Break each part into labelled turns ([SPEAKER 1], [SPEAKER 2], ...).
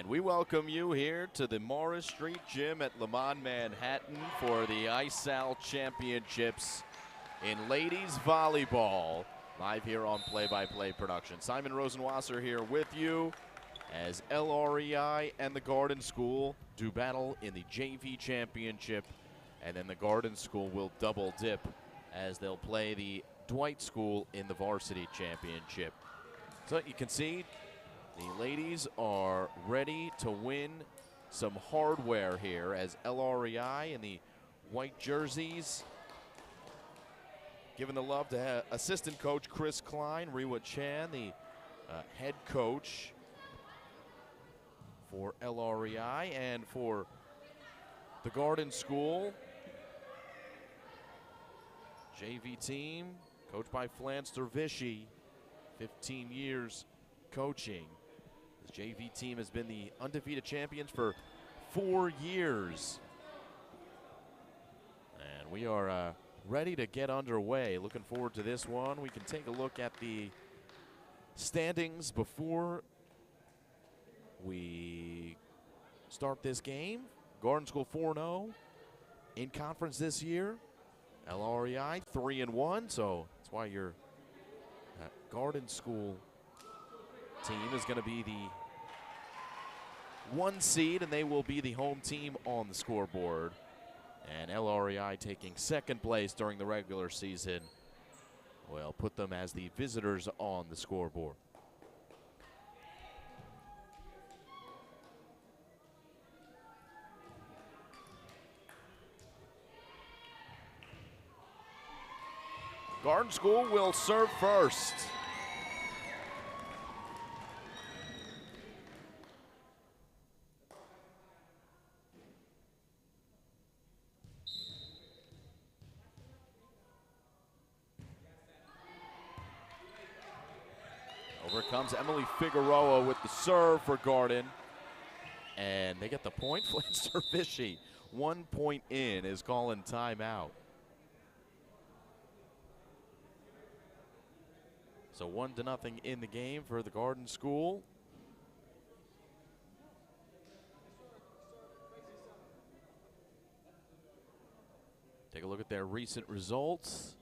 [SPEAKER 1] And we welcome you here to the Morris Street Gym at Lemont, Manhattan for the ISAL Championships in ladies volleyball. Live here on Play-by-Play Production. Simon Rosenwasser here with you as LREI and the Garden School do battle in the JV Championship. And then the Garden School will double dip as they'll play the Dwight School in the Varsity Championship. So you can see the ladies are ready to win some hardware here as LREI in the white jerseys giving the love to assistant coach Chris Klein, Rewa Chan, the head coach for LREI, and for the Garden School JV team coached by Flanster Vichy, 15 years coaching. This JV team has been the undefeated champions for 4 years. And we are ready to get underway. Looking forward to this one. We can take a look at the standings before we start this game. Garden School 4-0 in conference this year. LREI 3-1, so that's why your Garden School team is going to be the 1 seed, and they will be the home team on the scoreboard. And LREI taking 2nd place during the regular season will put them as the visitors on the scoreboard. Garden School will serve first. Over comes Emily Figueroa with the serve for Garden. And they get the point. Flanster Vichy, 1 point in, is calling timeout. So 1-0 in the game for the Garden School. Take a look at their recent results.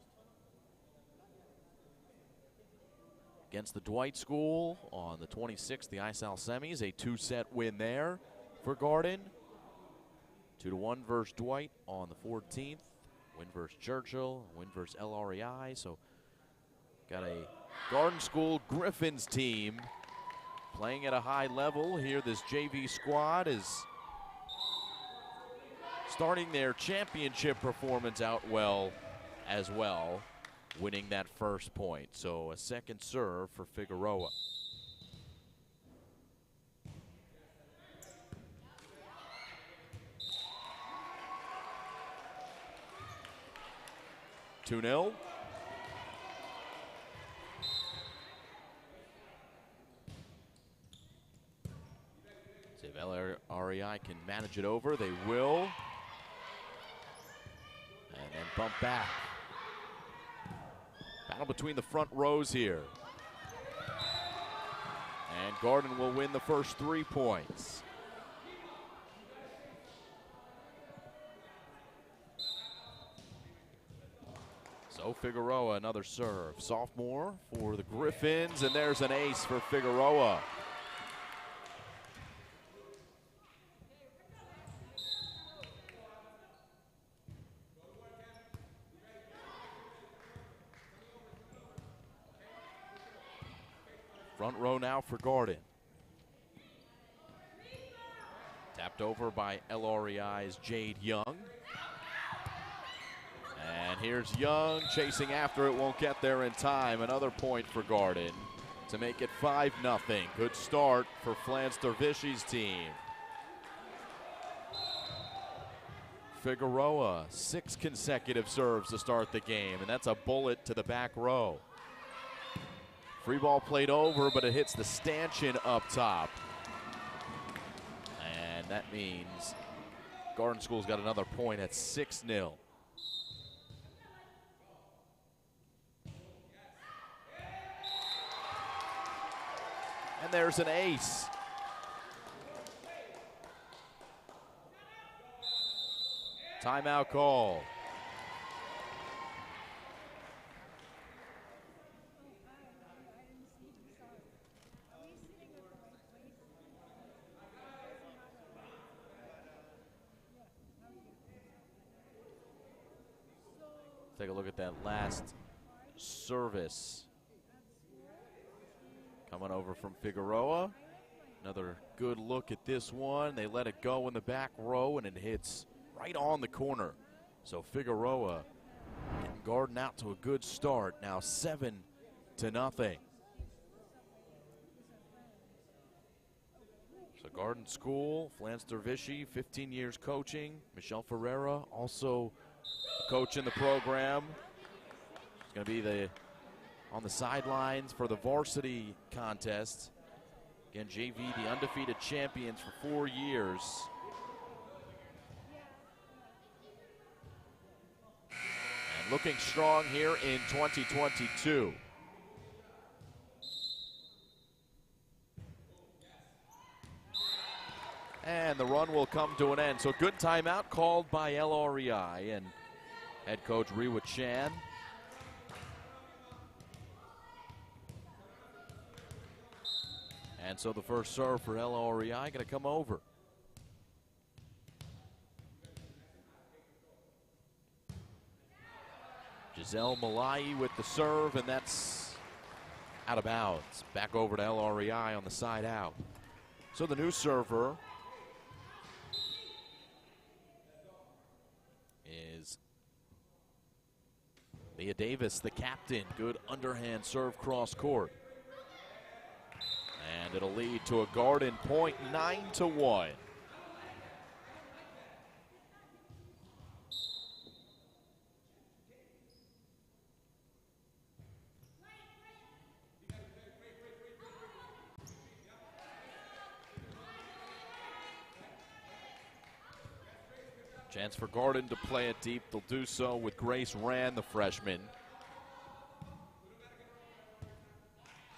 [SPEAKER 1] Against the Dwight School on the 26th, the ISAL semis, a 2-set win there for Garden. 2-1 versus Dwight on the 14th. Win versus Churchill, win versus LREI. So got a Garden School Griffins team playing at a high level here. This JV squad is starting their championship performance out well as well, winning that first point. So a second serve for Figueroa. Two 0. See if LREI can manage it over. They will. And then bump back. Battle between the front rows here. And Garden will win the first 3 points. So Figueroa, another serve. Sophomore for the Griffins, and there's an ace for Figueroa. Front row now for Garden. Tapped over by LREI's Jade Young. And here's Young chasing after it, won't get there in time. Another point for Garden to make it 5-0. Good start for Flanster Vichy's team. Figueroa, 6 consecutive serves to start the game, and that's a bullet to the back row. Free ball played over, but it hits the stanchion up top. And that means Garden School's got another point at 6-0. And there's an ace. Timeout call. Take a look at that last service. Coming over from Figueroa. Another good look at this one. They let it go in the back row, and it hits right on the corner. So Figueroa getting Garden out to a good start. Now 7-0. So Garden School, Flanster Vichy, 15 years coaching. Michelle Ferreira, also a coach in the program. It's going to be on the sidelines for the varsity contest. Again, JV, the undefeated champions for 4 years. And looking strong here in 2022. And the run will come to an end. So good timeout called by LREI and head coach Rewa Chan. And so the first serve for LREI going to come over. Giselle Malai with the serve, and that's out of bounds. Back over to LREI on the side out. So the new server is Leah Davis, the captain. Good underhand serve cross court. And it'll lead to a Garden point, 9-1. Chance for Garden to play it deep. They'll do so with Grace Rand, the freshman.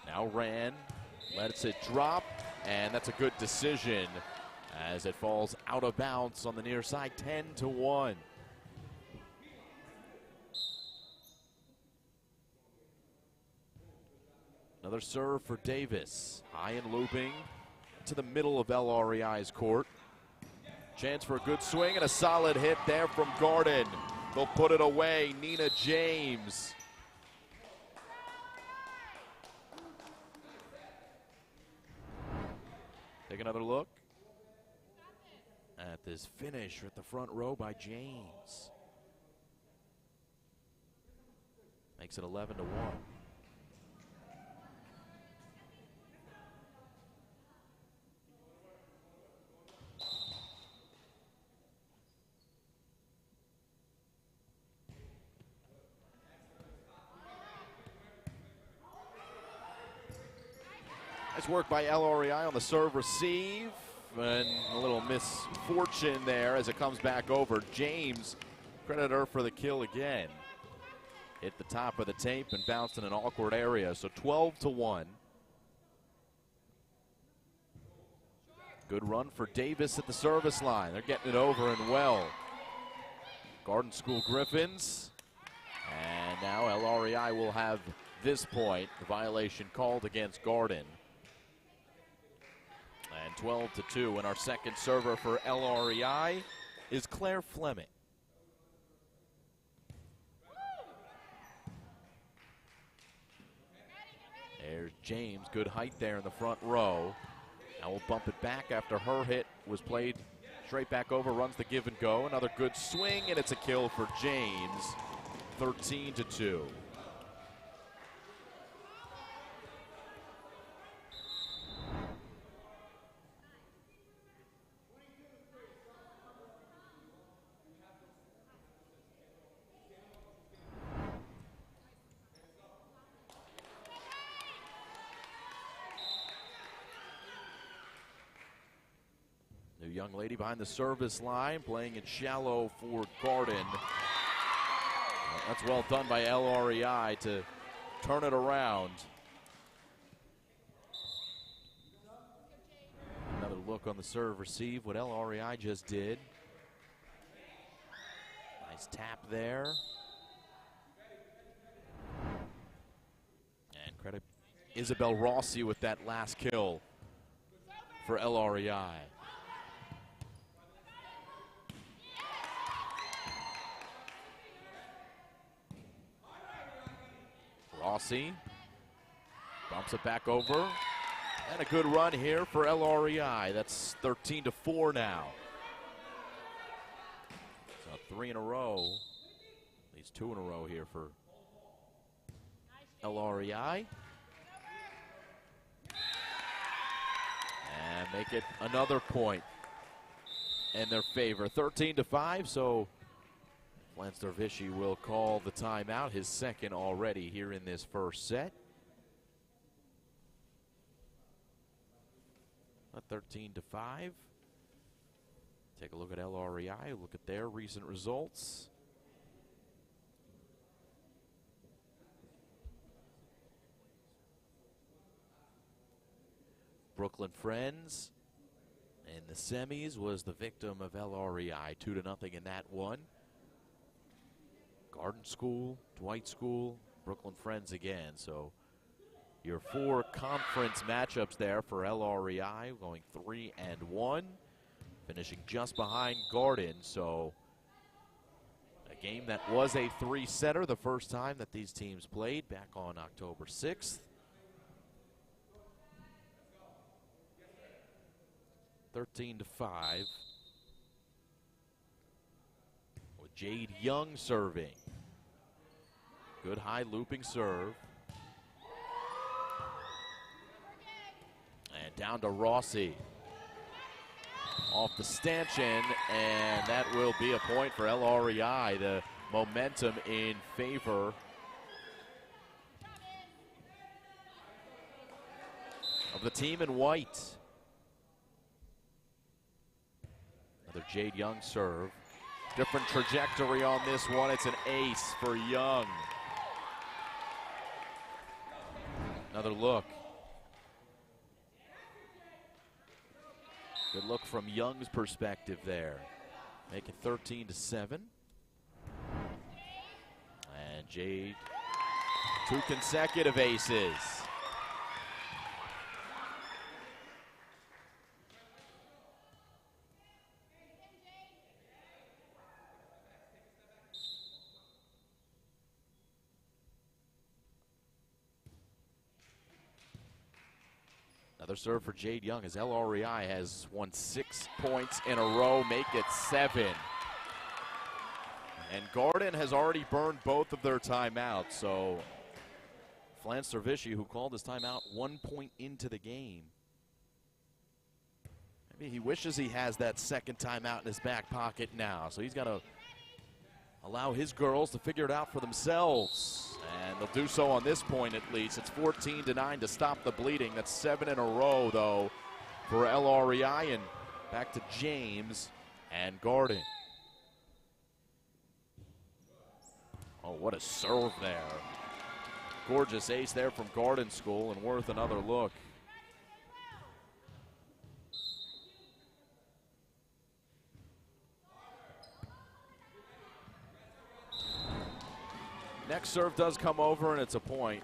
[SPEAKER 1] Now Rand lets it drop, and that's a good decision as it falls out of bounds on the near side, 10-1. Another serve for Davis. High and looping to the middle of LREI's court. Chance for a good swing and a solid hit there from Garden. They'll put it away. Nina James. Take another look at this finish at the front row by James. Makes it 11-1. Nice work by LREI on the serve receive, and a little misfortune there as it comes back over. James, credit her for the kill again. Hit the top of the tape and bounced in an awkward area, so 12-1. Good run for Davis at the service line. They're getting it over and well. Garden School Griffins, and now LREI will have this point. The violation called against Garden. And 12-2, and our second server for LREI is Claire Fleming. There's James, good height there in the front row. Now we'll bump it back after her hit was played straight back over, runs the give and go. Another good swing, and it's a kill for James, 13-2. Young lady behind the service line, playing it shallow for Garden. That's well done by LREI to turn it around. Another look on the serve receive, what LREI just did. Nice tap there. And credit Isabel Rossi with that last kill for LREI. Rossi bumps it back over. And a good run here for LREI. That's 13-4 now. So 3 in a row. At least 2 in a row here for LREI. And make it another point in their favor. 13-5, so Lance Dervishi will call the timeout, his second already here in this first set. 13-5. Take a look at LREI, look at their recent results. Brooklyn Friends in the semis was the victim of LREI, 2-0 in that one. Garden School, Dwight School, Brooklyn Friends again. So your 4 conference matchups there for LREI, going 3-1, finishing just behind Garden. So a game that was a 3-setter the first time that these teams played back on October 6th. 13-5. With Jade Young serving. Good high looping serve. And down to Rossi. Off the stanchion, and that will be a point for LREI. The momentum in favor of the team in white. Another Jade Young serve. Different trajectory on this one. It's an ace for Young. Another look. Good look from Young's perspective there. Make it 13-7. And Jade, 2 consecutive aces. Another serve for Jade Young as LREI has won 6 points in a row, make it 7. And Garden has already burned both of their timeouts, so Lance Dervishi, who called his timeout 1 point into the game. Maybe he wishes he has that second timeout in his back pocket now, so he's got to allow his girls to figure it out for themselves. And they'll do so on this point at least. It's 14-9 to stop the bleeding. That's 7 in a row, though, for LREI. And back to James and Garden. Oh, what a serve there. Gorgeous ace there from Garden School and worth another look. Next serve does come over, and it's a point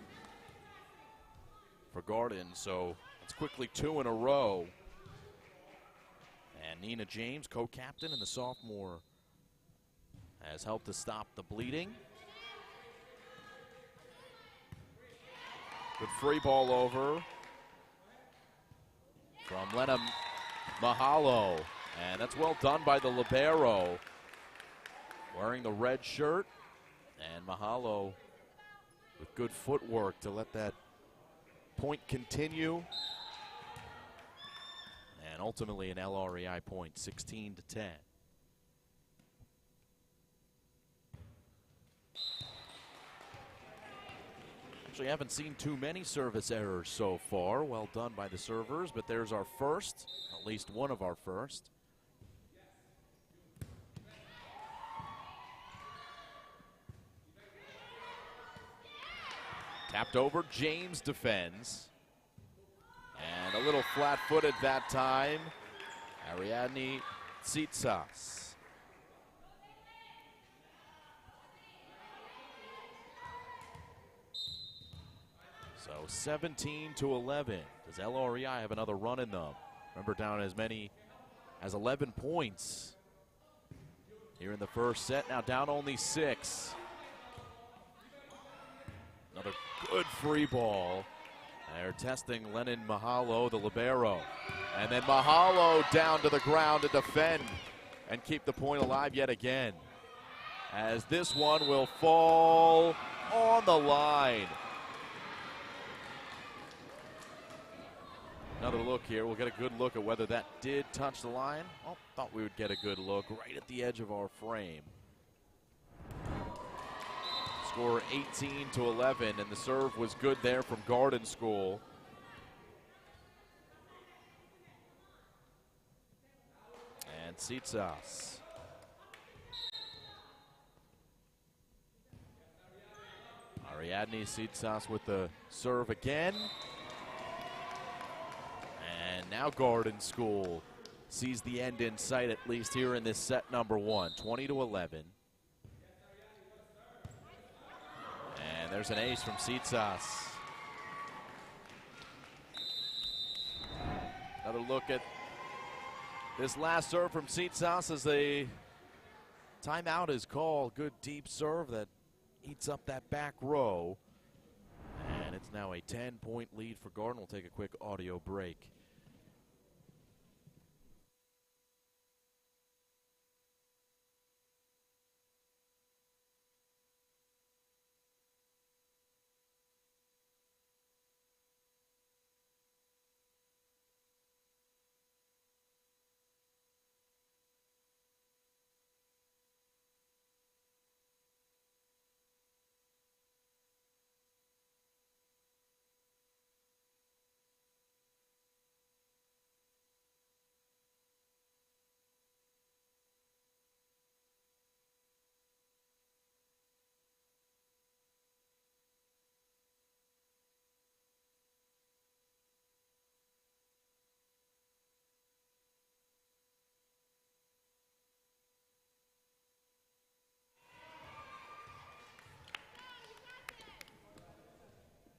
[SPEAKER 1] for Garden, so it's quickly 2 in a row. And Nina James, co-captain and the sophomore, has helped to stop the bleeding. Good free ball over from Lena Mahalo, and that's well done by the libero, wearing the red shirt. And Mahalo with good footwork to let that point continue. And ultimately an LREI point, 16-10. Actually haven't seen too many service errors so far. Well done by the servers, but there's our first, at least one of our first. Tapped over, James defends. And a little flat-footed that time. Ariadne Tsitsas. So 17-11. Does LREI have another run in them? Remember, down as many as 11 points here in the first set. Now down only 6. Another good free ball. They're testing Lennon Mahalo, the libero. And then Mahalo down to the ground to defend and keep the point alive yet again, as this one will fall on the line. Another look here. We'll get a good look at whether that did touch the line. Oh, thought we would get a good look right at the edge of our frame. Score 18-11, and the serve was good there from Garden School. And Tsitsas. Ariadne Tsitsas with the serve again. And now Garden School sees the end in sight, at least here in this set number 1, 20-11. And there's an ace from Tsitsas. Another look at this last serve from Tsitsas as a timeout is called. Good deep serve that eats up that back row. And it's now a 10-point lead for Garden. We'll take a quick audio break.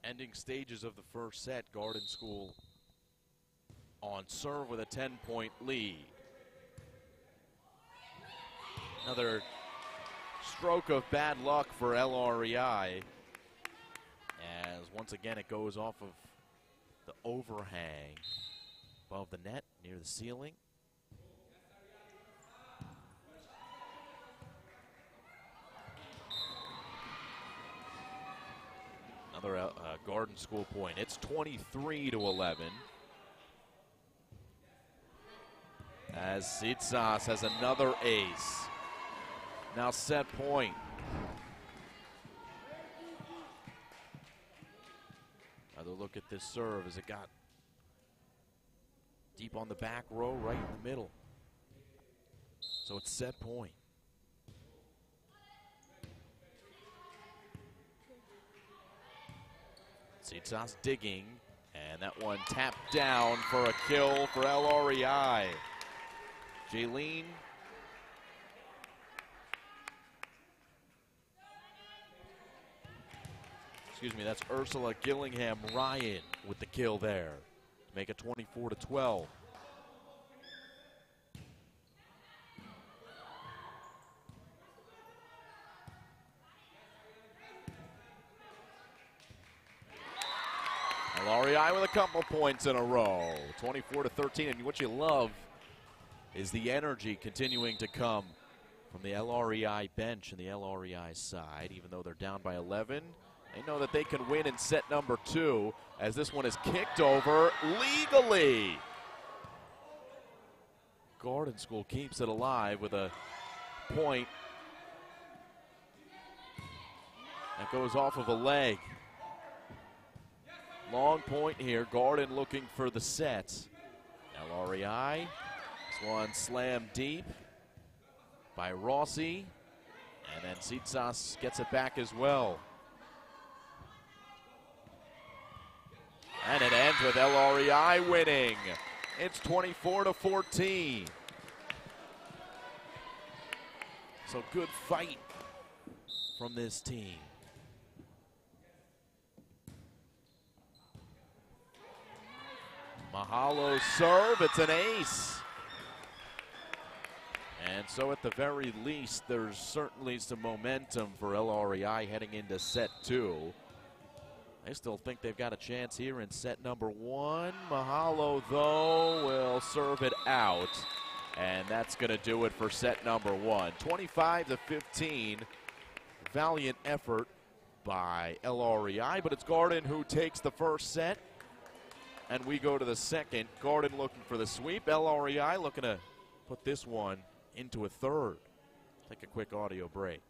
[SPEAKER 1] Ending stages of the first set, Garden School on serve with a 10-point lead. Another stroke of bad luck for LREI, as once again it goes off of the overhang above the net near the ceiling. Another Garden School point. It's 23-11. As Tsitsas has another ace. Now set point. Another look at this serve as it got deep on the back row, right in the middle. So it's set point. Tsitsas digging, and that one tapped down for a kill for LREI. Jaylene. Excuse me, that's Ursula Gillingham Ryan with the kill there to make it 24-12. LREI with a couple points in a row, 24-13, and what you love is the energy continuing to come from the LREI bench and the LREI side. Even though they're down by 11, they know that they can win in set number 2, as this one is kicked over legally. Garden School keeps it alive with a point that goes off of a leg. Long point here. Garden looking for the set. LREI. This one slammed deep by Rossi. And then Tsitsas gets it back as well. And it ends with LREI winning. It's 24-14. So good fight from this team. Mahalo's serve, it's an ace. And so at the very least, there's certainly some momentum for LREI heading into set 2. I still think they've got a chance here in set number 1. Mahalo, though, will serve it out. And that's going to do it for set number 1. 25-15. Valiant effort by LREI, but it's Garden who takes the first set. And we go to the second. Garden looking for the sweep. LREI looking to put this one into a third. Take a quick audio break.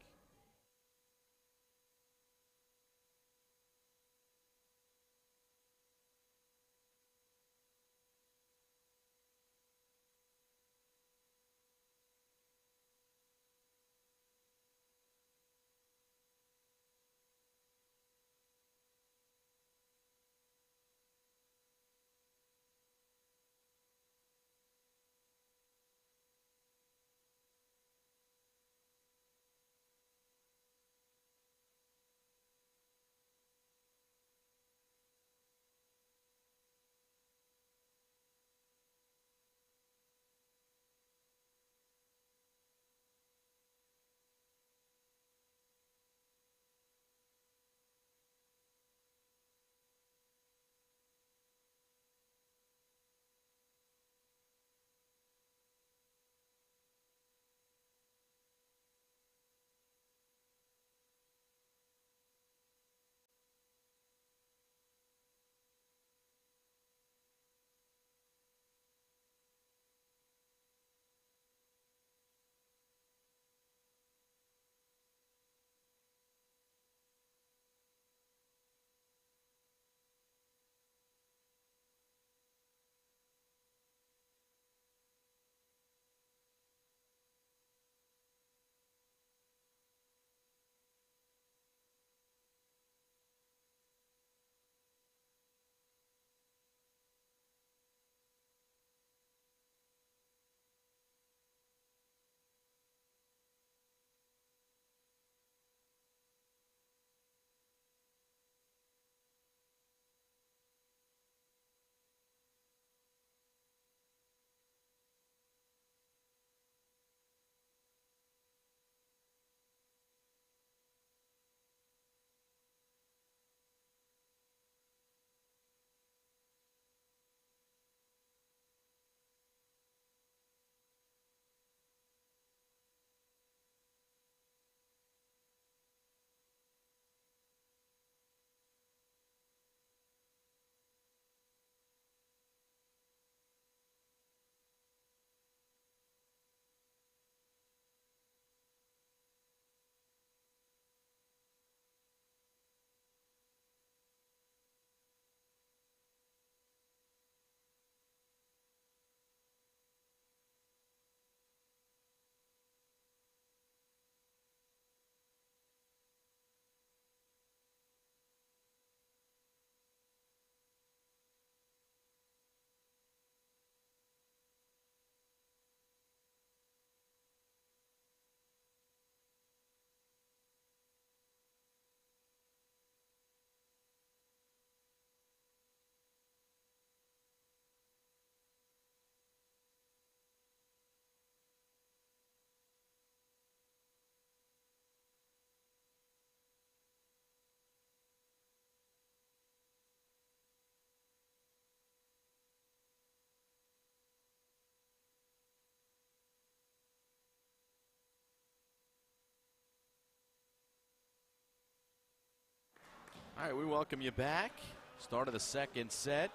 [SPEAKER 1] All right, we welcome you back. Start of the second set.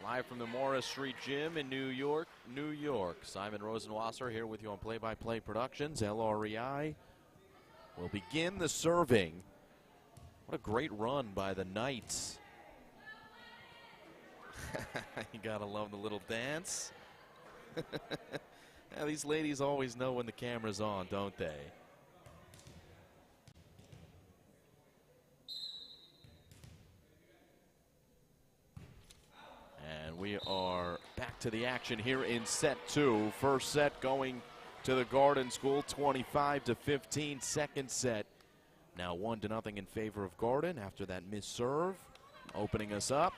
[SPEAKER 1] Live from the Morris Street Gym in New York, New York. Simon Rosenwasser here with you on Play-by-Play Productions. LREI will begin the serving. What a great run by the Knights. You gotta love the little dance. Yeah, these ladies always know when the camera's on, don't they? And we are back to the action here in set 2. First set going to the Garden School, 25-15. Second set, now 1-0 in favor of Garden after that missed serve, opening us up.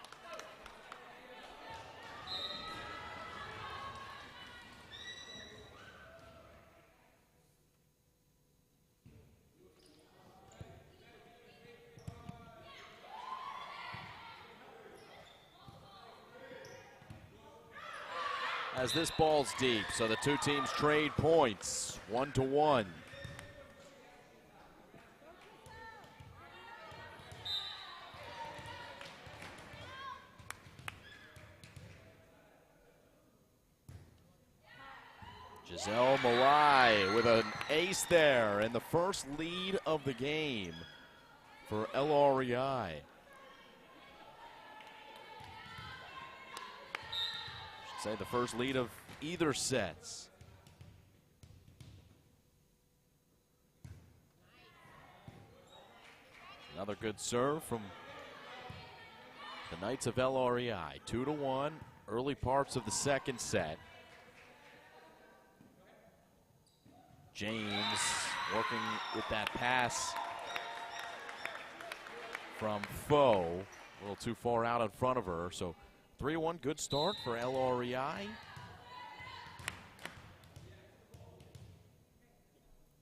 [SPEAKER 1] as this ball's deep. So the two teams trade points, 1-1. Giselle Malai with an ace there and the first lead of the game for LREI. Should say the first lead of either sets. Another good serve from the Knights of LREI. 2-1, early parts of the second set. James working with that pass from Foe. A little too far out in front of her. So 3-1, good start for LREI.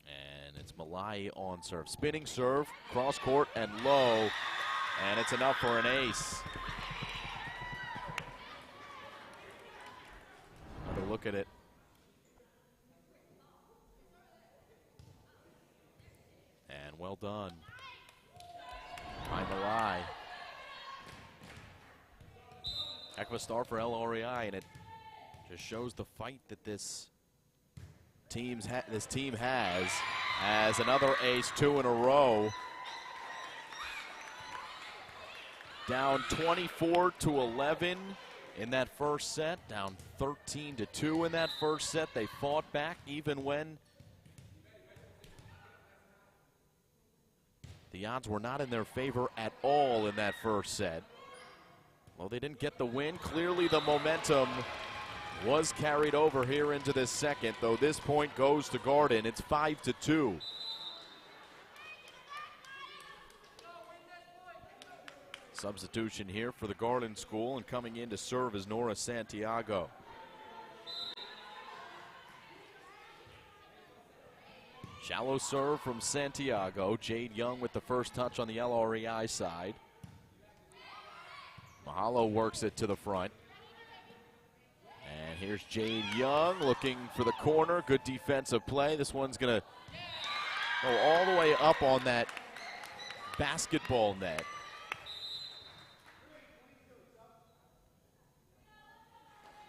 [SPEAKER 1] And it's Malai on serve. Spinning serve, cross court and low. And it's enough for an ace. Another look at it. And well done by Malai. Heck of a start for LREI, and it just shows the fight that this team has as another ace, 2 in a row. Down 24-11 in that first set, down 13-2 in that first set. They fought back even when the odds were not in their favor at all in that first set. Well, they didn't get the win. Clearly the momentum was carried over here into this second, though this point goes to Garden. It's 5-2. Substitution here for the Garden School, and coming in to serve is Nora Santiago. Shallow serve from Santiago. Jade Young with the first touch on the LREI side. Mahalo works it to the front. And here's Jade Young looking for the corner. Good defensive play. This one's going to go all the way up on that basketball net.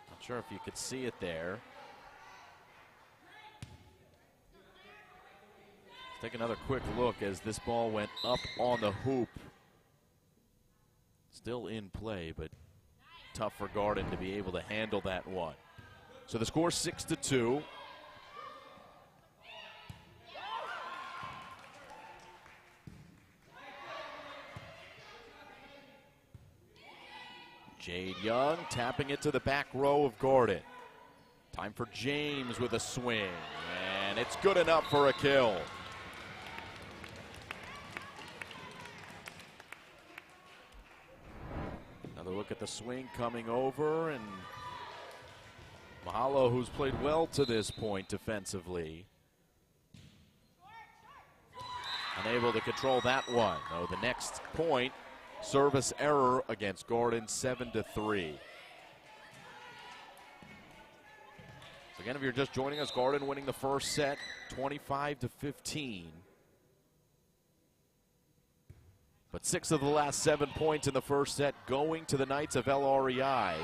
[SPEAKER 1] Not sure if you could see it there. Let's take another quick look as this ball went up on the hoop. Still in play, but tough for Garden to be able to handle that one. So the score 6-2. Jade Young tapping it to the back row of Garden. Time for James with a swing, and it's good enough for a kill. Another look at the swing coming over, and Mahalo, who's played well to this point defensively, unable to control that one. No, the next point, service error against Garden, 7-3. So again, if you're just joining us, Garden winning the first set, 25-15. But 6 of the last 7 points in the first set going to the Knights of LREI,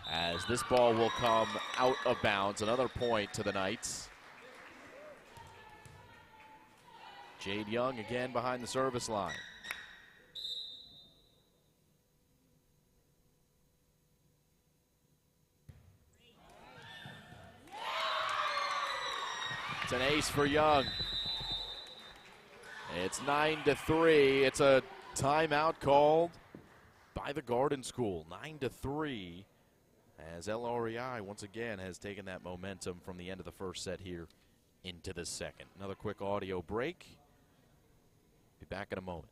[SPEAKER 1] as this ball will come out of bounds. Another point to the Knights. Jade Young again behind the service line. It's an ace for Young. It's 9-3. It's a timeout called by the Garden School. 9-3, as LREI once again has taken that momentum from the end of the first set here into the second. Another quick audio break. Be back in a moment.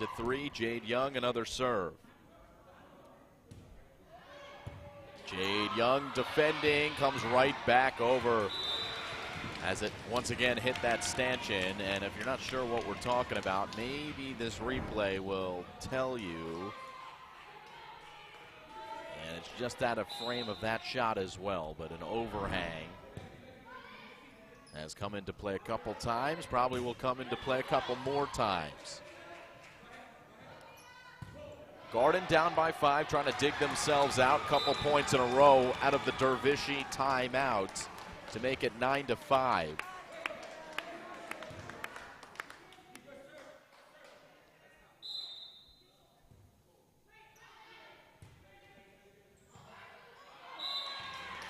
[SPEAKER 1] 9-3, Jade Young, another serve. Jade Young defending, comes right back over as it once again hit that stanchion. And if you're not sure what we're talking about, maybe this replay will tell you. And it's just out of frame of that shot as well, but an overhang has come into play a couple times, probably will come into play a couple more times. Garden down by 5, trying to dig themselves out. Couple points in a row out of the Dervishi timeout to make it 9-5.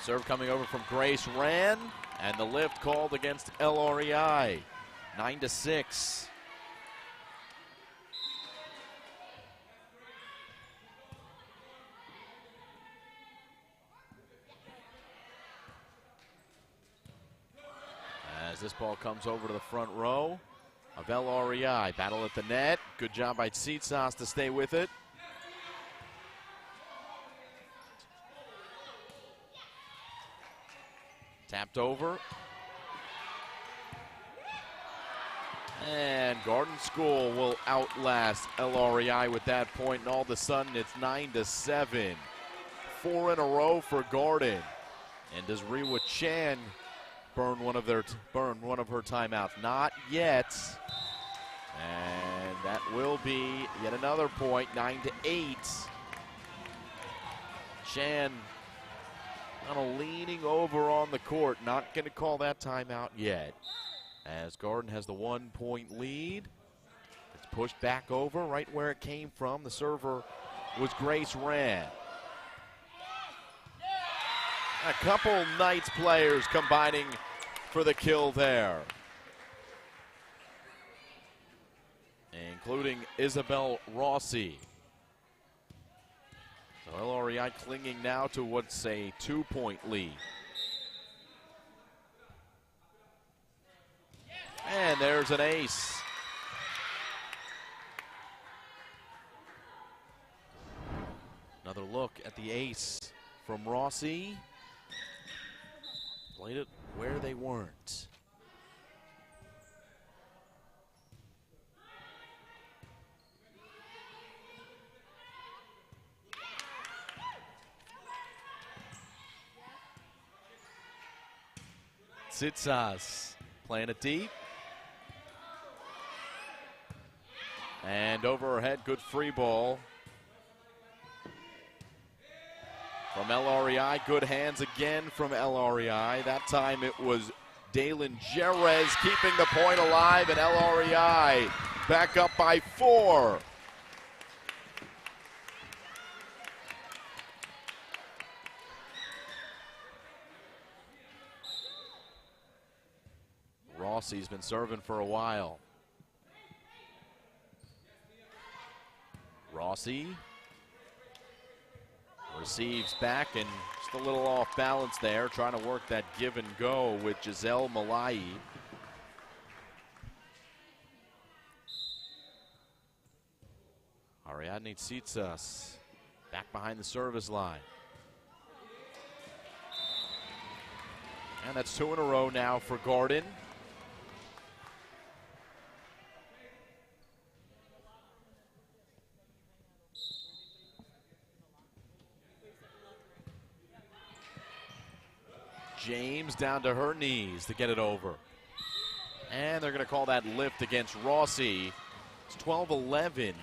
[SPEAKER 1] Serve coming over from Grace Rand, and the lift called against LREI. 9-6. As this ball comes over to the front row of LREI. Battle at the net. Good job by Tsitsas to stay with it. Tapped over. And Garden School will outlast LREI with that point, and all of a sudden it's 9-7. 4 in a row for Garden. And does Rewa Chan burn one of her timeouts? Not yet. And that will be yet another point, 9-8. Chan kind of leaning over on the court, not going to call that timeout yet. As Garden has the 1-point lead. It's pushed back over right where it came from. The server was Grace Rand. A couple Knights players combining for the kill there, including Isabel Rossi. So LREI clinging now to what's a 2-point lead. And there's an ace. Another look at the ace from Rossi. Played it where they weren't. Tsitsas playing it deep. And over her head, good free ball from LREI. Good hands again from LREI. That time it was Dalen Jerez keeping the point alive, and LREI back up by 4. Rossi's been serving for a while. Rossi receives back and just a little off balance there, trying to work that give and go with Giselle Malai. Ariadne Tsitsas back behind the service line. And that's 2 in a row now for Garden. James down to her knees to get it over. And they're going to call that lift against Rossi. It's 12-11.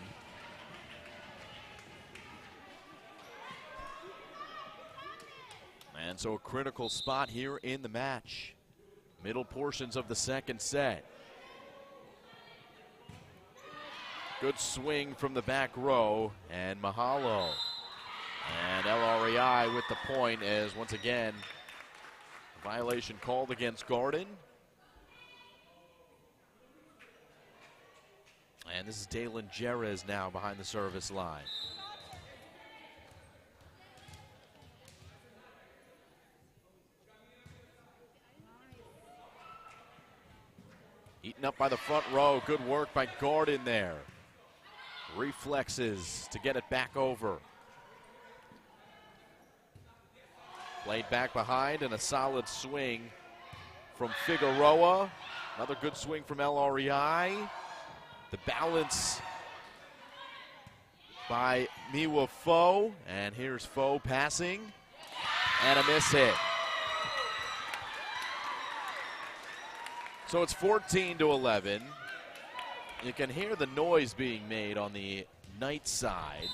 [SPEAKER 1] And so a critical spot here in the match. Middle portions of the second set. Good swing from the back row, and Mahalo. And LREI with the point as once again, violation called against Garden. And this is Dalen Jerez now behind the service line. Eaten up by the front row. Good work by Garden there. Reflexes to get it back over. Played back behind and a solid swing from Figueroa. Another good swing from LREI. The balance by Miwa Foe. And here's Foe passing. And a miss hit. So it's 14-11. You can hear the noise being made on the Knight side.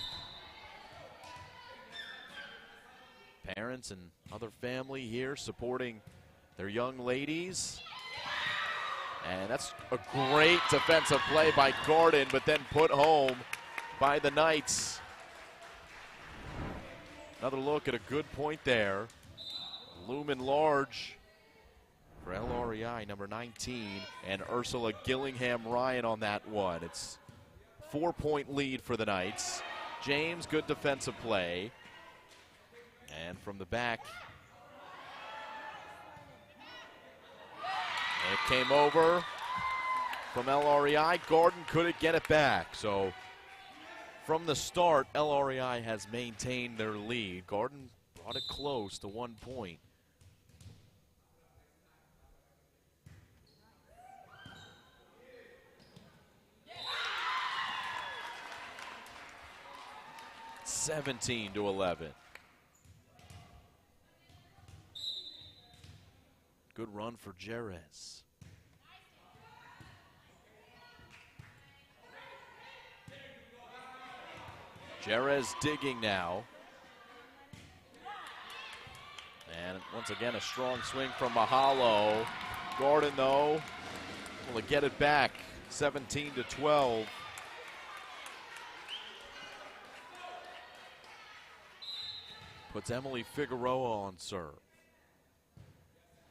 [SPEAKER 1] Parents and other family here supporting their young ladies. And that's a great defensive play by Gordon, but then put home by the Knights. Another look at a good point there. Looming large for LREI, number 19, and Ursula Gillingham-Ryan on that one. It's a 4-point lead for the Knights. James, good defensive play. And from the back, it came over from LREI. Gordon couldn't get it back. So from the start, LREI has maintained their lead. Gordon brought it close to 1 point. It's 17-11. Good run for Jerez. Jerez digging now. And once again, a strong swing from Mahalo. Gordon, though, will get it back, 17-12. Puts Emily Figueroa on serve.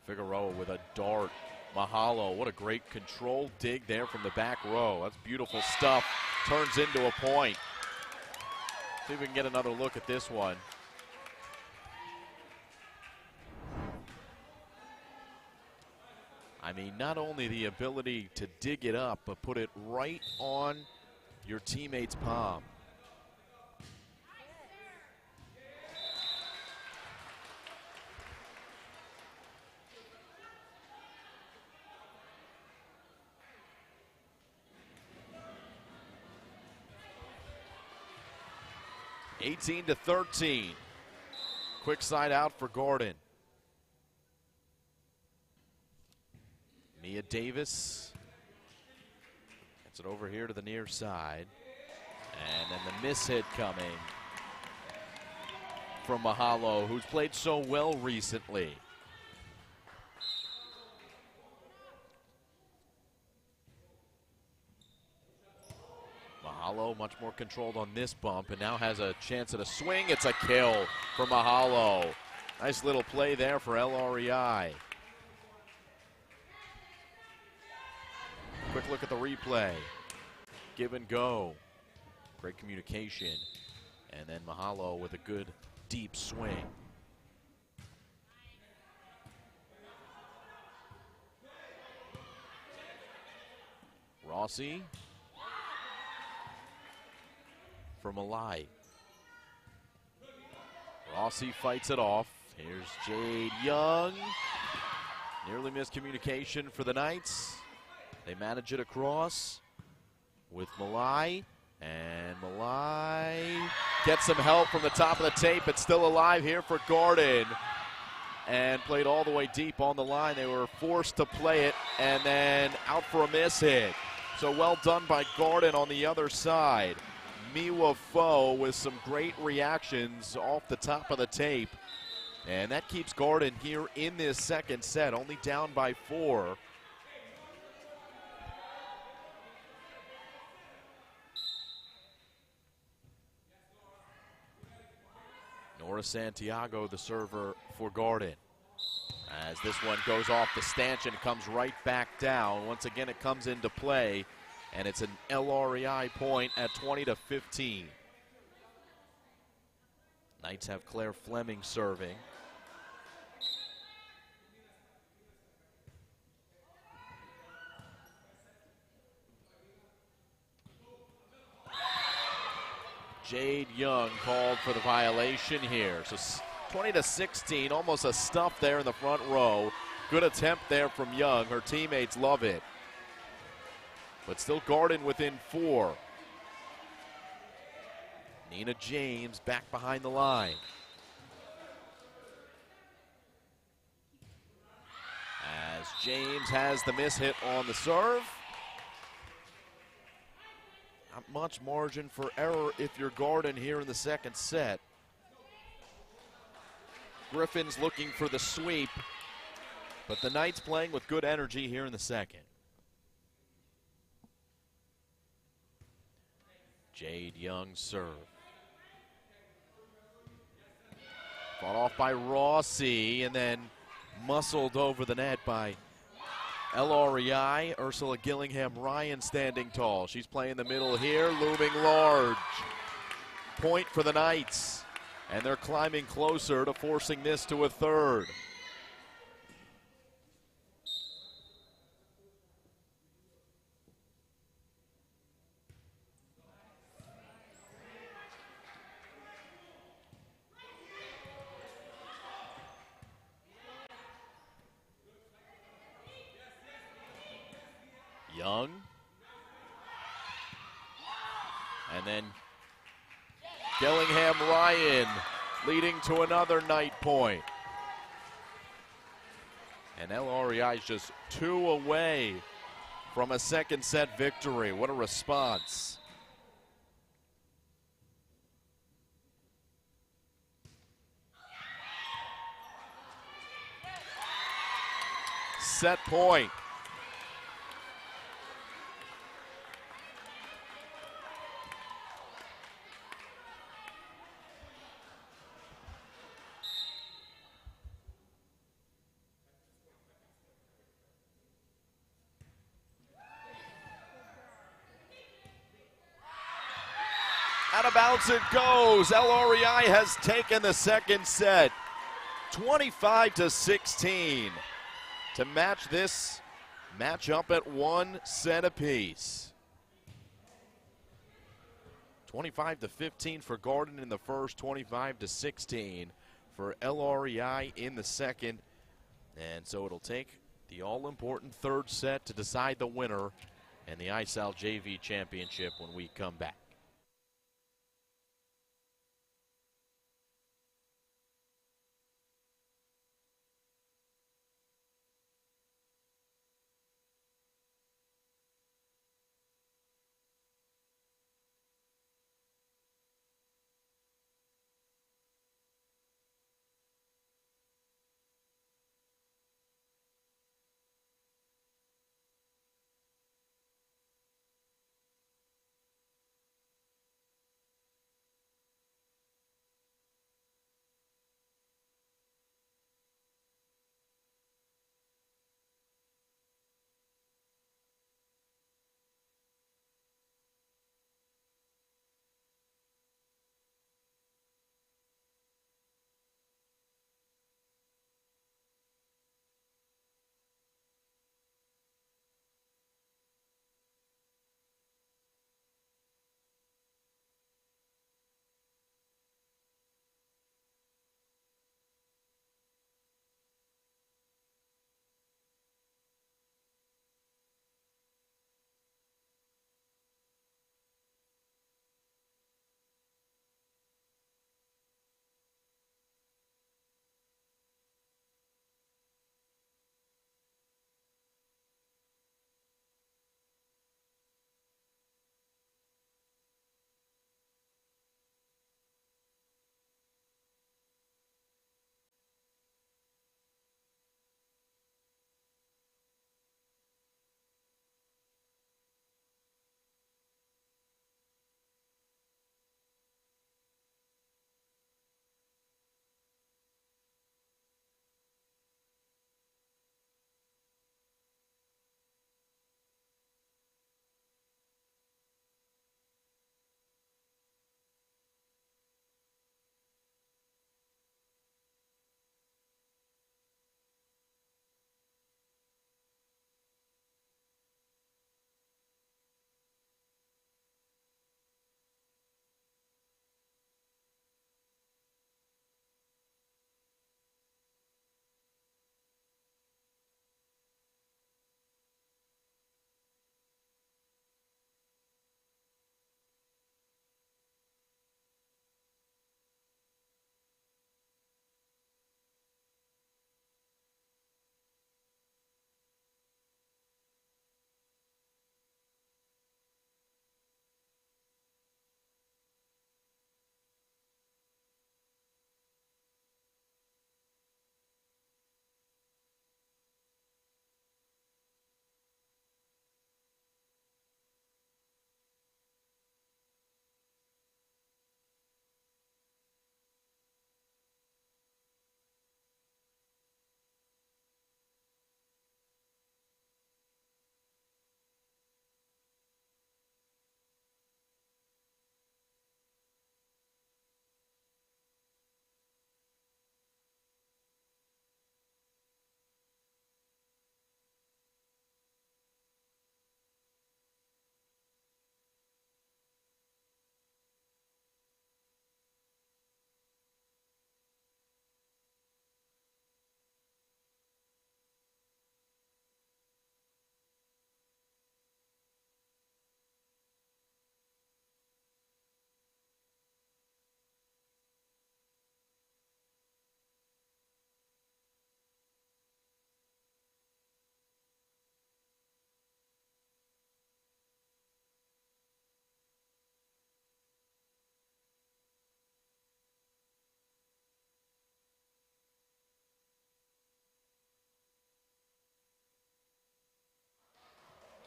[SPEAKER 1] Figueroa with a dart. Mahalo, what a great control dig there from the back row. That's beautiful stuff. Turns into a point. See if we can get another look at this one. I mean, not only the ability to dig it up, but put it right on your teammate's palm. (18-13). Quick side out for Gordon. Mia Davis gets it over here to the near side. And then the miss hit coming from Mahalo, who's played so well recently. Mahalo much more controlled on this bump and now has a chance at a swing. It's a kill for Mahalo. Nice little play there for LREI. Quick look at the replay. Give and go. Great communication. And then Mahalo with a good deep swing. Rossi for Malai. Rossi fights it off. Here's Jade Young. Nearly missed communication for the Knights. They manage it across with Malai. And Malai gets some help from the top of the tape. It's still alive here for Gordon. And played all the way deep on the line. They were forced to play it and then out for a miss hit. So well done by Gordon on the other side. Miwa Foe with some great reactions off the top of the tape. And that keeps Gordon here in this second set, only down by 4. Nora Santiago, the server for Gordon. As this one goes off the stanchion, comes right back down. Once again, it comes into play, and it's an LREI point at 20-15. Knights have Claire Fleming serving. Jade Young called for the violation here. So 20-16, almost a stuff there in the front row. Good attempt there from Young. Her teammates love it. But still Garden within 4. Nina James back behind the line. As James has the miss hit on the serve. Not much margin for error if you're Garden here in the second set. Griffin's looking for the sweep, but the Knights playing with good energy here in the second. Jade Young's serve. Fought off by Rossi and then muscled over the net by LREI. Ursula Gillingham-Ryan standing tall. She's playing the middle here, looming large. Point for the Knights, and they're climbing closer to forcing this to a third. Young. And then Gillingham-Ryan leading to another Knight point. And LREI is just 2 away from a second set victory. What a response. Set point. Out of bounds it goes. LREI has taken the second set, 25-16, to match this matchup at 1 set apiece. 25-15 for Garden in the first, 25-16 for LREI in the second. And so it'll take the all-important third set to decide the winner and the ISAL JV championship when we come back.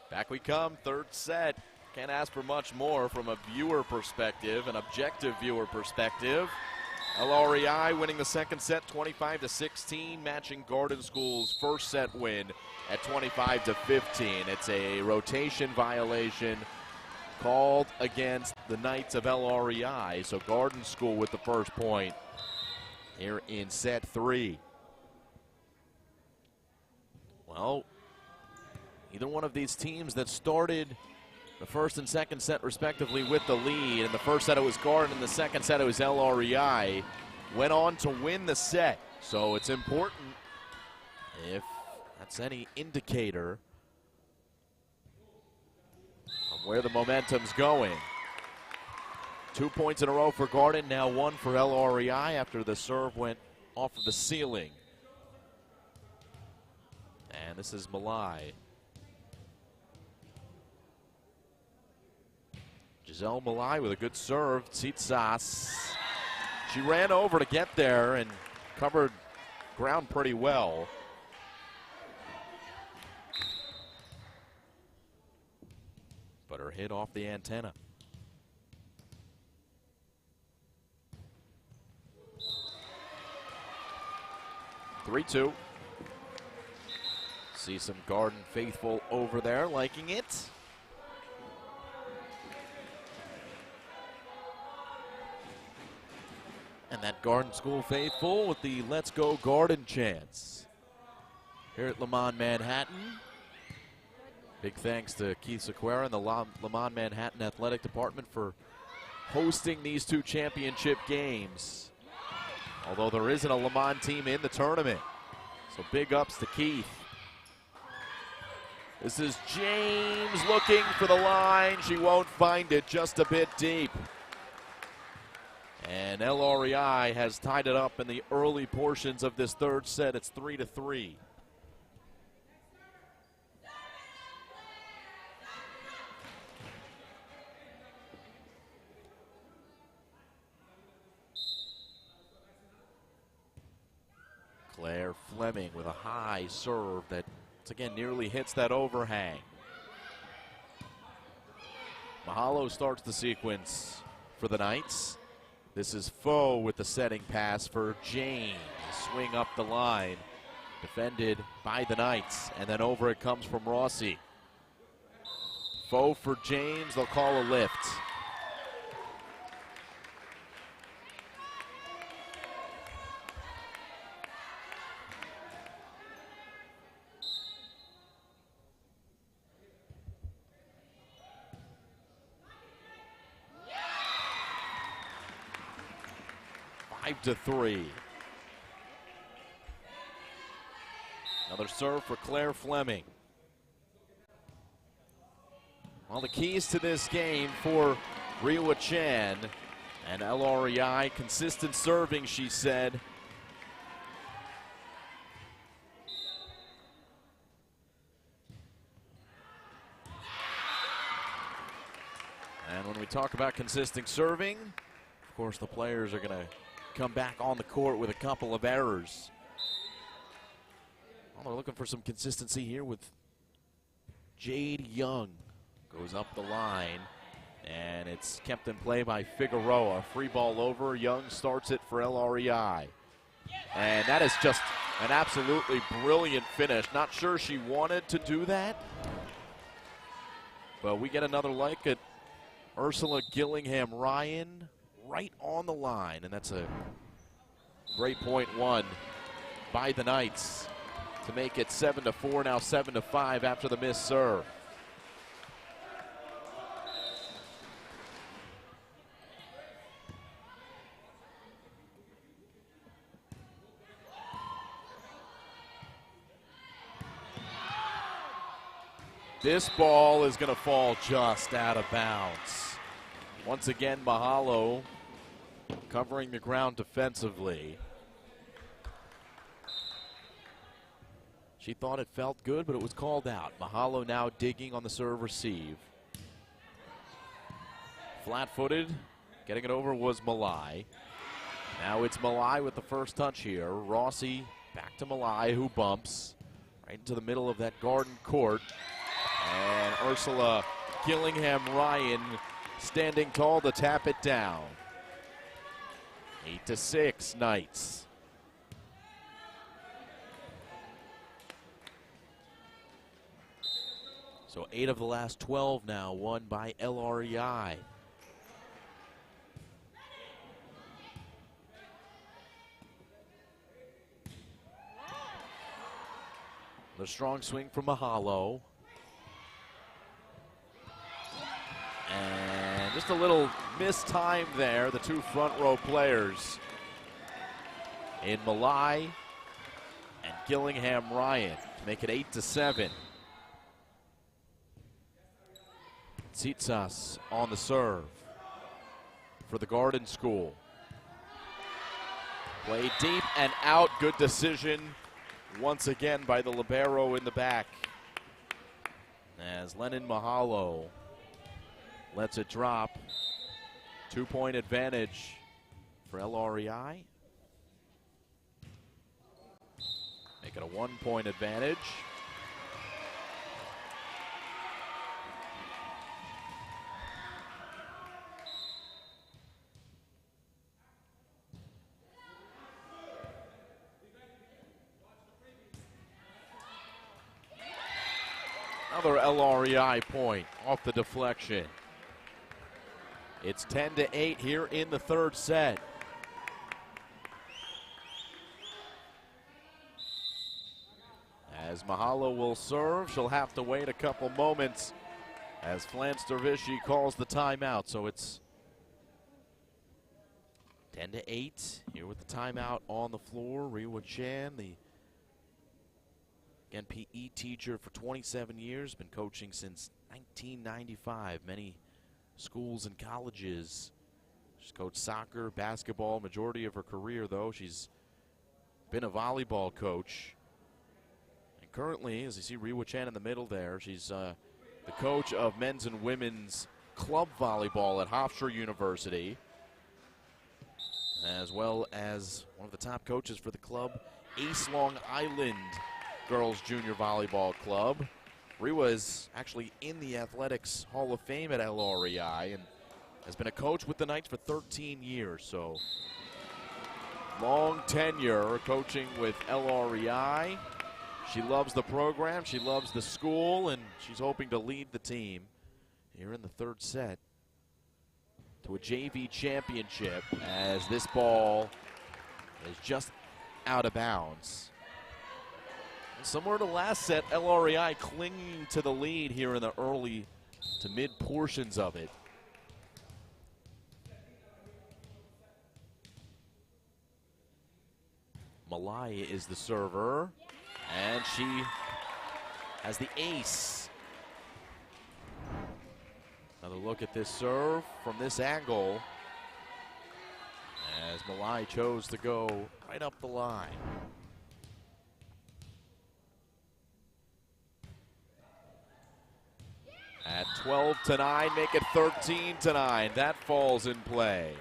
[SPEAKER 1] Back we come, third set. Can't ask for much more from a viewer perspective, an objective viewer perspective. LREI winning the second set 25-16, matching Garden School's first set win at 25-15. It's a rotation violation called against the Knights of LREI, so Garden School with the first point here in set 3. Well, either one of these teams that started the first and second set respectively with the lead. In the first set it was Garden, in the second set it was LREI. Went on to win the set. So it's important, if that's any indicator of where the momentum's going. 2 points in a row for Garden, now 1 for LREI after the serve went off of the ceiling. And this is Malai. Giselle Malai with a good serve. Tsitsas. She ran over to get there and covered ground pretty well. But her hit off the antenna. (3-2). See some Garden faithful over there liking it. And that Garden School faithful with the Let's Go Garden chants here at Le Mans Manhattan. Big thanks to Keith Sequeira and the Le Mans Manhattan Athletic Department for hosting these two championship games. Although there isn't a Le Mans team in the tournament. So big ups to Keith. This is James looking for the line. She won't find it, just a bit deep. And LREI has tied it up in the early portions of this third set. It's 3-3. Claire Fleming with a high serve that, once again, nearly hits that overhang. Mahalo starts the sequence for the Knights. This is Foe with the setting pass for James. Swing up the line, defended by the Knights, and then over it comes from Rossi. Foe for James, they'll call a lift. To 3. Another serve for Claire Fleming. Well, the keys to this game for Riwa Chan and LREI, consistent serving, she said. And when we talk about consistent serving, of course the players are going to come back on the court with a couple of errors. Well, they're looking for some consistency here with Jade Young. Goes up the line, and it's kept in play by Figueroa. Free ball over. Young starts it for LREI. And that is just an absolutely brilliant finish. Not sure she wanted to do that, but we get another like it. Ursula Gillingham-Ryan right on the line, and that's a great point won by the Knights to make it 7-4, now 7-5 after the missed serve. This ball is going to fall just out of bounds. Once again, Mahalo covering the ground defensively. She thought it felt good, but it was called out. Mahalo now digging on the serve receive. Flat-footed, getting it over was Malai. Now it's Malai with the first touch here. Rossi back to Malai, who bumps right into the middle of that Garden court. And Ursula Gillingham-Ryan standing tall to tap it down. 8-6 Knights. So 8 of the last 12 now won by LREI. The strong swing from Mahalo. And just a little missed time there, the two front row players in Malai and Gillingham-Ryan to make it 8-7. Tsitsas on the serve for the Garden School. Played deep and out. Good decision once again by the libero in the back. As Lennon Mahalo lets it drop. 2-point advantage for LREI. Make it a 1-point advantage. Another LREI point off the deflection. It's 10-8 here in the third set. As Mahalo will serve, she'll have to wait a couple moments as Flance Dervishi calls the timeout. So it's 10-8 here with the timeout on the floor. Rewa Chan, the again, PE teacher for 27 years, been coaching since 1995. Many schools and colleges. She's coached soccer, basketball, majority of her career, though. She's been a volleyball coach. And currently, as you see Rewa Chan in the middle there, she's the coach of men's and women's club volleyball at Hofstra University, as well as one of the top coaches for the club, Ace Long Island Girls Junior Volleyball Club. Rewa is actually in the Athletics Hall of Fame at LREI and has been a coach with the Knights for 13 years. So long tenure coaching with LREI. She loves the program, she loves the school, and she's hoping to lead the team here in the third set to a JV championship, as this ball is just out of bounds. Similar to last set, LREI clinging to the lead here in the early to mid portions of it. Malai is the server, and she has the ace. Another look at this serve from this angle, as Malai chose to go right up the line. At 12-9, make it 13-9. That falls in play.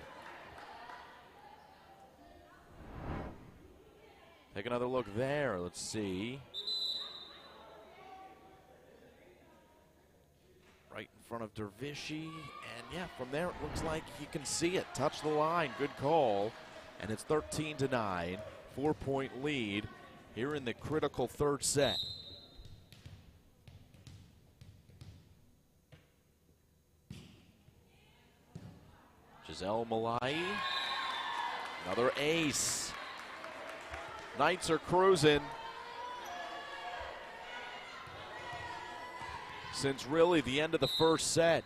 [SPEAKER 1] Take another look there. Let's see. Right in front of Dervishi. And yeah, from there it looks like you can see it. Touch the line. Good call. And it's 13-9. 4-point lead here in the critical third set. Giselle Malai, another ace. Knights are cruising since really the end of the first set.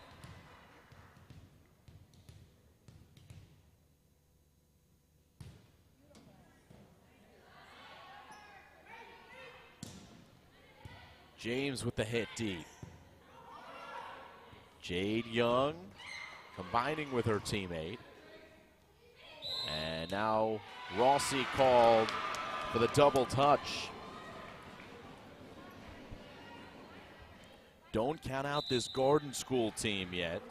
[SPEAKER 1] James with the hit deep. Jade Young combining with her teammate. And now Rossi called for the double touch. Don't count out this Garden School team yet.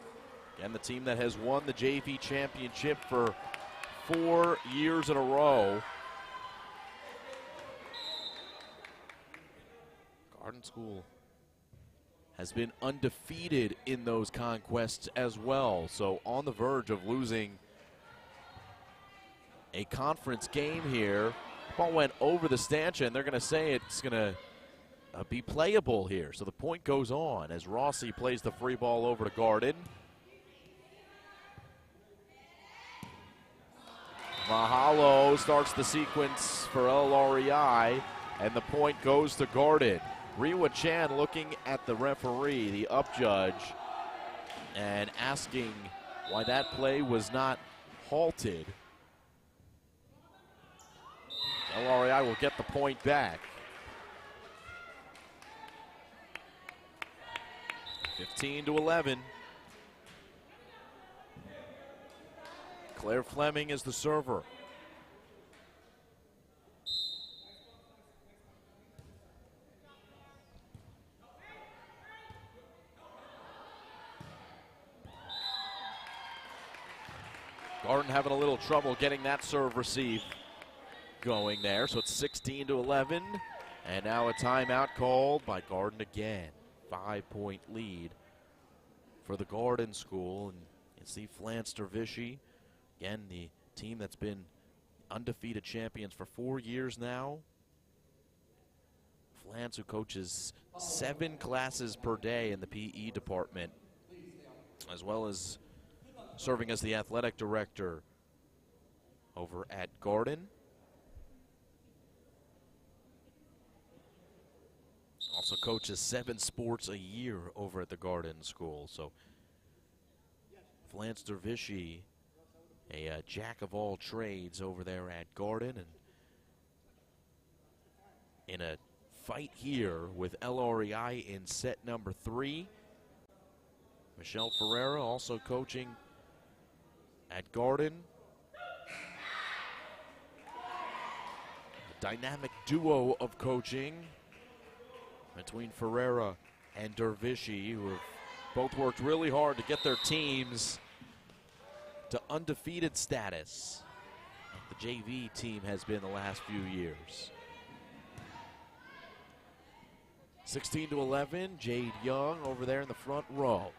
[SPEAKER 1] Again, the team that has won the JV championship for 4 years in a row. Garden School has been undefeated in those conquests as well. So on the verge of losing a conference game here. Ball went over the stanchion. They're going to say it's going to be playable here. So the point goes on as Rossi plays the free ball over to Garden. Mahalo starts the sequence for LREI, and the point goes to Garden. Riwa Chan looking at the referee, the up judge, and asking why that play was not halted. LREI will get the point back. 15-11. Claire Fleming is the server. Garden having a little trouble getting that serve receive going there, so it's 16-11, and now a timeout called by Garden again. 5-point lead for the Garden School, and you see Flance Dervishi, again the team that's been undefeated champions for 4 years now. Flance, who coaches 7 classes per day in the PE department, as well as serving as the athletic director over at Garden. Also coaches 7 sports a year over at the Garden School. So Flance Dervishi, a jack of all trades over there at Garden, and in a fight here with LREI in set number 3. Michelle Ferreira also coaching at Garden. A dynamic duo of coaching between Ferreira and Dervishi, who have both worked really hard to get their teams to undefeated status. The JV team has been the last few years. 16-11, Jade Young over there in the front row.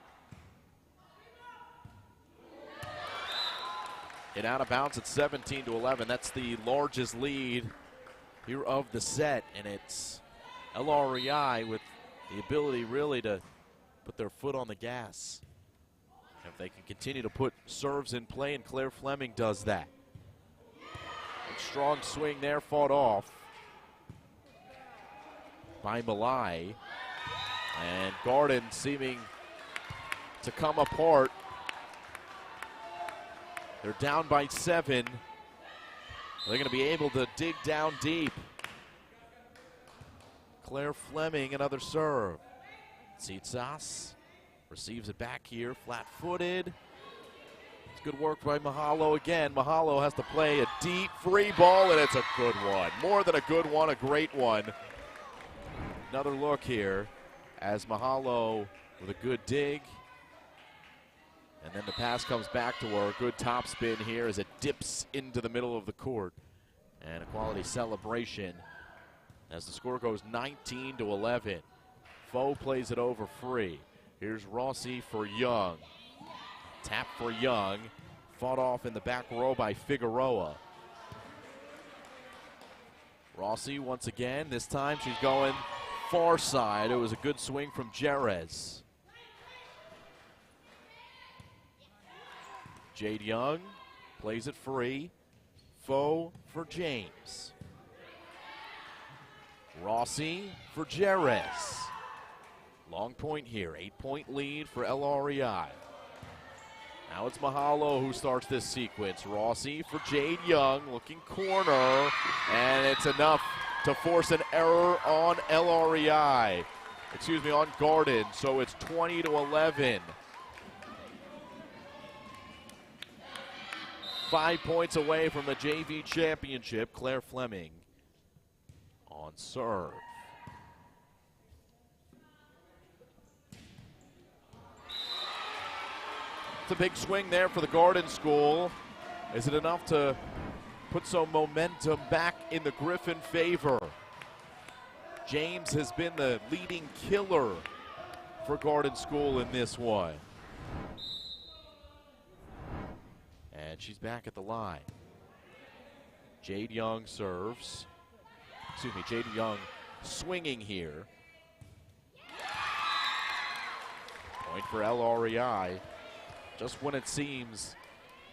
[SPEAKER 1] Hit out of bounds at 17-11. That's the largest lead here of the set, and it's LREI with the ability really to put their foot on the gas. If they can continue to put serves in play, and Claire Fleming does that. A strong swing there, fought off by Malai. And Garden seeming to come apart. They're down by 7. They're going to be able to dig down deep. Claire Fleming, another serve. Tsitsas receives it back here, flat-footed. It's good work by Mahalo again. Mahalo has to play a deep free ball, and it's a good one. More than a good one, a great one. Another look here as Mahalo with a good dig. And then the pass comes back to her. Good top spin here as it dips into the middle of the court. And a quality celebration as the score goes 19-11. Foe plays it over free. Here's Rossi for Young. Tap for Young. Fought off in the back row by Figueroa. Rossi once again. This time she's going far side. It was a good swing from Jerez. Jade Young plays it free. Foe for James. Rossi for Jerez. Long point here, 8-point lead for LREI. Now it's Mahalo who starts this sequence. Rossi for Jade Young, looking corner, and it's enough to force an error on LREI. Excuse me, on Garden, so it's 20-11. 5 points away from the JV championship. Claire Fleming on serve. It's a big swing there for the Garden School. Is it enough to put some momentum back in the Griffin favor? James has been the leading killer for Garden School in this one. And she's back at the line. Jade Young serves. Excuse me, Jade Young swinging here. Point for LREI. Just when it seems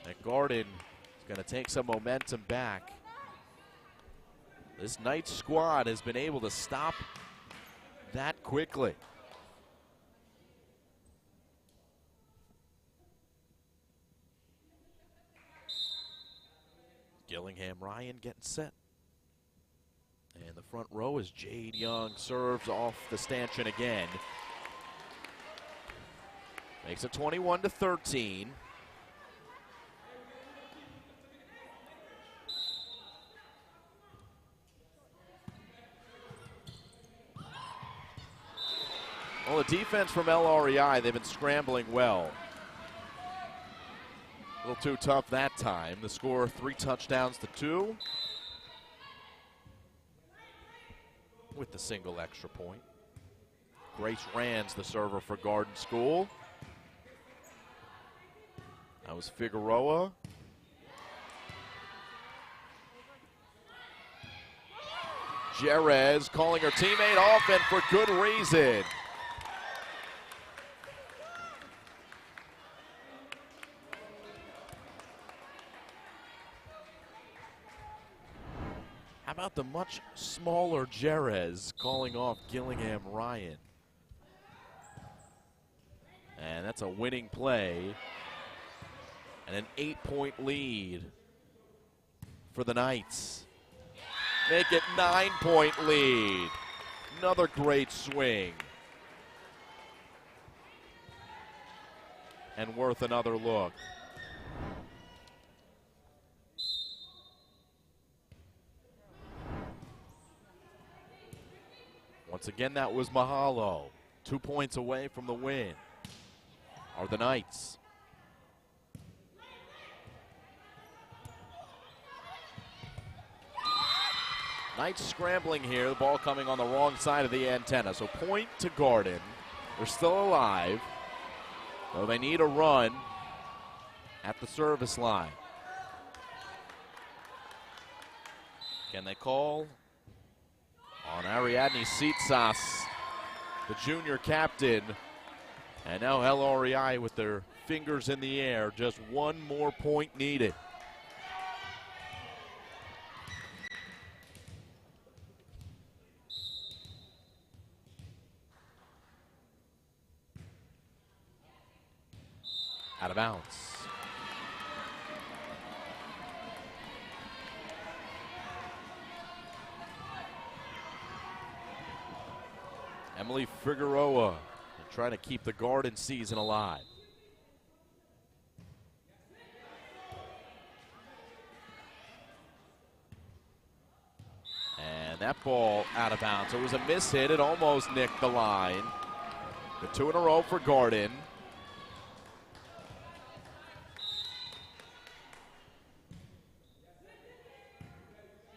[SPEAKER 1] that Garden is going to take some momentum back, this Knights squad has been able to stop that quickly. Gillingham Ryan getting set. And the front row is Jade Young, serves off the stanchion again. Makes it 21-13. Well, the defense from LREI, they've been scrambling well. A little too tough that time. The score, 3 touchdowns to 2. With the single extra point. Grace Rand's the server for Garden School. That was Figueroa. Jerez calling her teammate off, and for good reason. How about the much smaller Jerez calling off Gillingham Ryan? And that's a winning play. And an 8-point lead for the Knights. Make it 9-point lead. Another great swing. And worth another look. Once again, that was Mahalo. 2 points away from the win are the Knights. Knights scrambling here. The ball coming on the wrong side of the antenna. So point to Garden. They're still alive, though they need a run at the service line. Can they call on Ariadne Sitsas, the junior captain? And now LREI with their fingers in the air. Just 1 more point needed. Out of bounds. Emily Figueroa trying to keep the Garden season alive. And that ball out of bounds. It was a mishit. It almost nicked the line. The 2 in a row for Garden.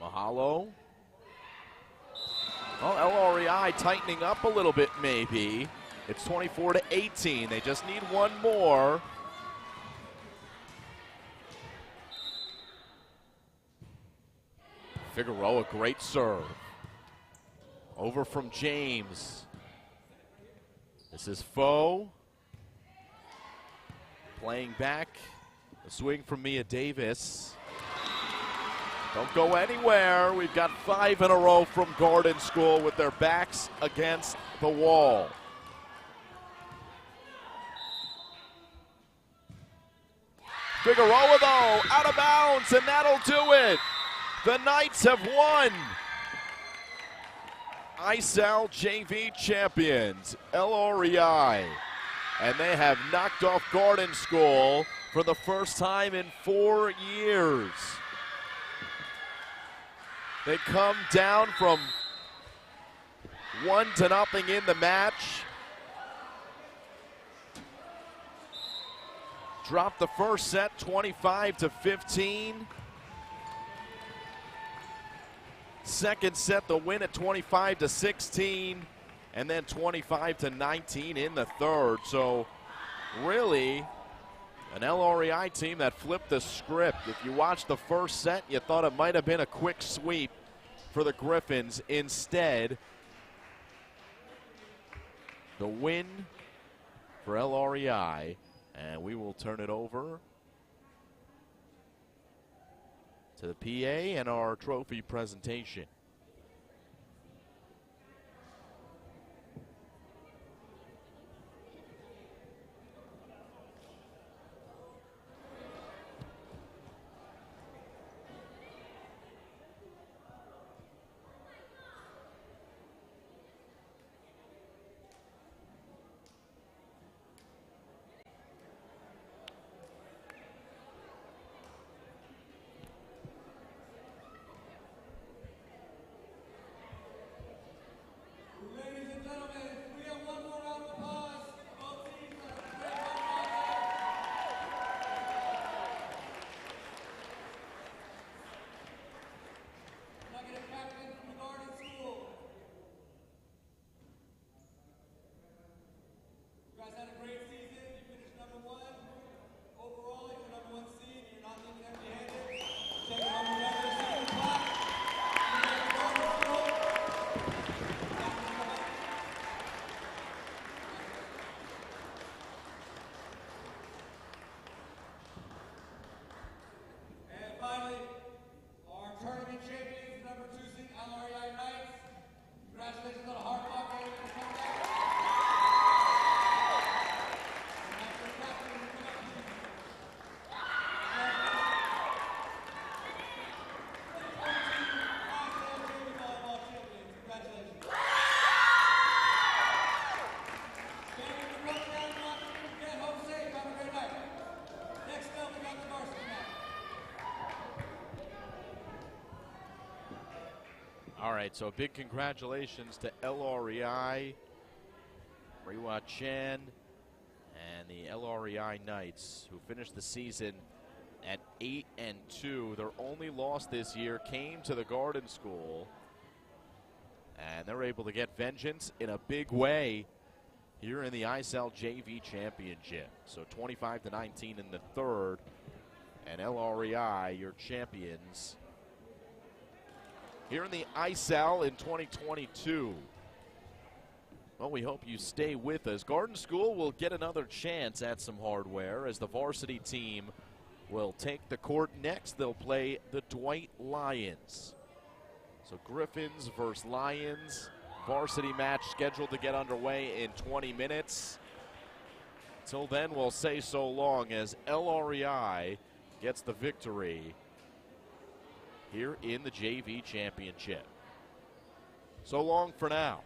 [SPEAKER 1] Mahalo. Well, LREI tightening up a little bit maybe. It's 24-18. They just need 1 more. Figueroa, great serve. Over from James. This is Foe. Playing back. A swing from Mia Davis. Don't go anywhere. We've got 5 in a row from Garden School with their backs against the wall. Figueroa, though, out of bounds, and that'll do it. The Knights have won. ISAL JV champions, LREI. And they have knocked off Garden School for the first time in 4 years. They come down from 1-0 in the match. Dropped the first set 25-15. Second set, the win at 25-16. and then 25-19 in the third. So really an LREI team that flipped the script. If you watched the first set, you thought it might have been a quick sweep for the Griffins. Instead, the win for LREI, and we will turn it over to the PA and our trophy presentation. All right, so big congratulations to LREI, Riwa Chan, and the LREI Knights, who finished the season at 8-2. Their only loss this year came to the Garden School, and they're able to get vengeance in a big way here in the ISAL JV Championship. So 25-19 in the third, and LREI, your champions here in the ISAL in 2022. Well, we hope you stay with us. Garden School will get another chance at some hardware as the varsity team will take the court next. They'll play the Dwight Lions. So Griffins versus Lions. Varsity match scheduled to get underway in 20 minutes. Till then, we'll say so long as LREI gets the victory here in the JV Championship. So long for now.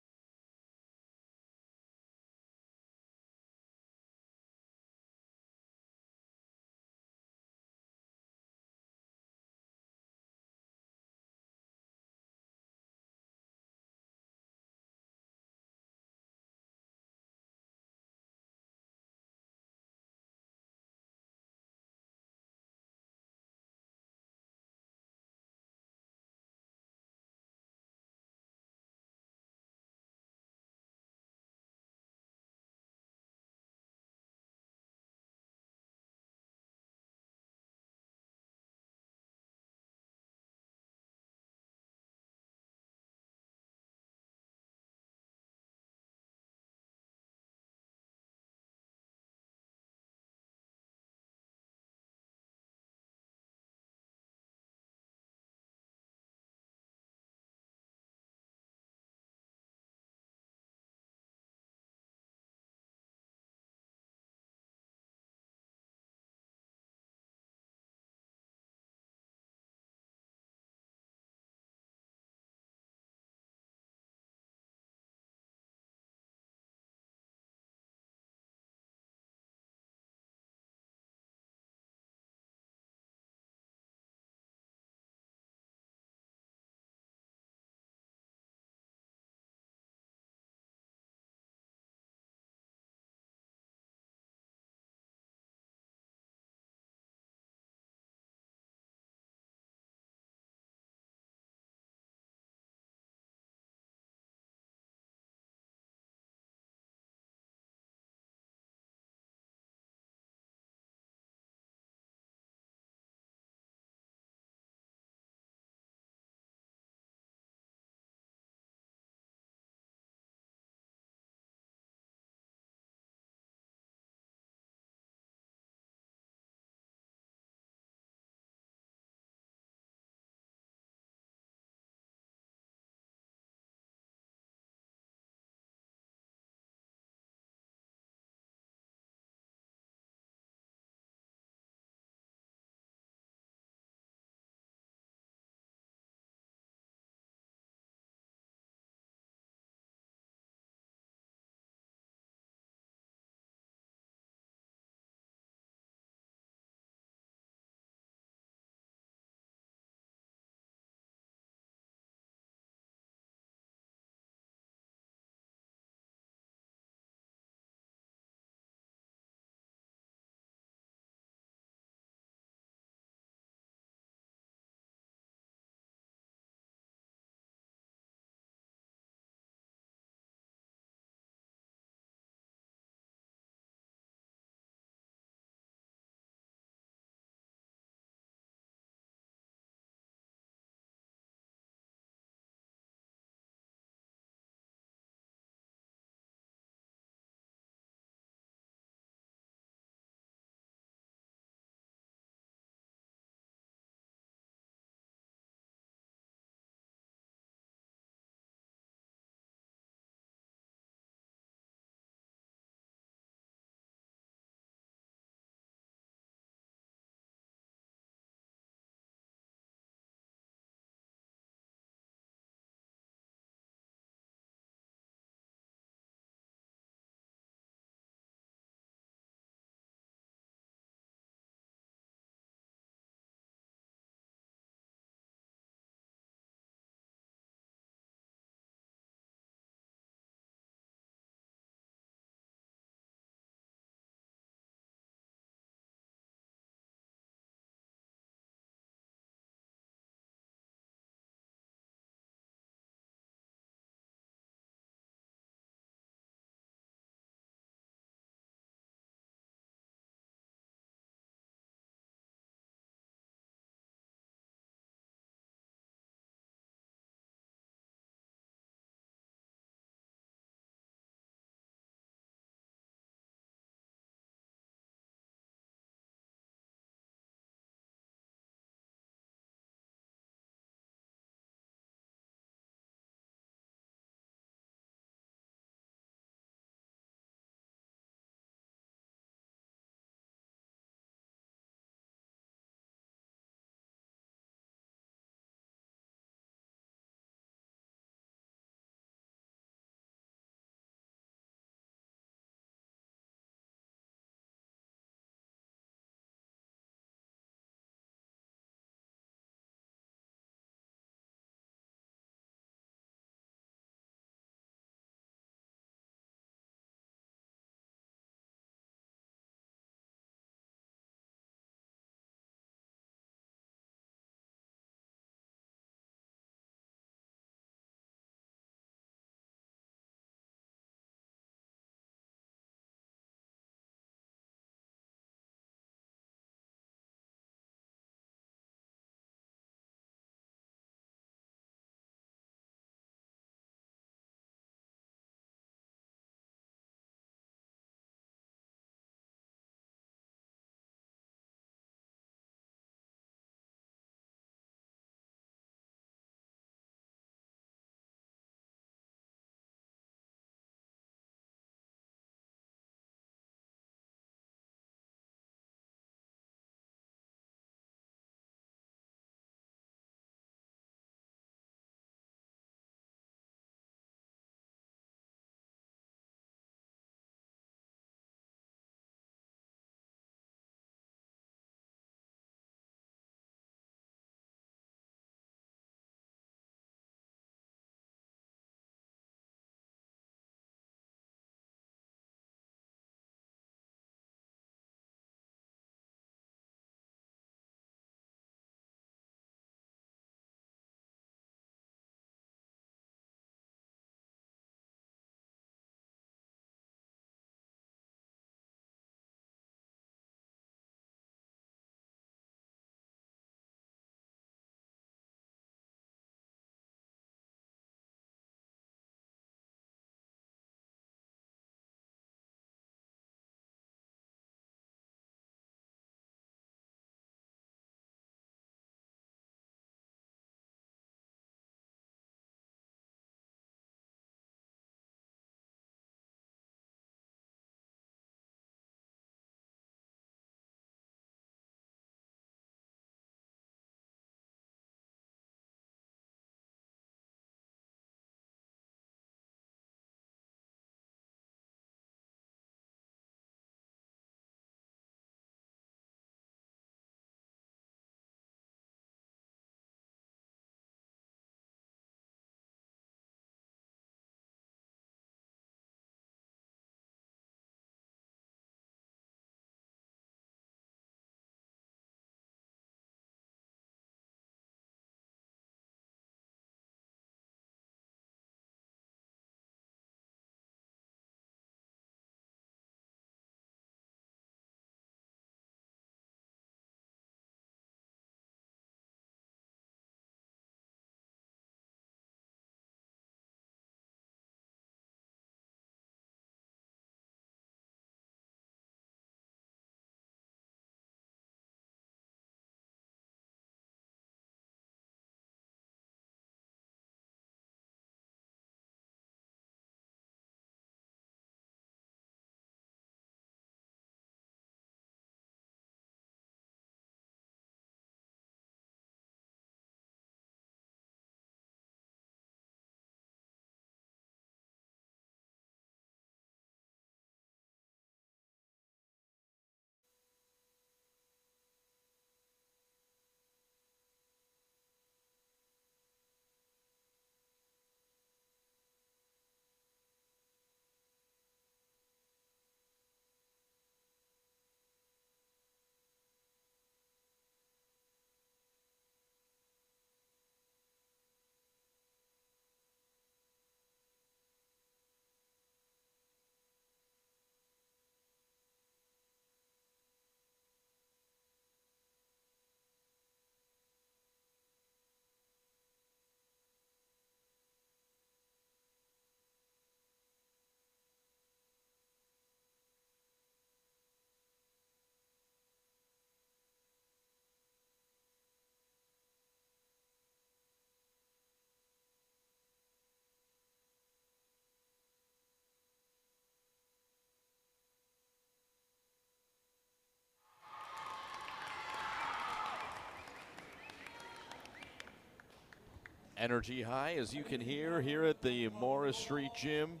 [SPEAKER 1] Energy high, as you can hear here at the Morris Street Gym,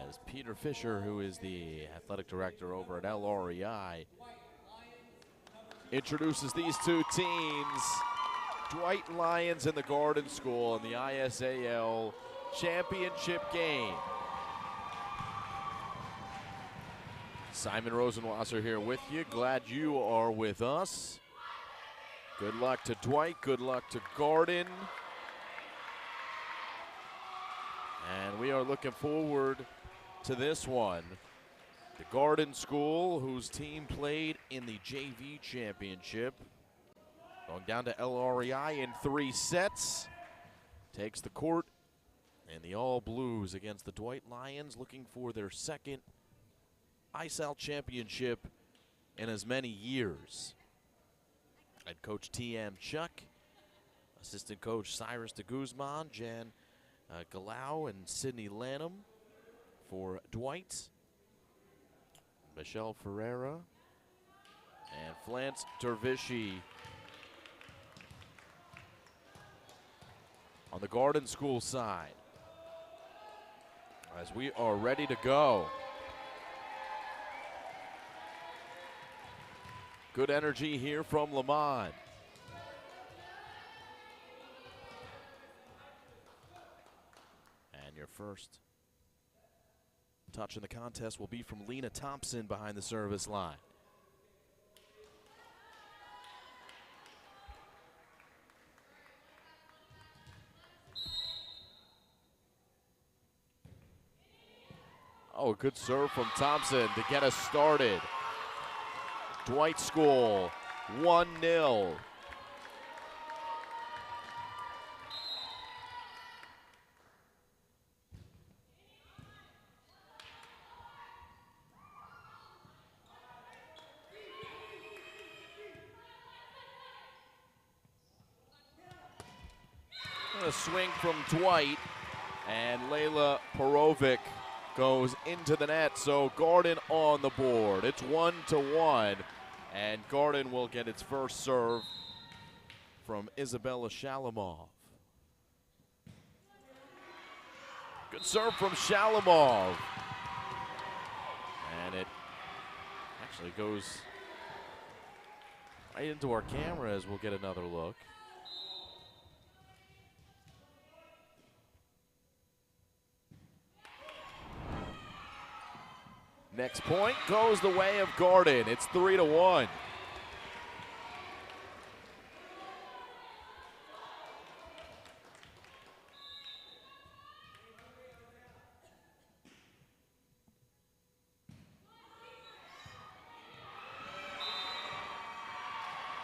[SPEAKER 1] as Peter Fisher, who is the athletic director over at LREI, introduces these two teams. Dwight Lions in the Garden School in the ISAL championship game. Simon Rosenwasser here with you. Glad you are with us. Good luck to Dwight. Good luck to Garden. And we are looking forward to this one. The Garden School, whose team played in the JV championship, going down to LREI in 3 sets, takes the court, and the All Blues against the Dwight Lions, looking for their second ISAL championship in as many years. Head coach T.M. Chuck, assistant coach Cyrus de Guzman, Jan Galau, and Sydney Lanham for Dwight, Michelle Ferreira, and Flance Dervishi on the Garden School side, as we are ready to go. Good energy here from Lamont. And your first touch in the contest will be from Lena Thompson behind the service line. Oh, a good serve from Thompson to get us started. Dwight School, 1-0. A swing from Dwight, and Layla Perovic goes into the net, so Garden on the board. It's 1-1, and Garden will get its first serve from Isabella Shalimov. Good serve from Shalimov. And it actually goes right into our camera as we'll get another look. Next point goes the way of Garden. It's 3-1.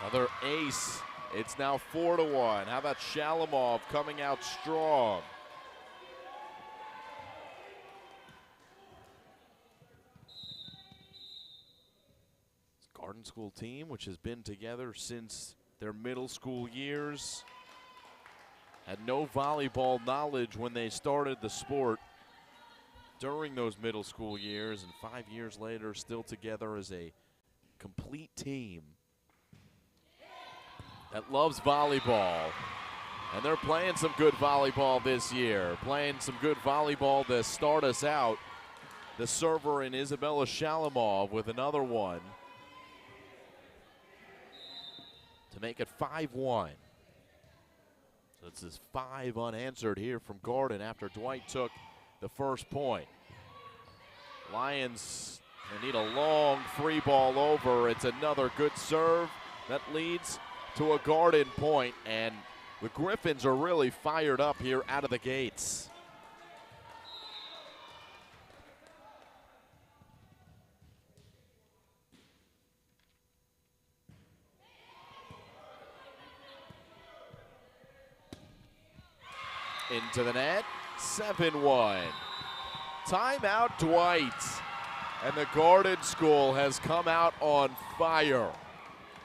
[SPEAKER 1] Another ace. It's now 4-1. How about Shalimov coming out strong? Garden School team, which has been together since their middle school years, had no volleyball knowledge when they started the sport during those middle school years, and 5 years later still together as a complete team that loves volleyball. And they're playing some good volleyball this year, playing some good volleyball to start us out. The server in Isabella Shalimov with another one to make it 5-1. So this is 5 unanswered here from Garden after Dwight took the first point. Lions, they need a long free ball over. It's another good serve that leads to a Garden point, and the Griffins are really fired up here out of the gates. Into the net, 7-1. Timeout Dwight. And the Garden School has come out on fire.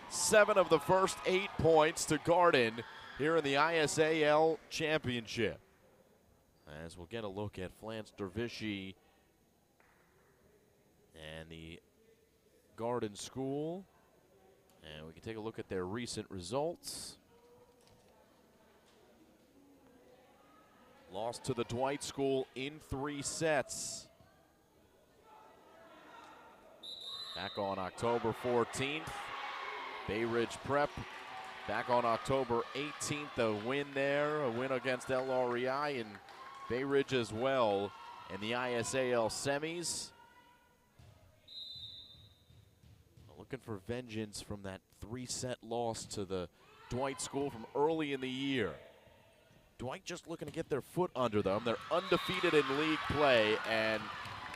[SPEAKER 1] 7 of the first 8 points to Garden here in the ISAL championship. As we'll get a look at Flance Dervishi and the Garden School. And we can take a look at their recent results. Lost to the Dwight School in 3 sets. Back on October 14th, Bay Ridge Prep. Back on October 18th, a win there, a win against LREI and Bay Ridge as well in the ISAL semis. Looking for vengeance from that 3-set loss to the Dwight School from early in the year. Dwight just looking to get their foot under them. They're undefeated in league play, and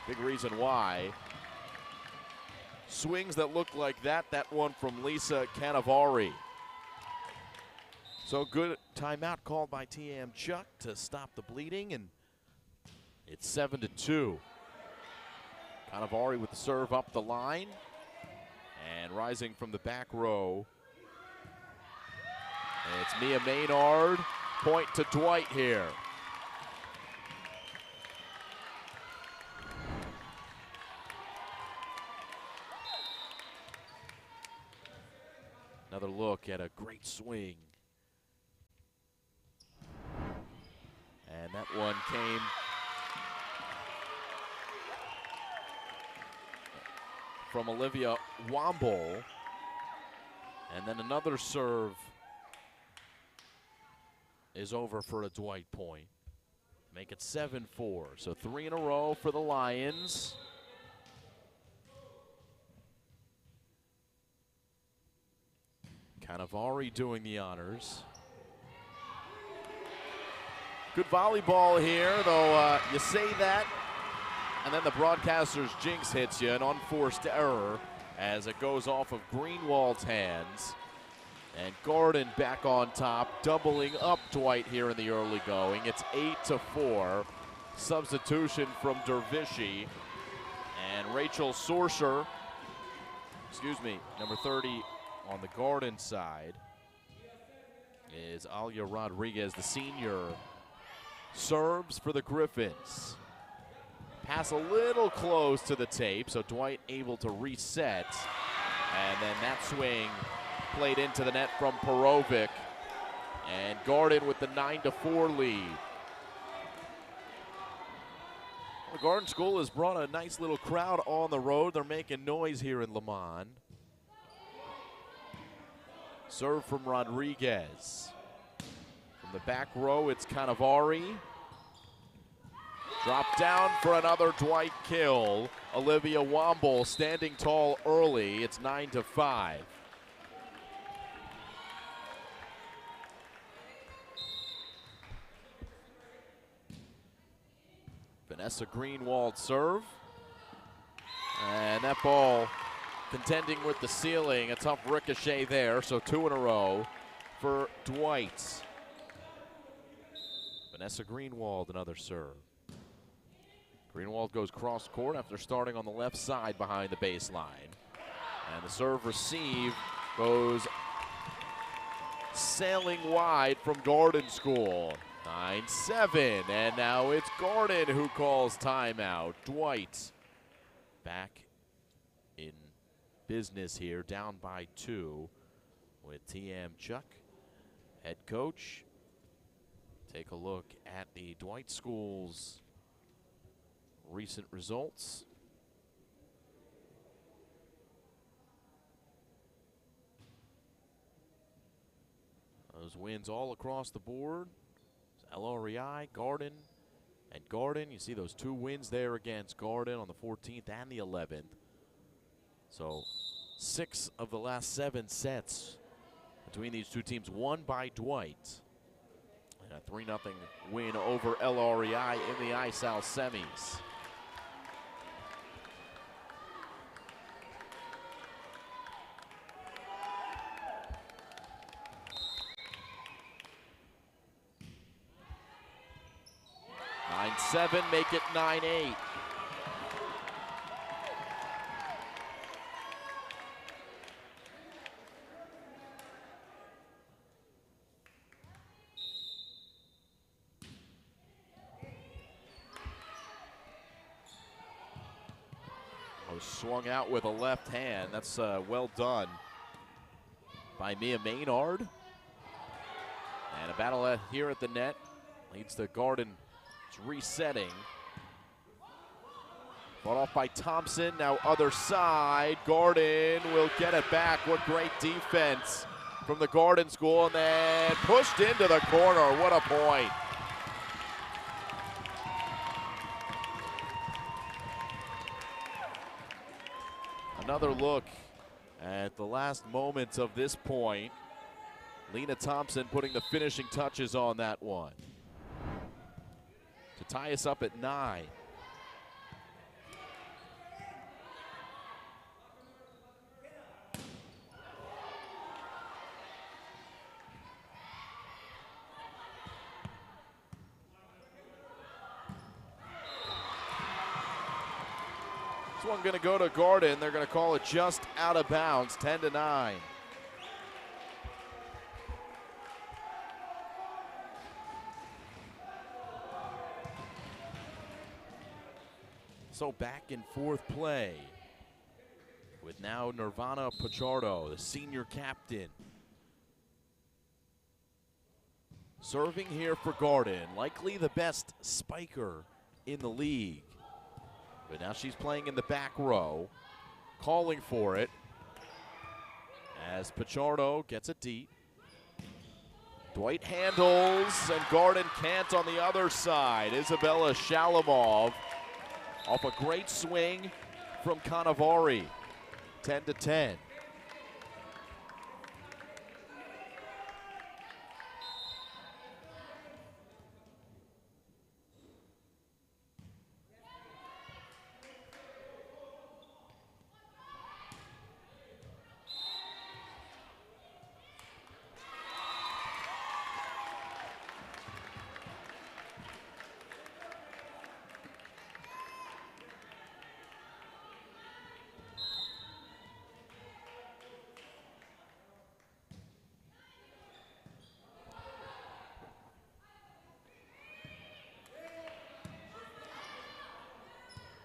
[SPEAKER 1] big reason why. Swings that look like that one from Lisa Canavari. So good timeout called by TM Chuck to stop the bleeding, and it's 7-2. Canavari with the serve up the line, and rising from the back row. And it's Mia Maynard. Point to Dwight here. Another look at a great swing. And that one came from Olivia Womble. And then another serve is over for a Dwight point. Make it 7-4. So 3 in a row for the Lions. Canavari doing the honors. Good volleyball here, though you say that, and then the broadcaster's jinx hits you, an unforced error as it goes off of Greenwald's hands. And Gordon back on top, doubling up Dwight here in the early going. It's 8-4. Substitution from Dervishi. And Rachel Sorcer, number 30 on the Gordon side, is Alia Rodriguez, the senior. Serves for the Griffins. Pass a little close to the tape, so Dwight able to reset. And then that swing played into the net from Perovic, and Gordon with the 9-4 lead. The Garden School has brought a nice little crowd on the road. They're making noise here in Le Mans. Serve from Rodriguez. From the back row, it's Canavari. Drop down for another Dwight kill. Olivia Womble standing tall early. It's 9-5. Vanessa Greenwald serve. And that ball contending with the ceiling. A tough ricochet there, so 2 in a row for Dwight. Vanessa Greenwald, another serve. Greenwald goes cross court after starting on the left side behind the baseline. And the serve receive goes sailing wide from Garden School. 9-7, and now it's Gordon who calls timeout. Dwight back in business here, down by 2 with TM Chuck, head coach. Take a look at the Dwight School's recent results. Those wins all across the board. LREI, Garden, and Garden. You see those 2 wins there against Garden on the 14th and the 11th. So 6 of the last 7 sets between these 2 teams won by Dwight. And a 3-0 win over LREI in the ISAL semis. Seven, make it 9-8. Swung out with a left hand. That's well done by Mia Maynard. And a battle here at the net leads the Garden It's resetting. Fought off by Thompson, now other side. Gordon will get it back. What great defense from the Gordon school, and then pushed into the corner. What a point. Another look at the last moments of this point. Lena Thompson putting the finishing touches on that one to tie us up at 9. This one going to go to Gordon. They're going to call it just out of bounds, 10-9. So back in fourth play with now Nirvana Pichardo, the senior captain. Serving here for Gordon, likely the best spiker in the league. But now she's playing in the back row, calling for it as Pichardo gets it deep. Dwight handles, and Gordon can't on the other side. Isabella Shalamov off a great swing from Cannavaro, 10-10.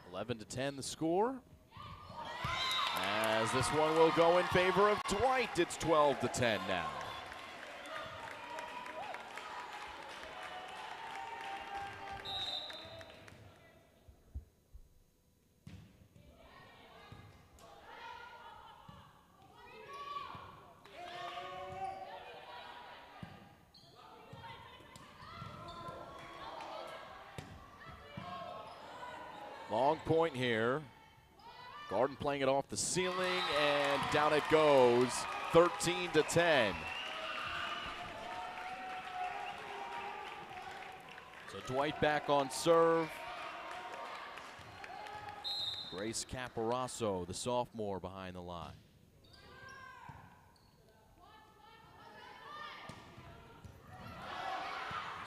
[SPEAKER 1] Eleven to 10 the score. As this one will go in favor of Dwight, it's 12-10 now. Long point here. Gordon playing it off the ceiling, and down it goes, 13-10. So Dwight back on serve. Grace Caparasso, the sophomore, behind the line.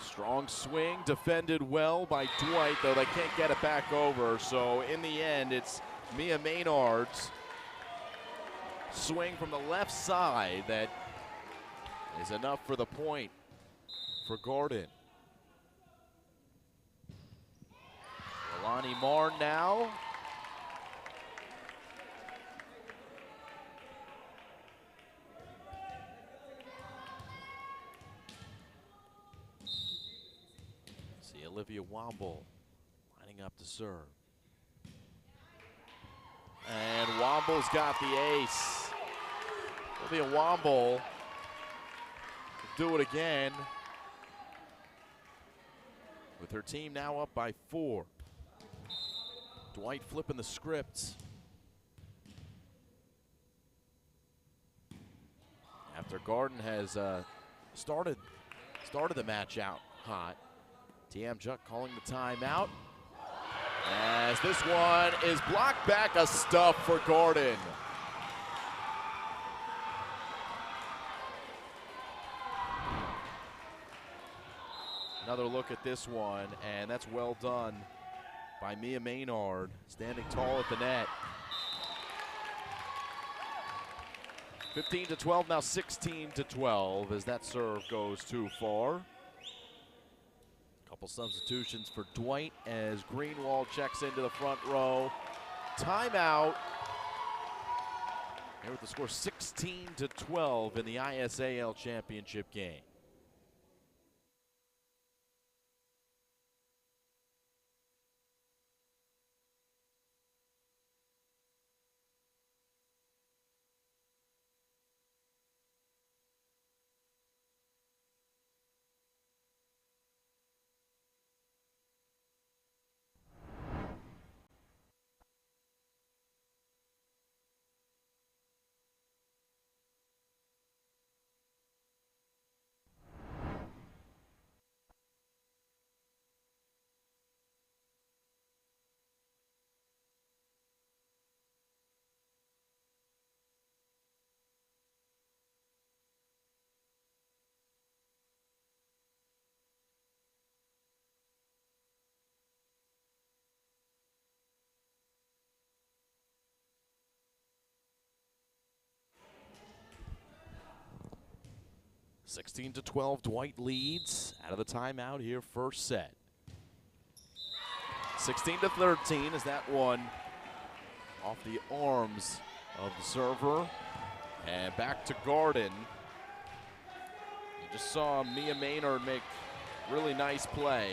[SPEAKER 1] Strong swing, defended well by Dwight, though they can't get it back over. So in the end, it's Mia Maynard's swing from the left side that is enough for the point for Gordon. Alani Marr now. Olivia Womble lining up to serve. And Womble's got the ace. Olivia Womble will do it again with her team now up by 4. Dwight flipping the script. After Gordon has started the match out hot. TM Juck calling the timeout. As this one is blocked back, a stuff for Gordon. Another look at this one, and that's well done by Mia Maynard, standing tall at the net. 15-12, now 16-12 as that serve goes too far. Couple substitutions for Dwight as Greenwald checks into the front row. Timeout. Here with the score 16-12 in the ISAL championship game. 16-12, Dwight leads out of the timeout here, first set. 16-13 is that one off the arms of the server. And back to Garden. You just saw Mia Maynard make really nice play.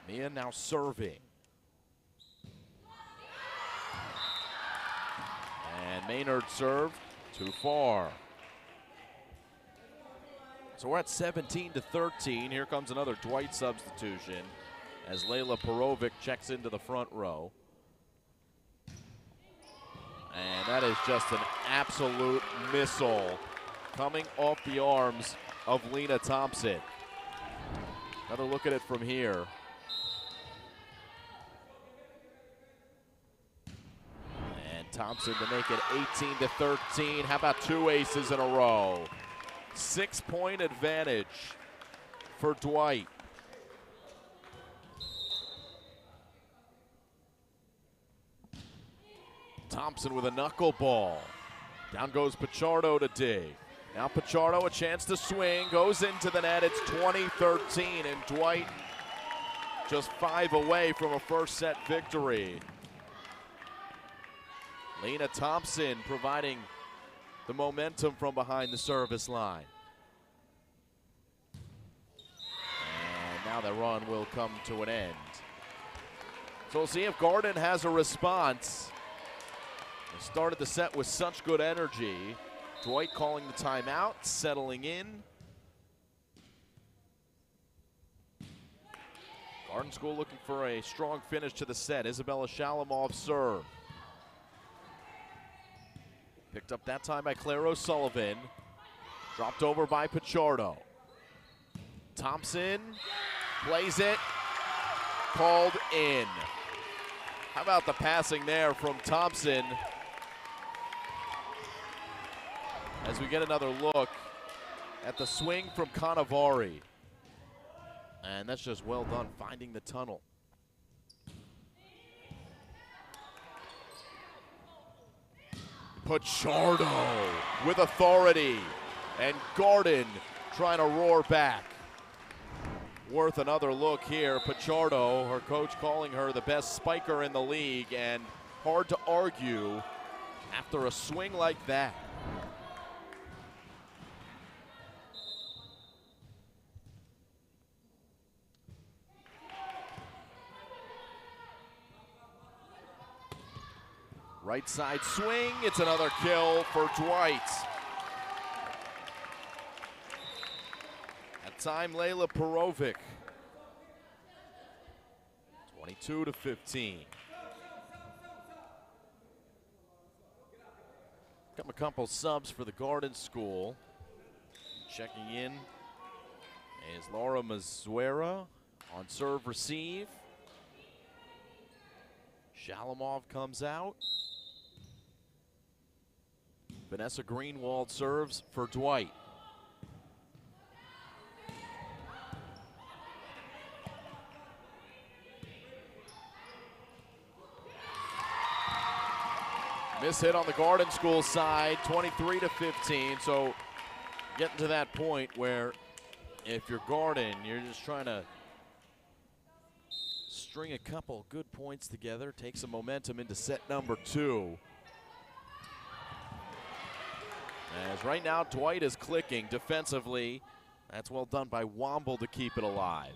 [SPEAKER 1] Mia now serving. And Maynard served too far. So we're at 17-13. Here comes another Dwight substitution as Layla Perovic checks into the front row. And that is just an absolute missile coming off the arms of Lena Thompson. Another look at it from here. And Thompson to make it 18-13. How about two aces in a row? 6-point advantage for Dwight. Thompson with a knuckleball. Down goes Pichardo to dig. Now Pichardo a chance to swing, goes into the net. It's 20-13, and Dwight just 5 away from a first set victory. Lena Thompson providing the momentum from behind the service line. And now the run will come to an end. So we'll see if Garden has a response. They started the set with such good energy. Dwight calling the timeout, settling in. Garden School looking for a strong finish to the set. Isabella Shalamov serve. Picked up that time by Claire O'Sullivan. Dropped over by Pichardo. Thompson plays it. Called in. How about the passing there from Thompson? As we get another look at the swing from Cannavaro. And that's just well done, finding the tunnel. Pichardo with authority. And Garden trying to roar back. Worth another look here. Pichardo, her coach calling her the best spiker in the league, and hard to argue after a swing like that. Right side swing, it's another kill for Dwight. That time, Layla Perovic. 22-15. Got a couple subs for the Garden School. Checking in is Laura Mazuera on serve receive. Shalamov comes out. Vanessa Greenwald serves for Dwight. Miss hit on the Garden School side, 23-15. So getting to that point where if you're Garden, you're just trying to string a couple good points together, take some momentum into set number 2. As right now, Dwight is clicking defensively. That's well done by Womble to keep it alive.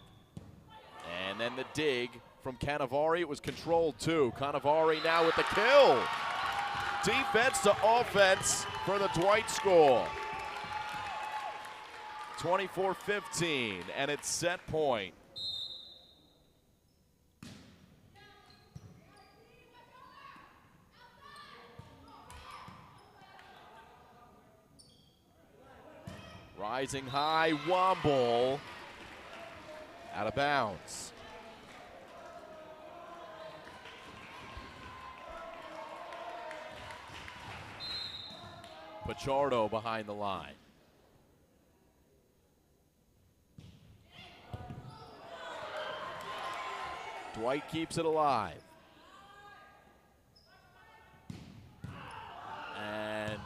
[SPEAKER 1] And then the dig from Cannavaro. It was controlled too. Cannavaro now with the kill. Defense to offense for the Dwight School. 24-15, and it's set point. Rising high, Womble out of bounds. Pichardo behind the line. Dwight keeps it alive. And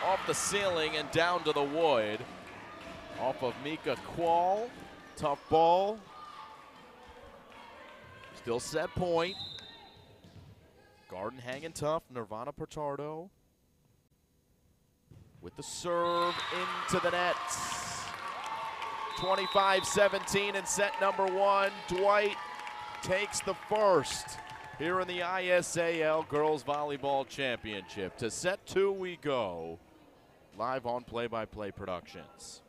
[SPEAKER 1] off the ceiling and down to the wood. Off of Mika Quall. Tough ball. Still set point. Garden hanging tough. Nirvana Pichardo with the serve into the net. 25-17 in set number one. Dwight takes the first here in the ISAL Girls Volleyball Championship. To set two we go, live on Play-by-Play Productions.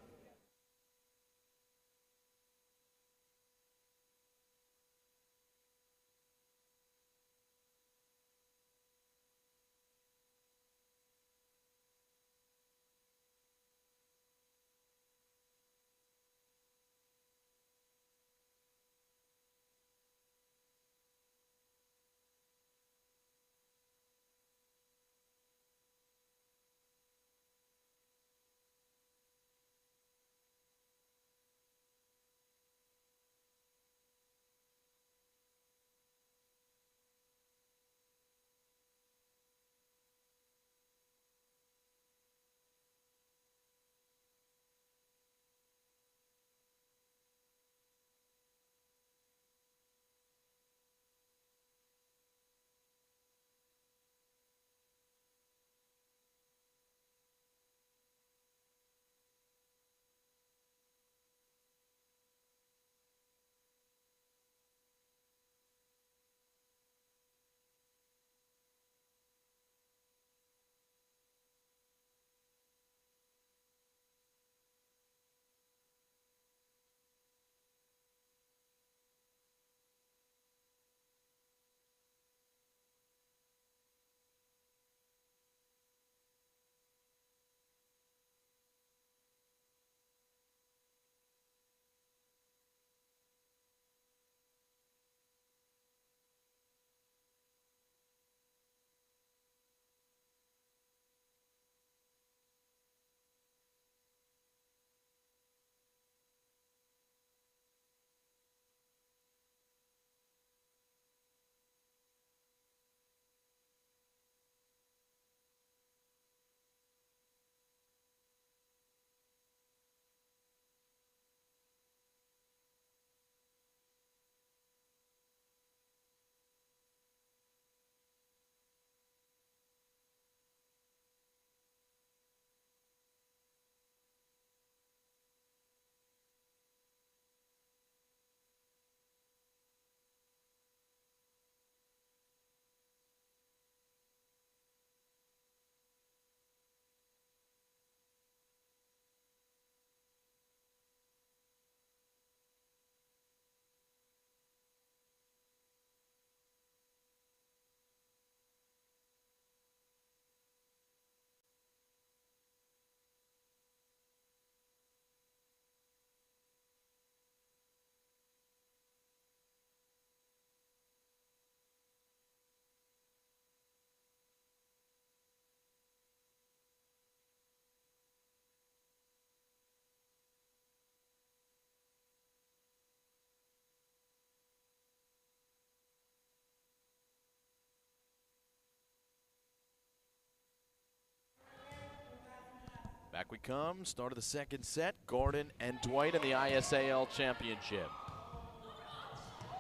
[SPEAKER 1] Back we come, start of the second set. Gordon and Dwight in the ISAL Championship.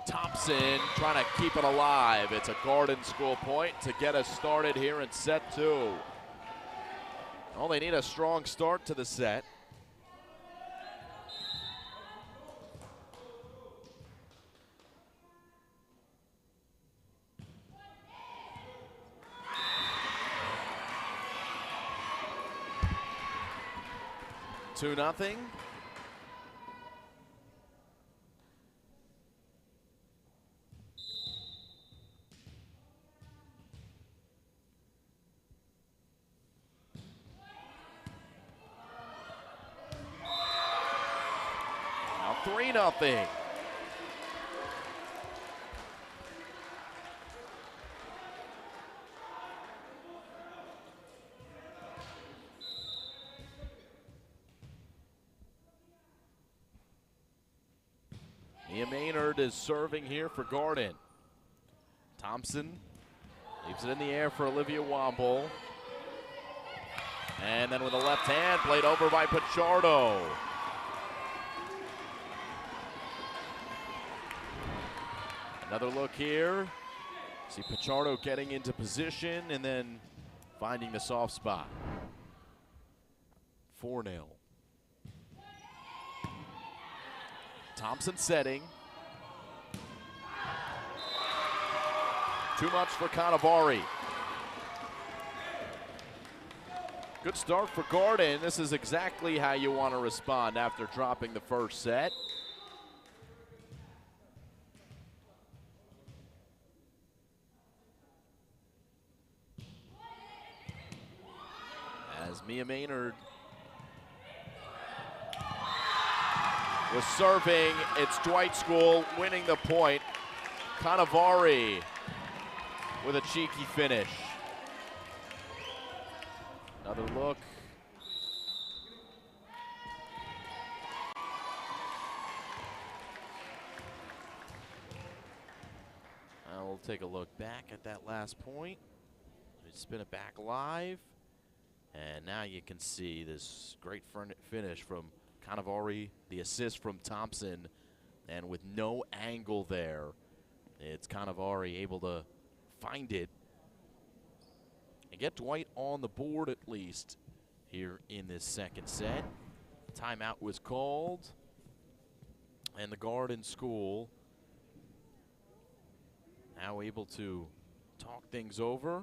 [SPEAKER 1] Thompson trying to keep it alive. It's a Gordon school point to get us started here in set two. Oh, they need a strong start to the set. Two nothing. Now 3-0. Mia Maynard is serving here for Gordon. Thompson leaves it in the air for Olivia Womble. And then with a left hand, played over by Pichardo. Another look here. See Pichardo getting into position and then finding the soft spot. 4-0. Thompson setting. Too much for Cannavaro. Good start for Garden. This is exactly how you want to respond after dropping the first set. As Mia Maynard was serving, it's Dwight School winning the point. Cannavaro with a cheeky finish. Another look. We'll take a look back at that last point. We spin it back live. And now you can see this great finish from Cannavaro, the assist from Thompson, and with no angle there, it's Cannavaro able to find it and get Dwight on the board at least here in this second set. Timeout was called, and the Garden School now able to talk things over.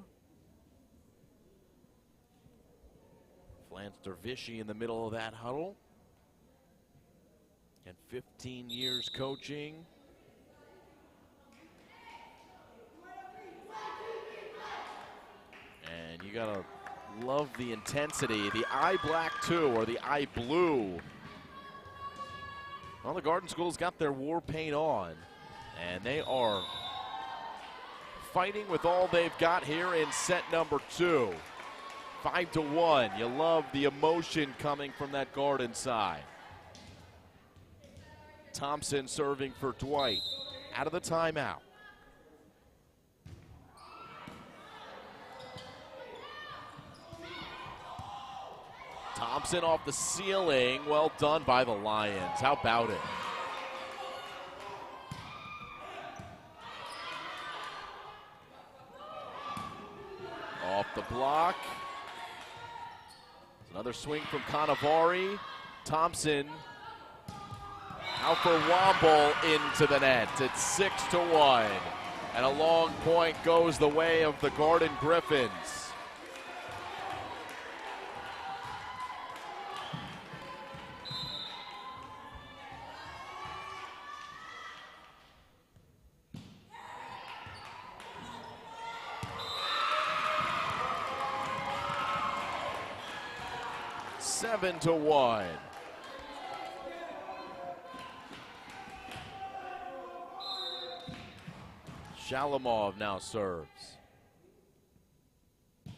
[SPEAKER 1] Lance Dervishi in the middle of that huddle. And 15 years coaching. And you gotta love the intensity. The eye black too, or the eye blue. Well, the Garden School's got their war paint on. And they are fighting with all they've got here in set number 2. 5-1. You love the emotion coming from that Garden side. Thompson serving for Dwight. Out of the timeout. Thompson off the ceiling. Well done by the Lions. How about it? Off the block. Another swing from Cannavaro. Thompson out for Womble into the net. It's 6-1. And a long point goes the way of the Garden Griffins. Seven to 1. Shalamov now serves. And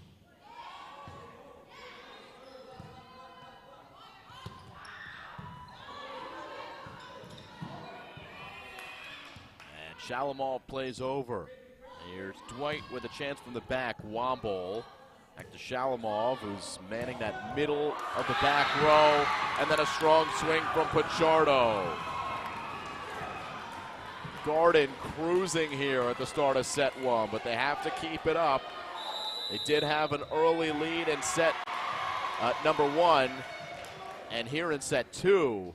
[SPEAKER 1] Shalamov plays over. Here's Dwight with a chance from the back. Womble. Back to Shalamov, who's manning that middle of the back row, and then a strong swing from Pichardo. Garden cruising here at the start of set 1, but they have to keep it up. They did have an early lead in set number 1, and here in set 2,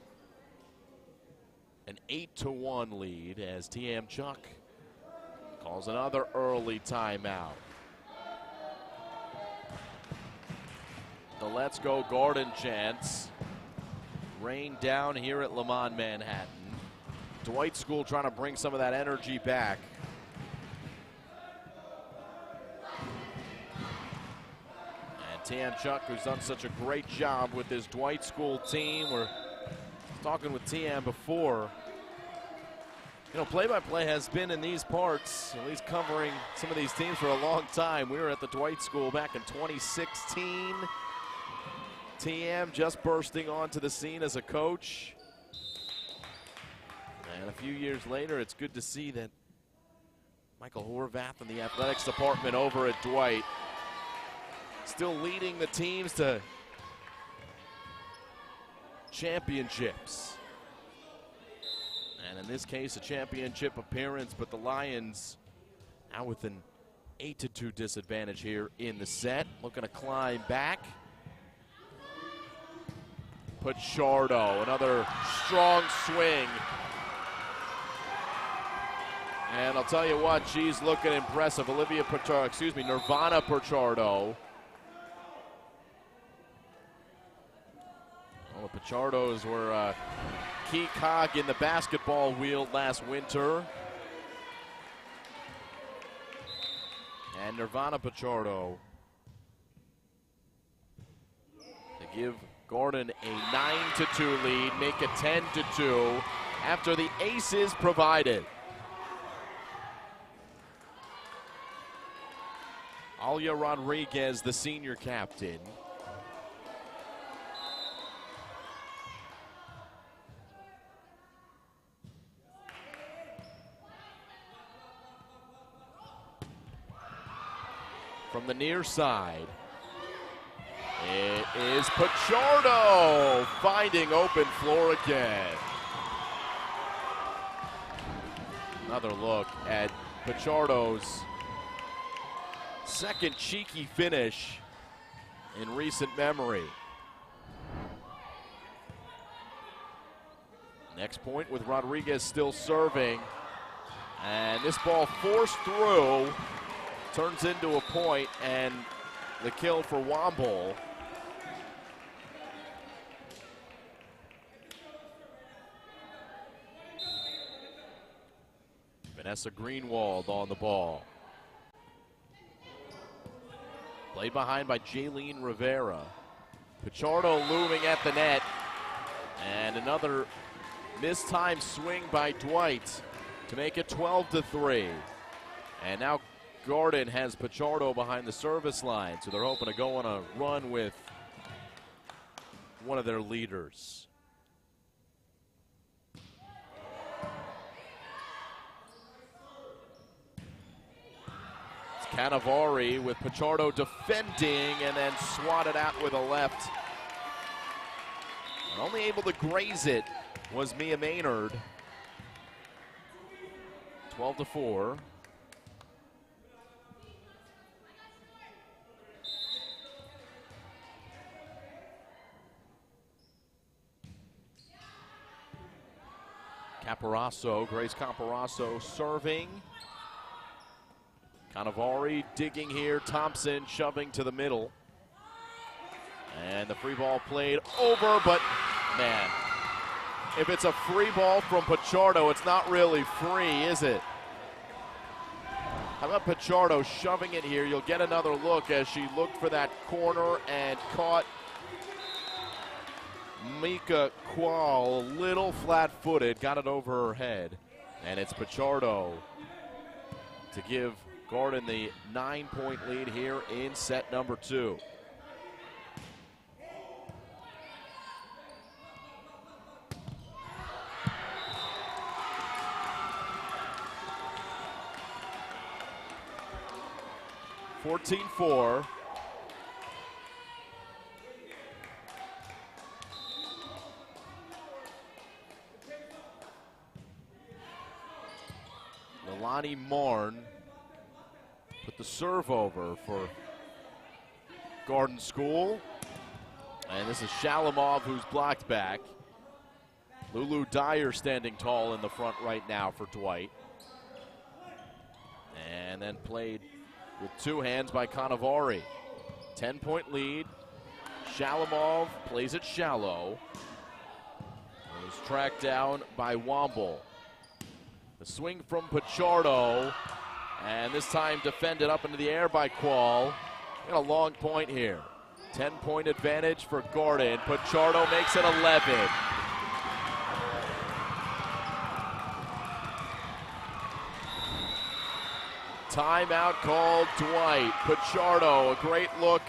[SPEAKER 1] an 8-1 lead as T.M. Chuck calls another early timeout. The Let's Go Garden chants rain down here at Lemon Manhattan. Dwight School trying to bring some of that energy back. And T.M. Chuck, who's done such a great job with this Dwight School team. We're talking with T.M. before. You know, play-by-play has been in these parts, at least covering some of these teams for a long time. We were at the Dwight School back in 2016. TM just bursting onto the scene as a coach. And a few years later, it's good to see that Michael Horvath and the athletics department over at Dwight still leading the teams to championships. And in this case, a championship appearance, but the Lions now with an 8-2 disadvantage here in the set. Looking to climb back. Pichardo, another strong swing. And I'll tell you what, she's looking impressive. Nirvana Pichardo. Well, the Pichardos were a key cog in the basketball wheel last winter. And Nirvana Pichardo to give Gordon a 9-2 lead, make it 10-2 after the aces provided. Alia Rodriguez, the senior captain. From the near side, it is Pichardo finding open floor again. Another look at Pichardo's second cheeky finish in recent memory. Next point with Rodriguez still serving. And this ball forced through, turns into a point, and the kill for Womble. Vanessa Greenwald on the ball. Played behind by Jaylene Rivera. Pichardo looming at the net. And another mistimed swing by Dwight to make it 12-3. And now Gordon has Pichardo behind the service line, so they're hoping to go on a run with one of their leaders. Canavari with Pichardo defending and then swatted out with a left. And only able to graze it was Mia Maynard. 12-4. Caparasso, Grace Caparasso serving. Canavari digging here, Thompson shoving to the middle. And the free ball played over, but man, if it's a free ball from Pichardo, it's not really free, is it? How about Pichardo shoving it here? You'll get another look as she looked for that corner and caught Mika Qual a little flat-footed, got it over her head. And it's Pichardo to give Gordon the 9-point lead here in set number 2. (14-4). Leilani Marn put the serve over for Garden School. And this is Shalamov who's blocked back. Lulu Dyer standing tall in the front right now for Dwight. And then played with two hands by Canavari. 10-point lead. Shalamov plays it shallow. Was tracked down by Womble. The swing from Pichardo. And this time defended up into the air by Qual. Got a long point here. 10-point advantage for Gordon. Pichardo makes it 11. Timeout called Dwight. Pichardo, a great look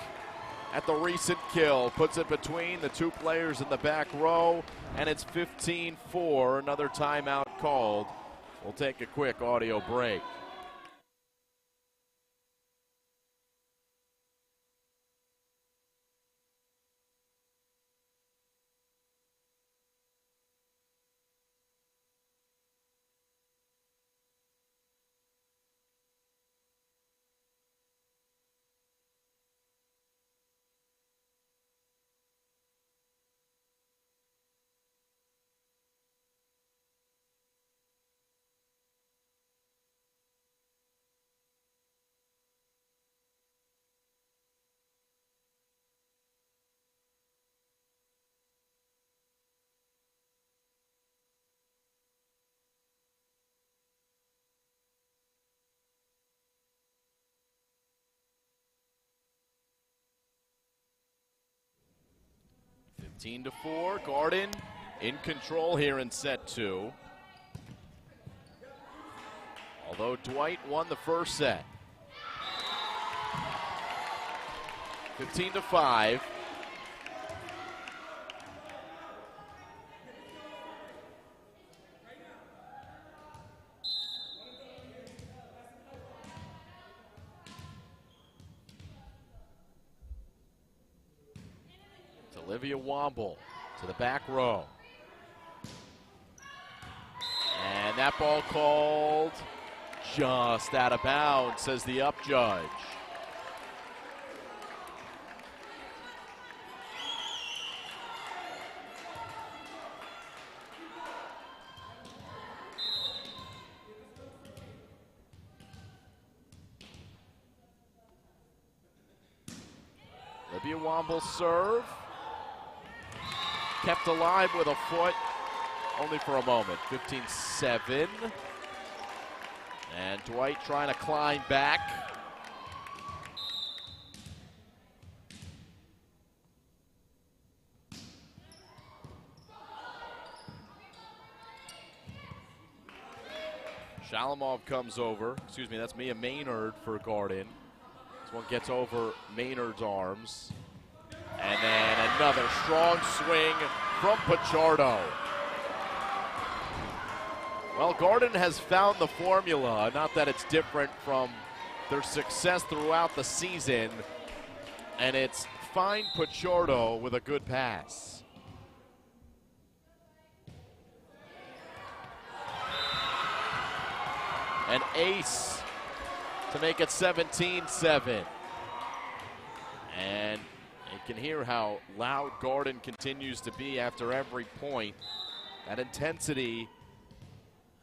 [SPEAKER 1] at the recent kill. Puts it between the two players in the back row, and it's 15-4. Another timeout called. We'll take a quick audio break. 15-4, Garden in control here in set 2. Although Dwight won the first set. 15-5. Olivia Womble to the back row. And that ball called just out of bounds, says the up judge. Olivia Womble serve. Kept alive with a foot, only for a moment. 15-7. And Dwight trying to climb back. Shalamov comes over. Excuse me, that's Mia Maynard for Garden. This one gets over Maynard's arms. And then another strong swing from Pichardo. Well, Garden has found the formula. Not that it's different from their success throughout the season. And it's find Pichardo with a good pass. An ace to make it 17-7. And you can hear how loud Garden continues to be after every point. That intensity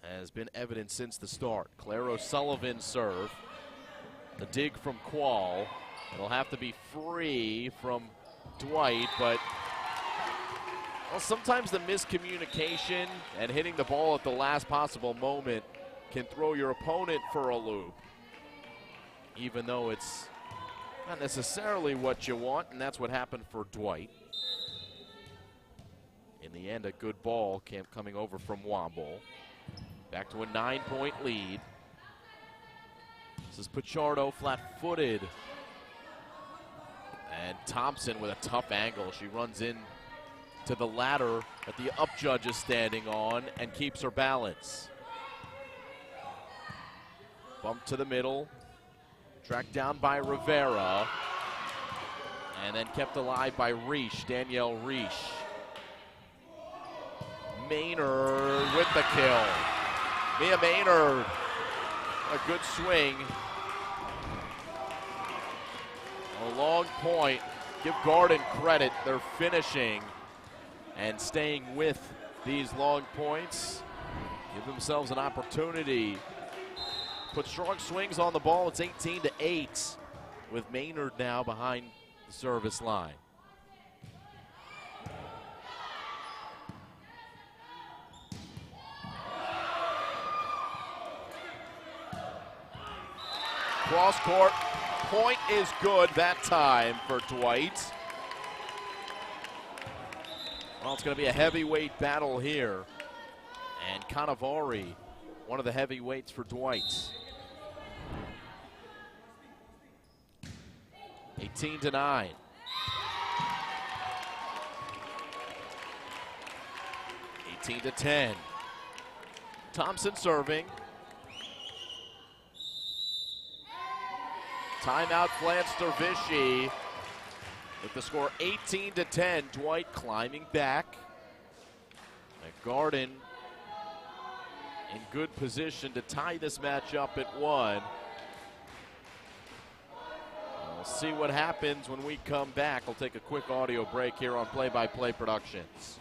[SPEAKER 1] has been evident since the start. Claire O'Sullivan serve. The dig from Quall. It'll have to be free from Dwight, but well, sometimes the miscommunication and hitting the ball at the last possible moment can throw your opponent for a loop, even though it's not necessarily what you want, and that's what happened for Dwight. In the end, a good ball coming over from Womble. Back to a 9-point lead. This is Pichardo flat-footed. And Thompson with a tough angle. She runs in to the ladder that the up judge is standing on and keeps her balance. Bump to the middle. Tracked down by Rivera. And then kept alive by Reish, Danielle Reish. Maynard with the kill. Mia Maynard, a good swing. A long point. Give Garden credit. They're finishing and staying with these long points. Give themselves an opportunity. Put strong swings on the ball. It's 18-8 with Maynard now behind the service line. Cross court, point is good that time for Dwight. Well, it's going to be a heavyweight battle here. And Cannavaro, one of the heavyweights for Dwight. 18-9. To 10. Thompson serving. Timeout Flanster Vichy with the score 18-10. Dwight climbing back. And Garden in good position to tie this match up at 1. We'll see what happens when we come back. We'll take a quick audio break here on Play by Play Productions.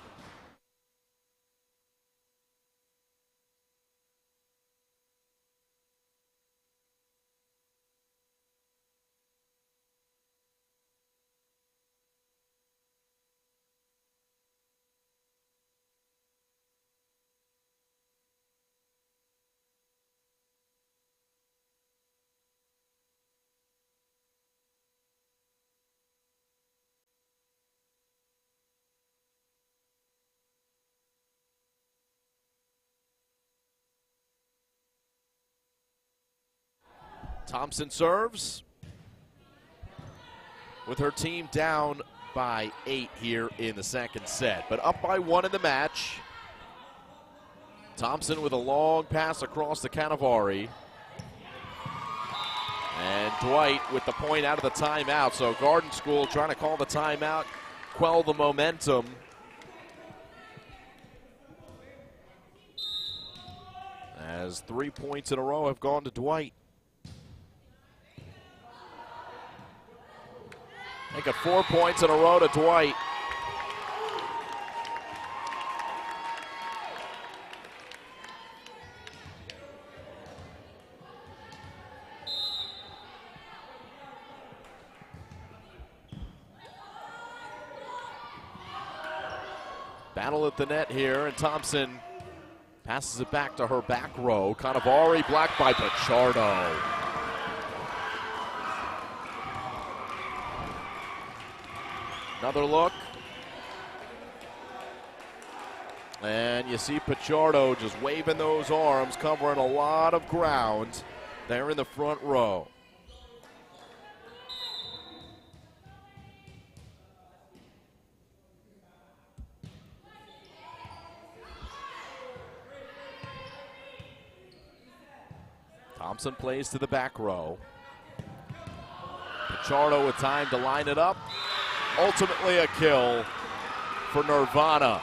[SPEAKER 1] Thompson serves with her team down by 8 here in the second set, but up by 1 in the match. Thompson with a long pass across the Cannavaro. And Dwight with the point out of the timeout. So Garden School trying to call the timeout, quell the momentum. As 3 points in a row have gone to Dwight. They got 4 points in a row to Dwight. Battle at the net here, and Thompson passes it back to her back row. Cannavaro blocked by Pichardo. Another look. And you see Pichardo just waving those arms, covering a lot of ground there in the front row. Thompson plays to the back row. Pichardo with time to line it up. Ultimately a kill for Nirvana.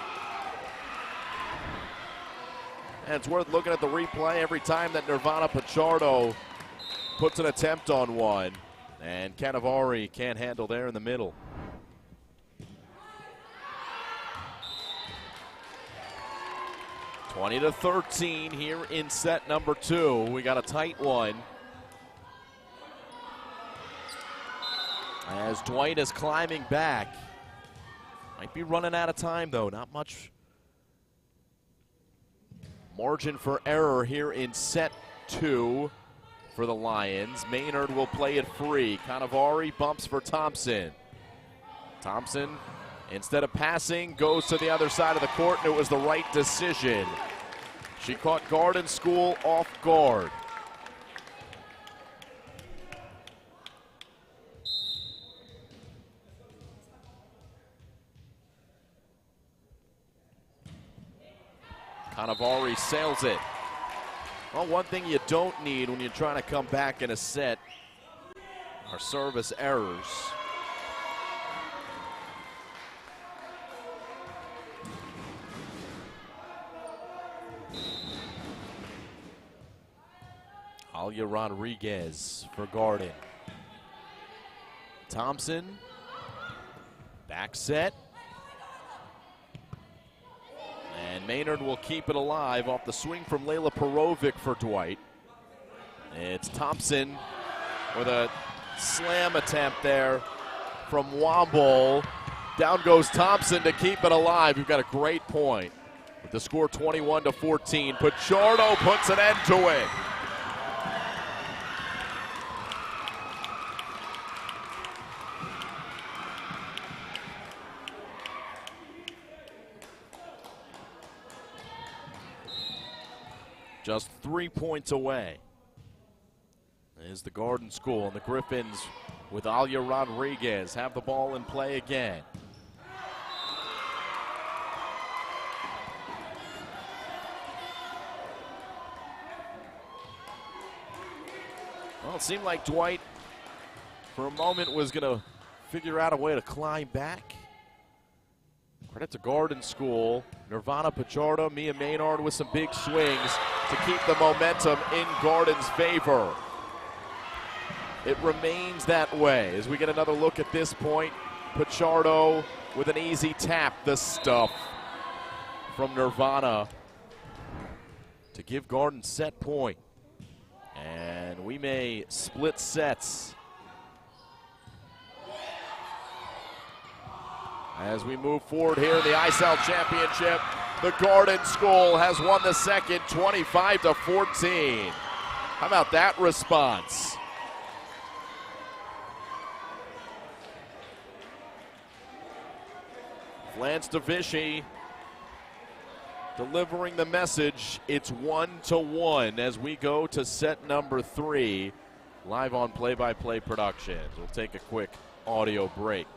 [SPEAKER 1] And it's worth looking at the replay every time that Nirvana Pichardo puts an attempt on one. And Cannavaro can't handle there in the middle. (20-13) here in set number 2. We got a tight one. As Dwight is climbing back. Might be running out of time though. Not much margin for error here in set 2 for the Lions. Maynard will play it free. Cannavaro bumps for Thompson. Thompson, instead of passing, goes to the other side of the court, and it was the right decision. She caught Garden School off guard. Cannavaro sails it. Well, one thing you don't need when you're trying to come back in a set are service errors. Alia Rodriguez for Garden. Thompson, back set. And Maynard will keep it alive off the swing from Layla Perovic for Dwight. It's Thompson with a slam attempt there from Womble. Down goes Thompson to keep it alive. We've got a great point. With the score 21-14, Pichardo puts an end to it. Just 3 points away is the Garden School, and the Griffins with Alia Rodriguez have the ball in play again. Well, it seemed like Dwight for a moment was going to figure out a way to climb back. Credit to Garden School. Nirvana Pichardo, Mia Maynard with some big swings to keep the momentum in Garden's favor. It remains that way as we get another look at this point. Pichardo with an easy tap, the stuff from Nirvana to give Garden set point. And we may split sets as we move forward here in the ISAL Championship. The Garden School has won the second 25-14. How about that response? Lance DeVichy delivering the message. It's 1-1 as we go to set number 3. live on Play-by-Play Productions. We'll take a quick audio break.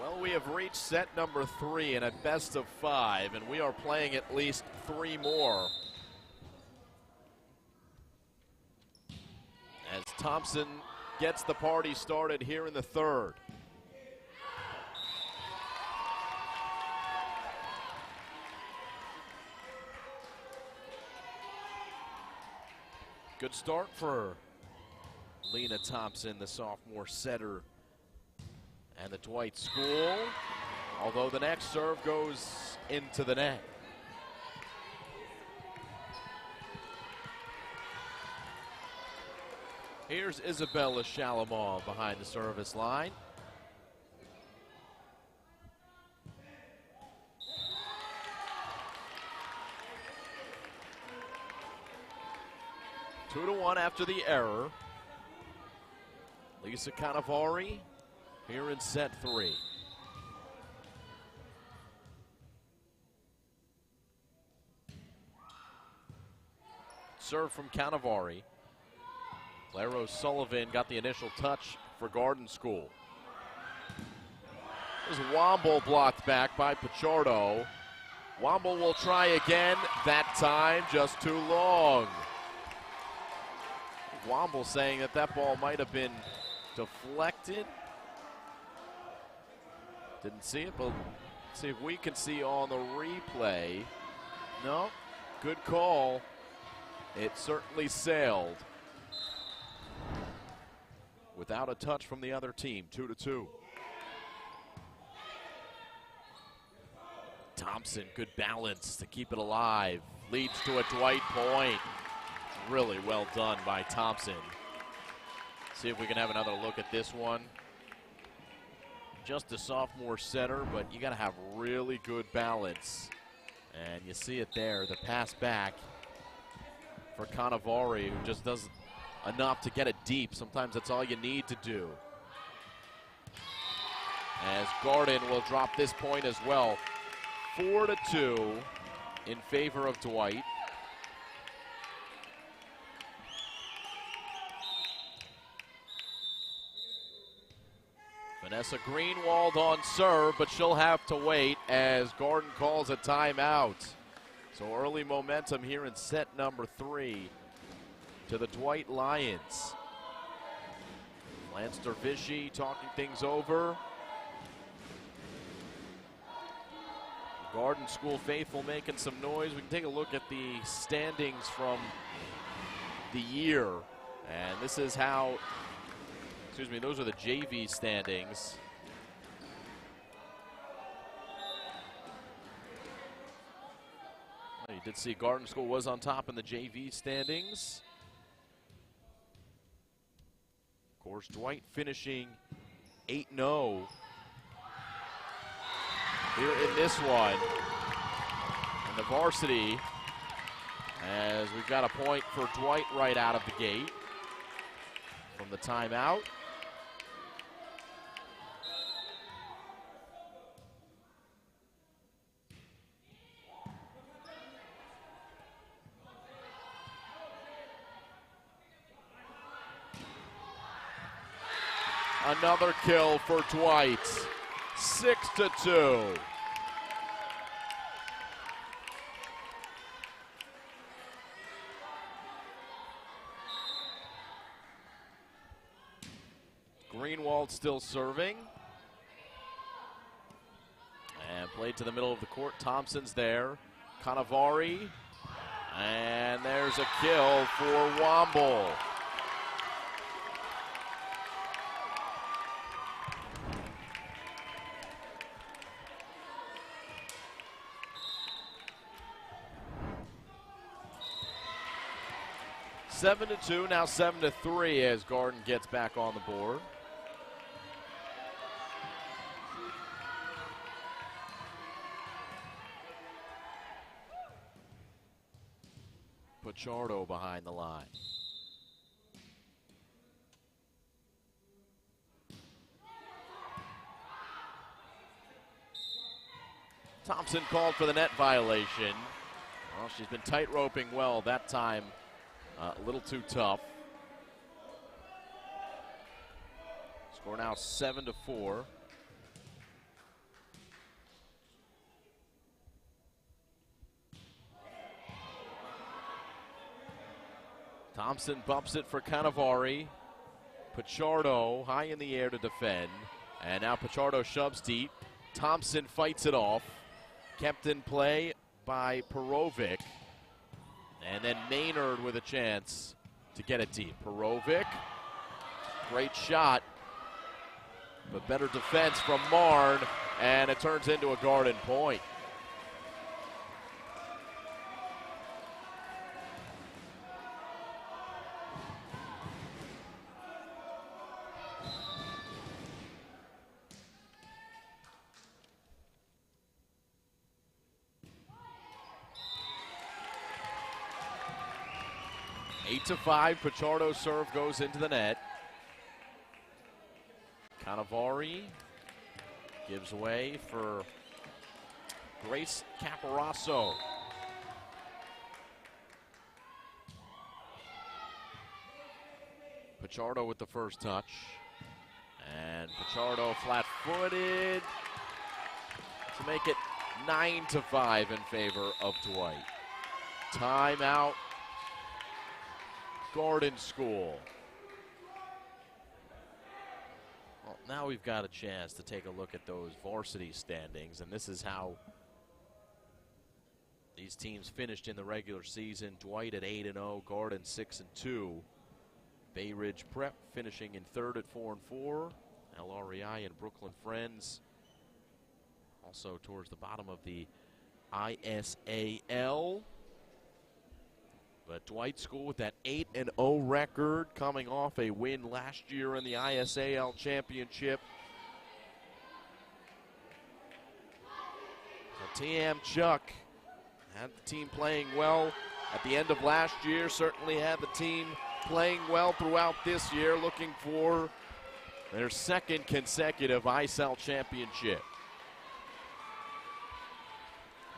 [SPEAKER 1] Well, we have reached set number 3 in a best of 5, and we are playing at least 3 more. As Thompson gets the party started here in the 3rd. Good start for Lena Thompson, the sophomore setter, and the Dwight school, although the next serve goes into the net. Here's Isabella Shalimov behind the service line. Two to one after the error. Lisa Cannavaro here in set 3. Serve from Cannavaro. Claire O'Sullivan got the initial touch for Garden School. This Womble blocked back by Pichardo. Womble will try again, that time just too long. Womble saying that that ball might have been deflected. Didn't see it, but See if we can see on the replay. No, good call. It certainly sailed. Without a touch from the other team, 2-2. Thompson, good balance to keep it alive. Leads to a Dwight point. Really well done by Thompson. See if we can have another look at this one. Just a sophomore setter, but you got to have really good balance. And you see it there, the pass back for Cannavaro, who just does enough to get it deep. Sometimes that's all you need to do. As Garden will drop this point as well. 4-2 in favor of Dwight. Vanessa Greenwald on serve, but she'll have to wait as Garden calls a timeout. So early momentum here in set number 3 to the Dwight Lions. Lance Dervishi talking things over. Garden School faithful making some noise. We can take a look at the standings from the year. And this is how, excuse me, those are the JV standings. You did see Garden School was on top in the JV standings. Of course, Dwight finishing 8-0 here in this one. And the varsity, as we've got a point for Dwight right out of the gate from the timeout. Another kill for Dwight, 6-2. Greenwald still serving. And played to the middle of the court. Thompson's there. Cannavaro. And there's a kill for Womble. Seven to 2, now 7-3 as Garden gets back on the board. Pichardo behind the line. Thompson called for the net violation. Well, she's been tight roping well that time. A little too tough. Score now 7-4. Thompson bumps it for Cannavaro. Pichardo high in the air to defend. And now Pichardo shoves deep. Thompson fights it off. Kept in play by Perovic. And then Maynard with a chance to get it deep. Perovic, great shot, but better defense from Marn, and it turns into a Garden point. Eight to 5, Pichardo's serve goes into the net. Cannavaro gives way for Grace Caparasso. Pichardo with the first touch. And Pichardo flat-footed to make it 9 to 5 in favor of Dwight. Timeout. Garden School. Well, now we've got a chance to take a look at those varsity standings, and this is how these teams finished in the regular season. Dwight at 8-0, Garden 6-2. Bay Ridge Prep finishing in third at 4-4. LREI and Brooklyn Friends also towards the bottom of the ISAL. But Dwight School with that 8-0 record, coming off a win last year in the ISAL championship. So TM Chuck had the team playing well at the end of last year, certainly had the team playing well throughout this year, looking for their second consecutive ISAL championship.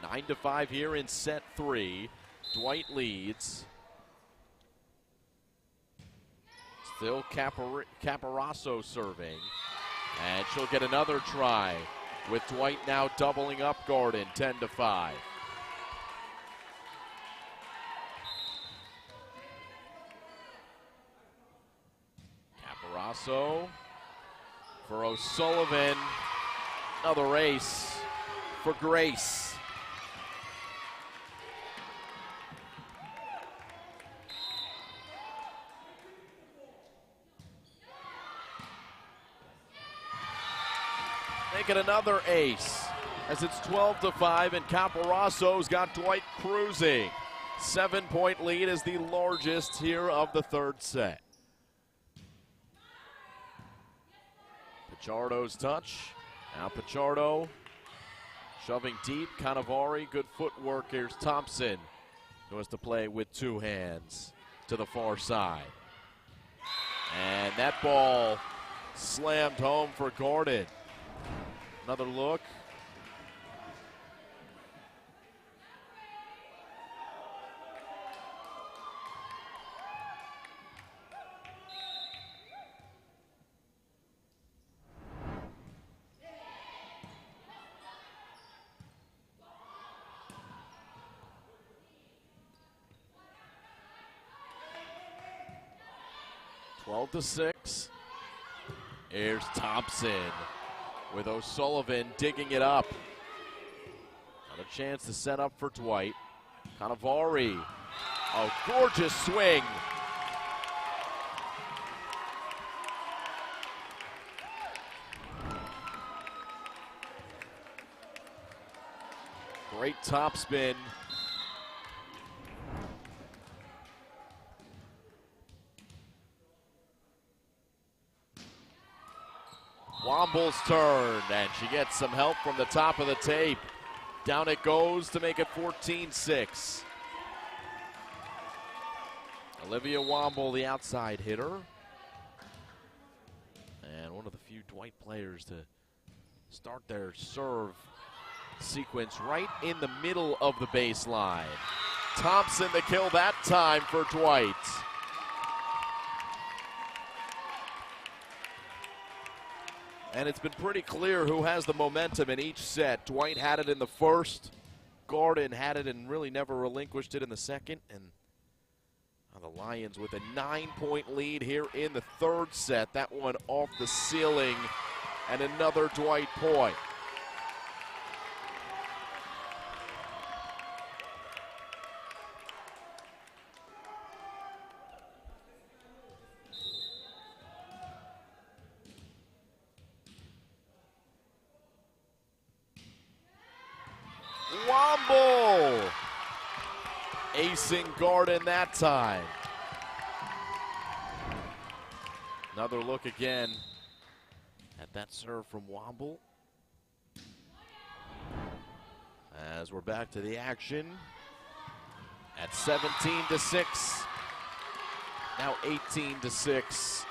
[SPEAKER 1] 9-5 here in set 3. Dwight leads. Still Caparasso serving. And she'll get another try with Dwight now doubling up Garden, 10-5. Caparasso for O'Sullivan. Another ace for Grace. Make it another ace as it's 12-5, and Caparasso's got Dwight cruising. 7-point lead is the largest here of the third set. Pichardo's touch. Now Pichardo shoving deep. Cannavaro, good footwork. Here's Thompson, who has to play with two hands to the far side. And that ball slammed home for Garden. Another look. Twelve to 6. Here's Thompson with O'Sullivan digging it up. Another chance to set up for Dwight. Cannavaro. A gorgeous swing. Great topspin. Womble's turn, and she gets some help from the top of the tape. Down it goes to make it 14-6. Olivia Womble, the outside hitter. And one of the few Dwight players to start their serve sequence right in the middle of the baseline. Thompson the kill that time for Dwight. And it's been pretty clear who has the momentum in each set. Dwight had it in the first. Garden had it and really never relinquished it in the second. And the Lions with a 9-point lead here in the third set. That one off the ceiling. And another Dwight point. Womble acing Garden that time. Another look again at that serve from Womble. As we're back to the action at 17-6, now 18-6.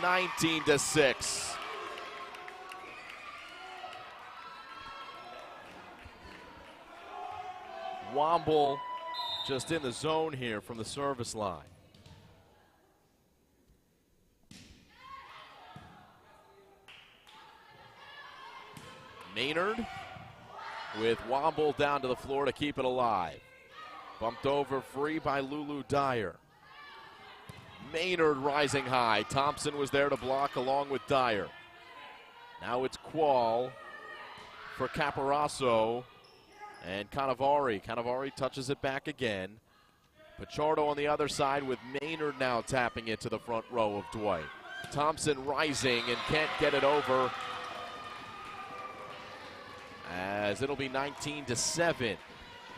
[SPEAKER 1] (19-6). Womble just in the zone here from the service line. Maynard with Womble down to the floor to keep it alive. Bumped over free by Lulu Dyer. Maynard rising high. Thompson was there to block along with Dyer. Now it's Qual for Caparasso and Cannavaro. Cannavaro touches it back again. Pichardo on the other side with Maynard now tapping it to the front row of Dwight. Thompson rising and can't get it over, as it'll be 19-7.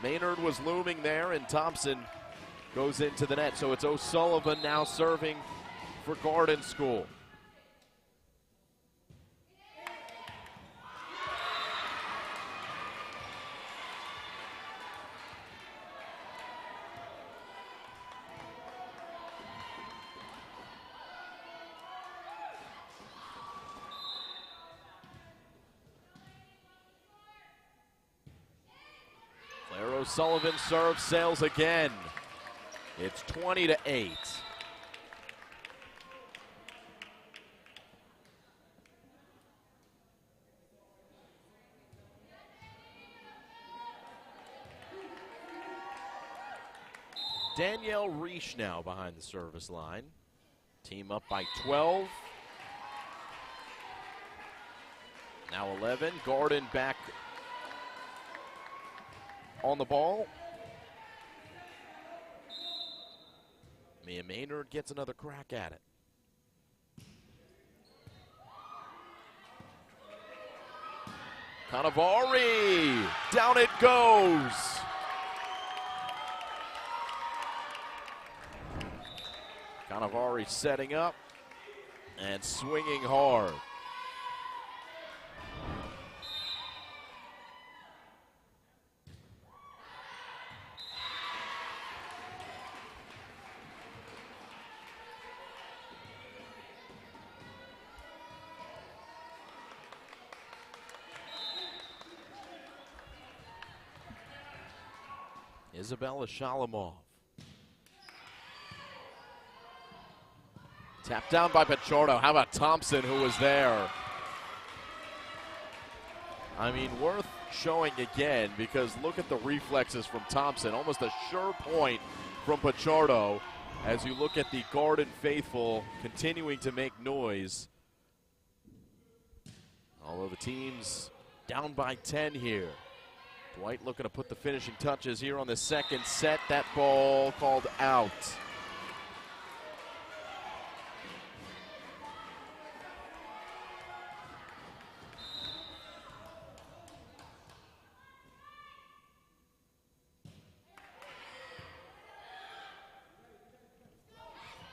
[SPEAKER 1] Maynard was looming there, and Thompson goes into the net. So it's O'Sullivan now serving for Garden School. O'Sullivan serve sails again. It's 20-8. Danielle Reish now behind the service line. Team up by 12. Now 11. Garden back on the ball. Mia Maynard gets another crack at it. Cannavaro, down it goes. Cannavaro setting up and swinging hard. Isabella Shalamov. Tapped down by Pichardo. How about Thompson, who was there? I mean, worth showing again, because look at the reflexes from Thompson. Almost a sure point from Pichardo as you look at the Garden faithful continuing to make noise. Although the team's down by 10 here. Dwight looking to put the finishing touches here on the second set. That ball called out.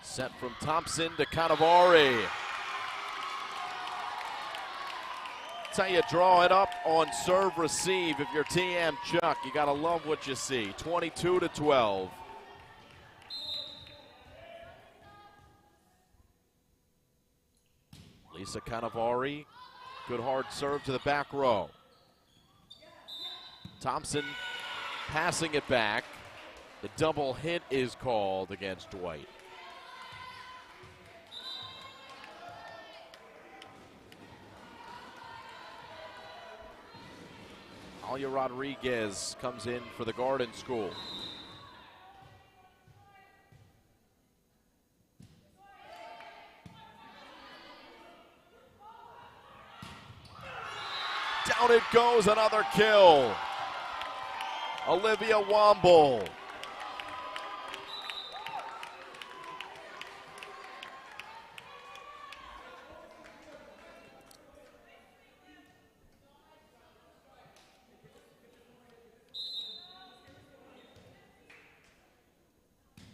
[SPEAKER 1] Set from Thompson to Cannavaro. That's how you draw it up on serve receive if you're TM Chuck. You got to love what you see. 22-12. Lisa Cannavaro, good hard serve to the back row. Thompson passing it back. The double hit is called against Dwight. Alia Rodriguez comes in for the Garden School. Down it goes, another kill. Olivia Womble.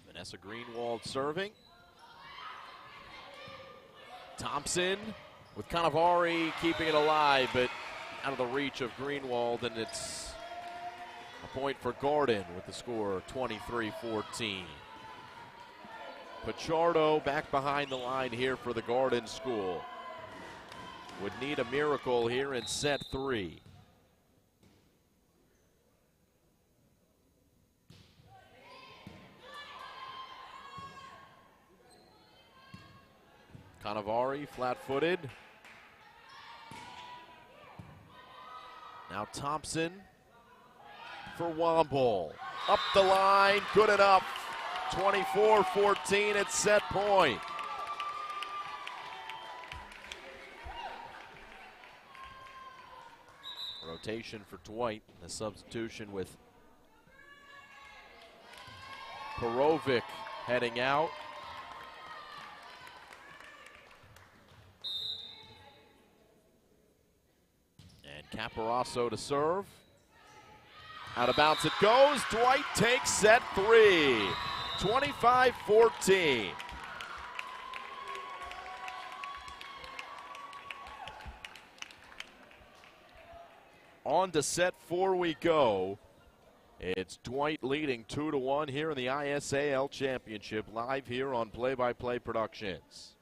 [SPEAKER 1] Vanessa Greenwald serving. Thompson with Cannavaro keeping it alive, but out of the reach of Greenwald, and it's a point for Garden with the score 23-14. Pichardo back behind the line here for the Garden School. Would need a miracle here in set 3. Cannavaro flat-footed. Now Thompson for Womble. Up the line, good enough. 24-14 at set point. Rotation for Dwight. The substitution with Perovic heading out. And Caparasso to serve. Out of bounds it goes. Dwight takes set 3. 25-14. On to set 4 we go. It's Dwight leading 2-1 here in the ISAL Championship, live here on Play by Play Productions.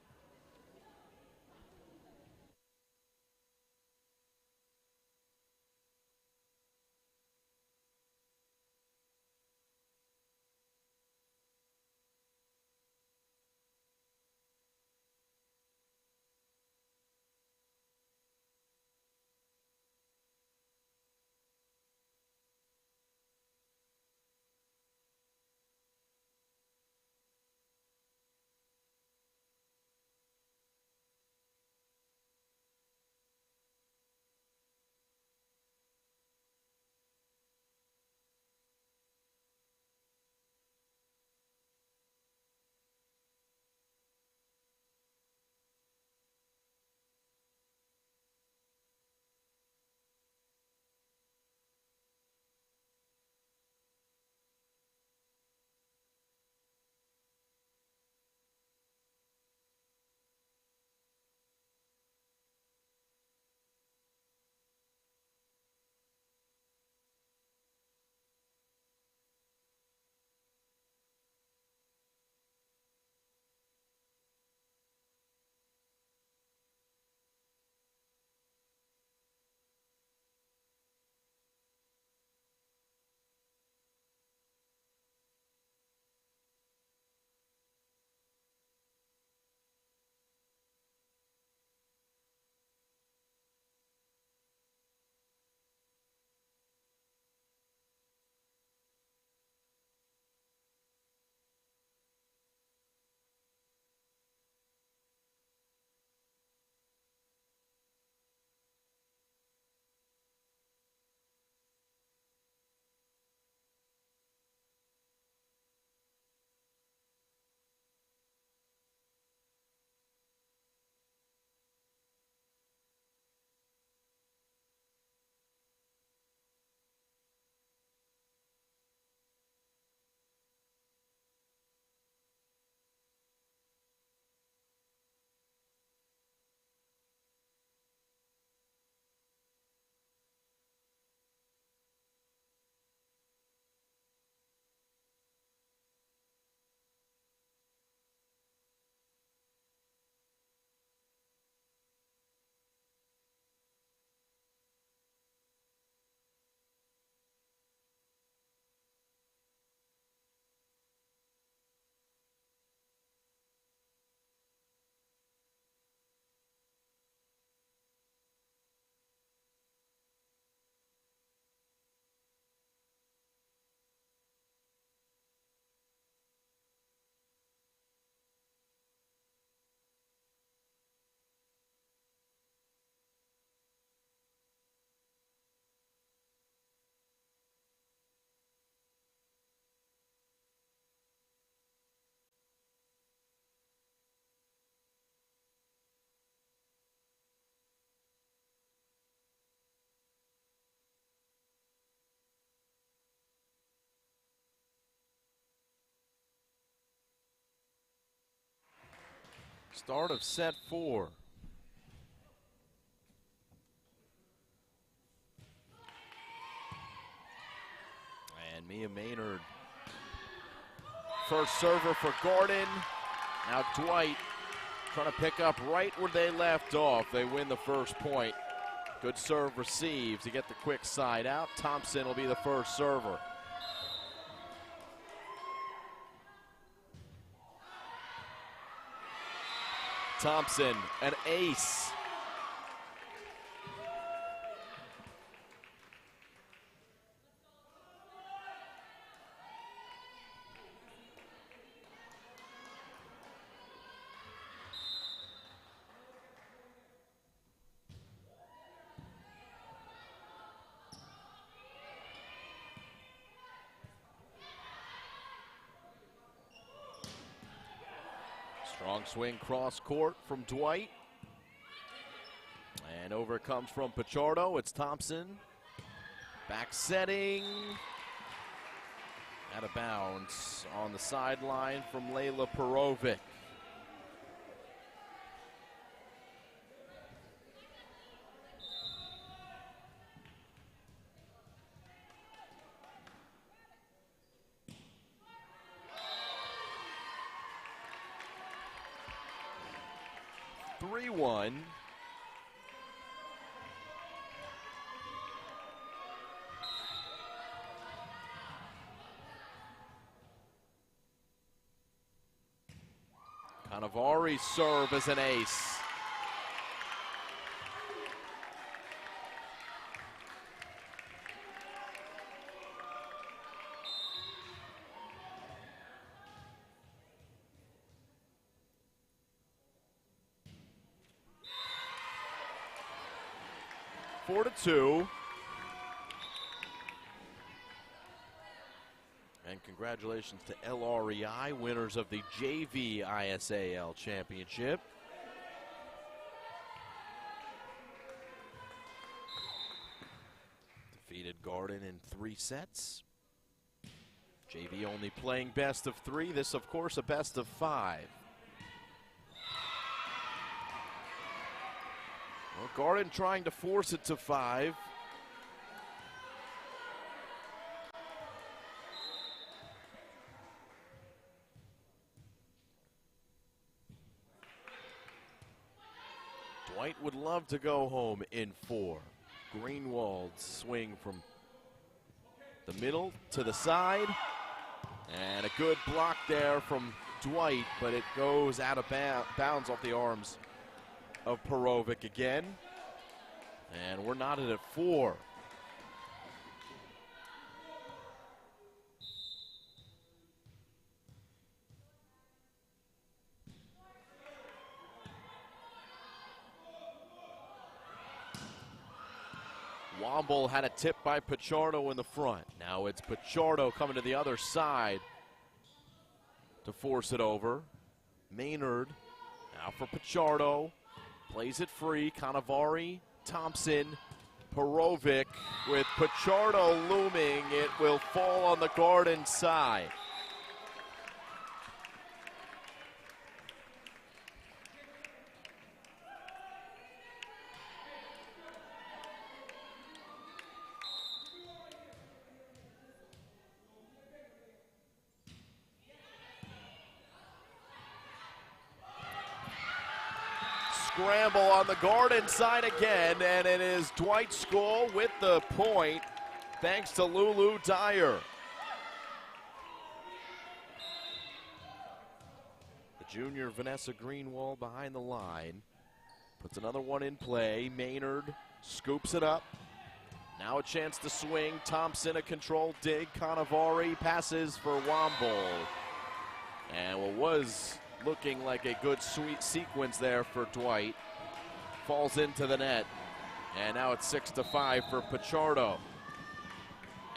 [SPEAKER 1] Start of set 4. And Mia Maynard, first server for Gordon. Now Dwight trying to pick up right where they left off. They win the first point. Good serve received to get the quick side out. Thompson will be the first server. Thompson, an ace. Strong swing cross court from Dwight. And over it comes from Pichardo. It's Thompson. Back setting. Out of bounds on the sideline from Layla Perovic. Three-one. Cannavari's serve as an ace. Four to two. And congratulations to LREI, winners of the JV ISAL Championship. Defeated Garden in 3 sets. JV only playing best of 3. This, of course, a best of 5. Well, Garden trying to force it to 5. Dwight would love to go home in 4. Greenwald's swing from the middle to the side. And a good block there from Dwight, but it goes out of bounds off the arms of Perovic again. And we're knotted at 4. Womble had a tip by Pichardo in the front. Now it's Pichardo coming to the other side to force it over. Maynard now for Pichardo. Plays it free. Cannavari, Thompson, Perovic with Pichardo looming. It will fall on the Garden side. Scramble on the Garden side again, and it is Dwight Scholl with the point, thanks to Lulu Dyer. The junior Vanessa Greenwald behind the line, puts another one in play. Maynard scoops it up. Now a chance to swing. Thompson, a controlled dig. Cannavari passes for Womble. And what was looking like a good sweet sequence there for Dwight falls into the net, and now it's 6-5 for Pichardo.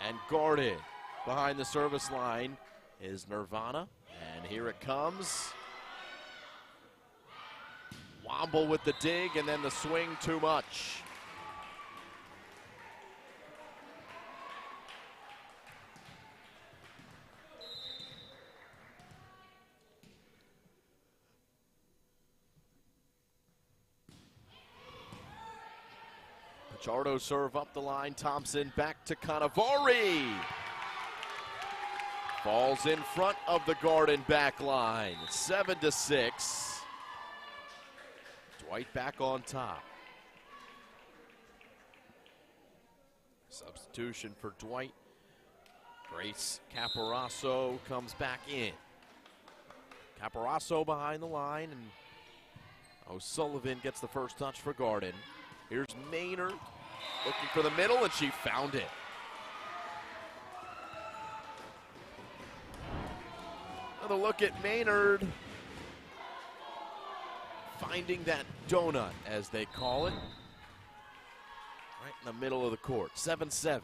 [SPEAKER 1] And guarded behind the service line is Nirvana, and here it comes. Womble with the dig, and then the swing too much. Pichardo serve up the line. Thompson back to Cannavari. Falls in front of the Garden back line. 7-6. Dwight back on top. Substitution for Dwight. Grace Caparasso comes back in. Caparasso behind the line, and O'Sullivan gets the first touch for Garden. Here's Maynard looking for the middle, and she found it. Another look at Maynard finding that donut, as they call it, right in the middle of the court. 7-7.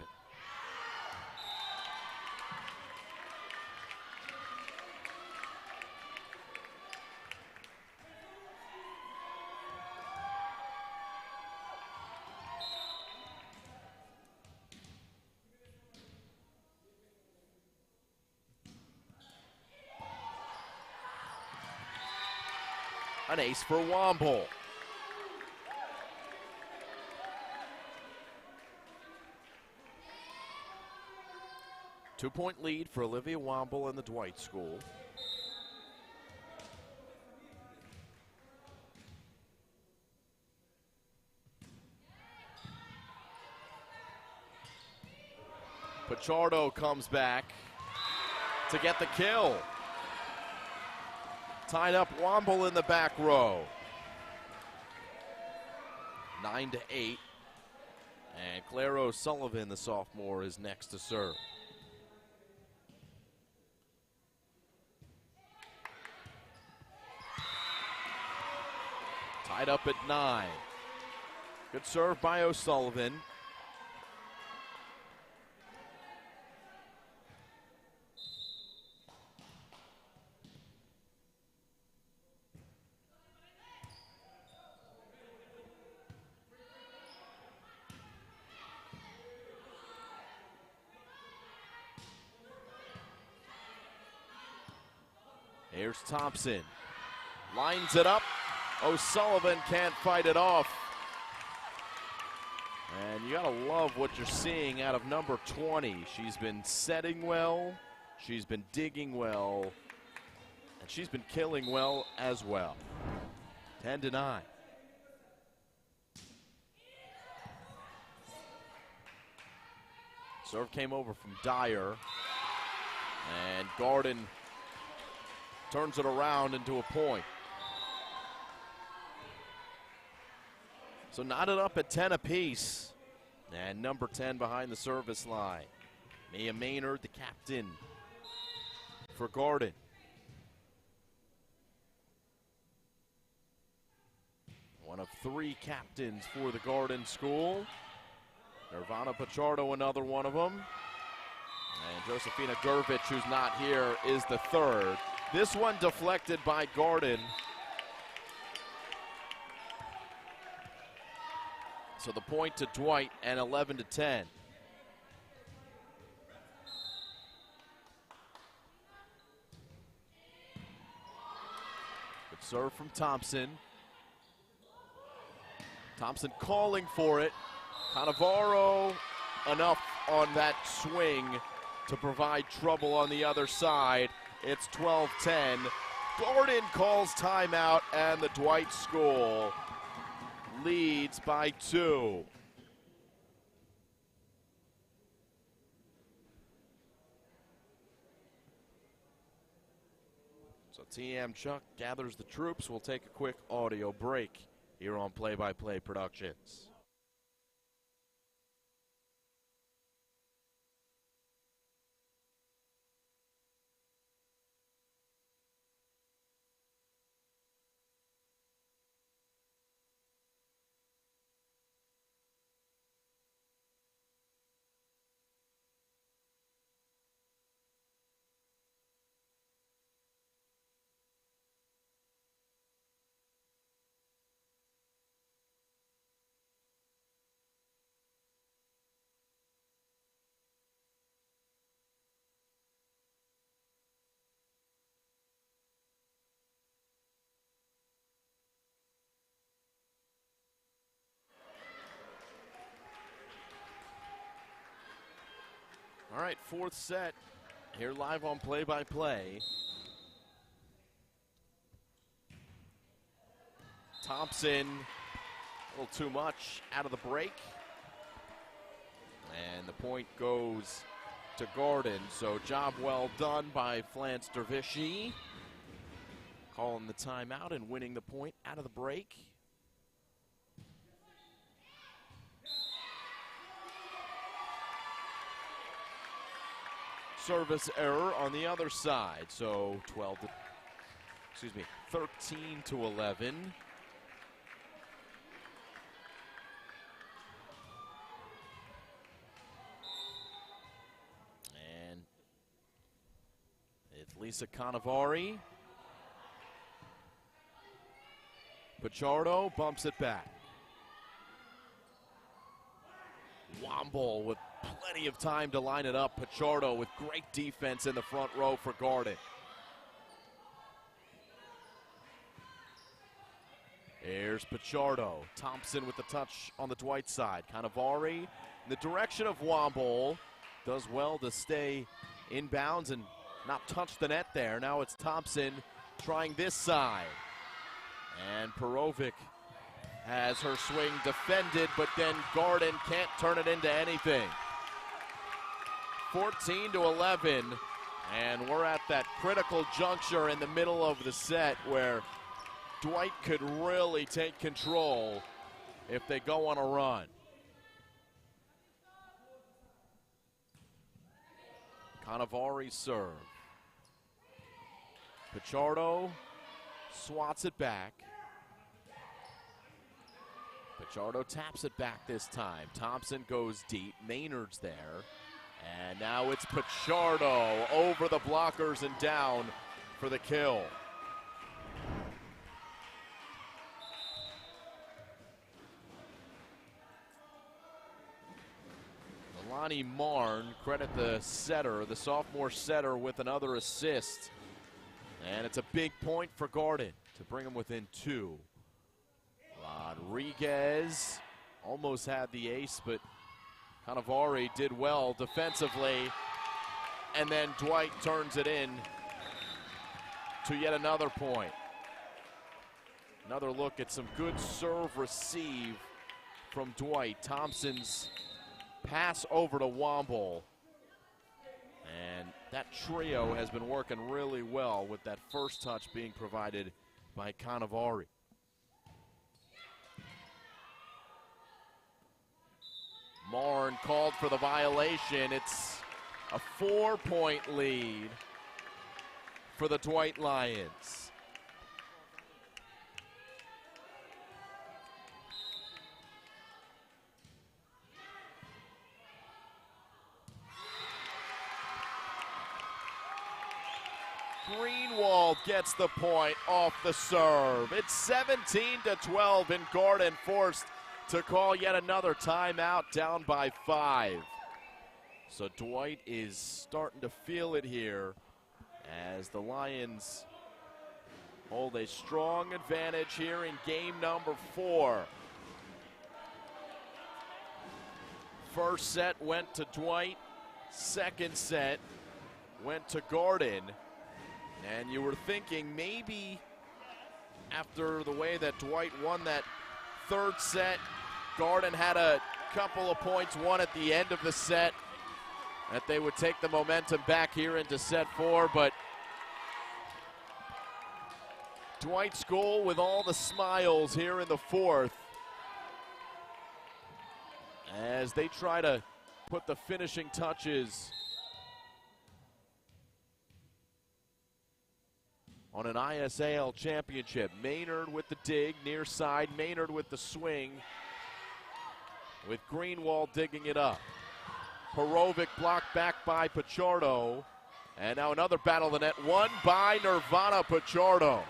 [SPEAKER 1] An ace for Womble. Two-point lead for Olivia Womble and the Dwight School. Pichardo comes back to get the kill. Tied up Womble in the back row. 9-8. And Claire O'Sullivan, the sophomore, is next to serve. Tied up at 9. Good serve by O'Sullivan. Here's Thompson. Lines it up. O'Sullivan can't fight it off. And you gotta love what you're seeing out of number 20. She's been setting well, she's been digging well, and she's been killing well as well. 10-9. Serve came over from Dyer, and Garden turns it around into a point. So knotted up at 10 apiece. And number 10 behind the service line. Mia Maynard, the captain for Garden. One of 3 captains for the Garden School. Nirvana Pichardo, another one of them. And Josefina Gurvich, who's not here, is the third. This one deflected by Garden. So the point to Dwight, and 11-10. Good serve from Thompson. Thompson calling for it. Cannavaro enough on that swing to provide trouble on the other side. It's 12-10. Garden calls timeout, and the Dwight School leads by 2. So TM Chuck gathers the troops. We'll take a quick audio break here on Play by Play Productions. All right, 4th set here live on Play by Play. Thompson, a little too much out of the break. And the point goes to Garden. So job well done by Flance Dervishy. Calling the timeout and winning the point out of the break. Service error on the other side. So 13-11. And it's Lisa Cannavaro. Pichardo bumps it back. Womble with plenty of time to line it up. Pichardo with great defense in the front row for Garden. Here's Pichardo. Thompson with the touch on the Dwight side. Cannavaro in the direction of Womble. Does well to stay inbounds and not touch the net there. Now it's Thompson trying this side. And Perovic has her swing defended, but then Garden can't turn it into anything. 14-11, and we're at that critical juncture in the middle of the set where Dwight could really take control if they go on a run. Cannavari's serve. Pichardo swats it back. Pichardo taps it back this time. Thompson goes deep. Maynard's there. And now it's Pichardo over the blockers and down for the kill. Lonnie Marn, credit the setter, the sophomore setter, with another assist. And it's a big point for Garden to bring him within 2. Rodriguez almost had the ace, but Cannavaro did well defensively. And then Dwight turns it in to yet another point. Another look at some good serve receive from Dwight. Thompson's pass over to Womble. And that trio has been working really well with that first touch being provided by Cannavaro. Marn called for the violation. It's a 4-point lead for the Dwight Lions. Greenwald gets the point off the serve. It's 17-12, and Garden forced to call yet another timeout, down by 5. So Dwight is starting to feel it here as the Lions hold a strong advantage here in game number 4. First set went to Dwight. Second set went to Garden. And you were thinking maybe after the way that Dwight won that third set, Garden had a couple of points won at the end of the set, that they would take the momentum back here into set 4, but Dwight's goal with all the smiles here in the 4th as they try to put the finishing touches on an ISAL championship. Maynard with the dig, near side. Maynard with the swing, with Greenwald digging it up. Perovic blocked back by Pichardo. And now another battle of the net, won by Nirvana Pichardo.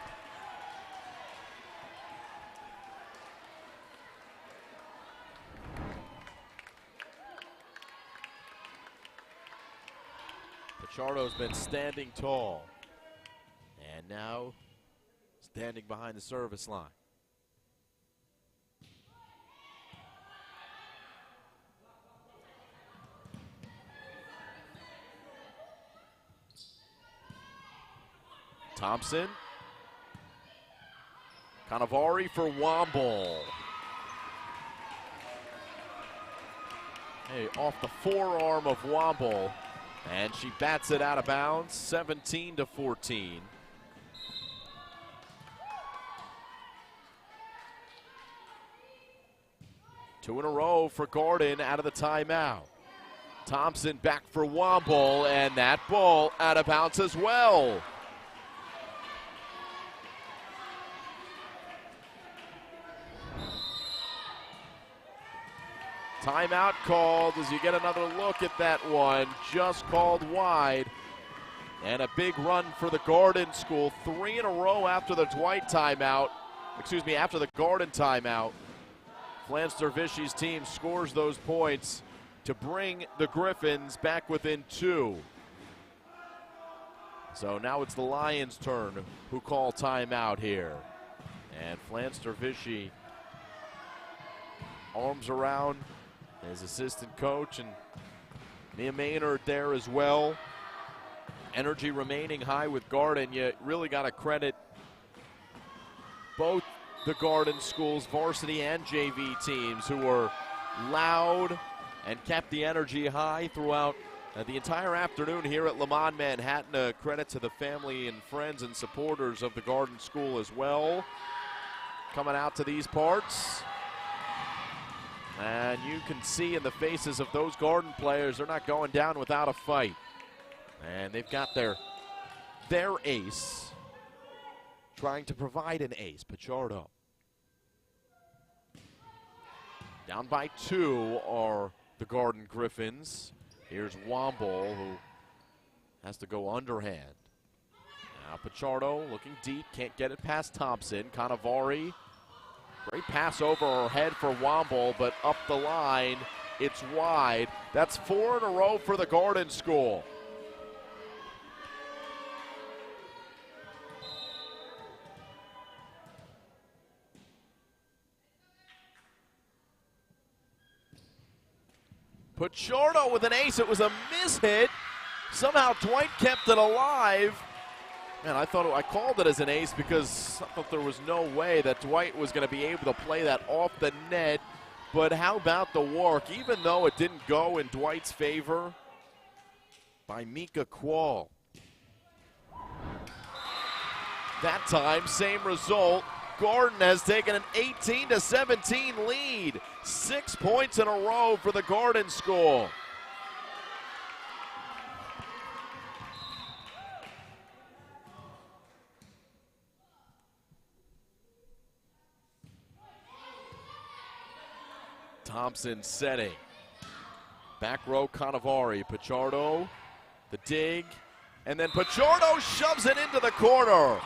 [SPEAKER 1] Pichardo's been standing tall. And now standing behind the service line. Thompson. Cannavaro for Womble. Hey, off the forearm of Womble. And she bats it out of bounds, 17-14. Two in a row for Garden out of the timeout. Thompson back for Womble, and that ball out of bounds as well. Timeout called as you get another look at that one. Just called wide. And a big run for the Garden school. 3 in a row after the Dwight timeout. Excuse me, after the Garden timeout. Flance Dervishi's team scores those points to bring the Griffins back within 2. So now it's the Lions' turn who call timeout here. And Flanster Vichy arms around his assistant coach, and Mia Maynard there as well. Energy remaining high with Garden. You really got to credit both the Garden Schools varsity and JV teams who were loud and kept the energy high throughout the entire afternoon here at Lemon, Manhattan. A credit to the family and friends and supporters of the Garden School as well, coming out to these parts. And you can see in the faces of those Garden players, they're not going down without a fight. And they've got their ace trying to provide an ace, Pichardo. Down by 2 are the Garden Griffins. Here's Womble, who has to go underhand. Now Pichardo looking deep, can't get it past Thompson. Cannavaro, great pass over her head for Womble, but up the line, it's wide. That's 4 in a row for the Garden School. Pichardo with an ace. It was a mishit. Somehow Dwight kept it alive. Man, I called it as an ace because I thought there was no way that Dwight was going to be able to play that off the net. But how about the work? Even though it didn't go in Dwight's favor, by Mika Quall. That time, same result. Garden has taken an 18-17 lead. 6 points in a row for the Garden School. Thompson setting. Back row, Cannavaro. Pichardo, the dig, and then Pichardo shoves it into the corner.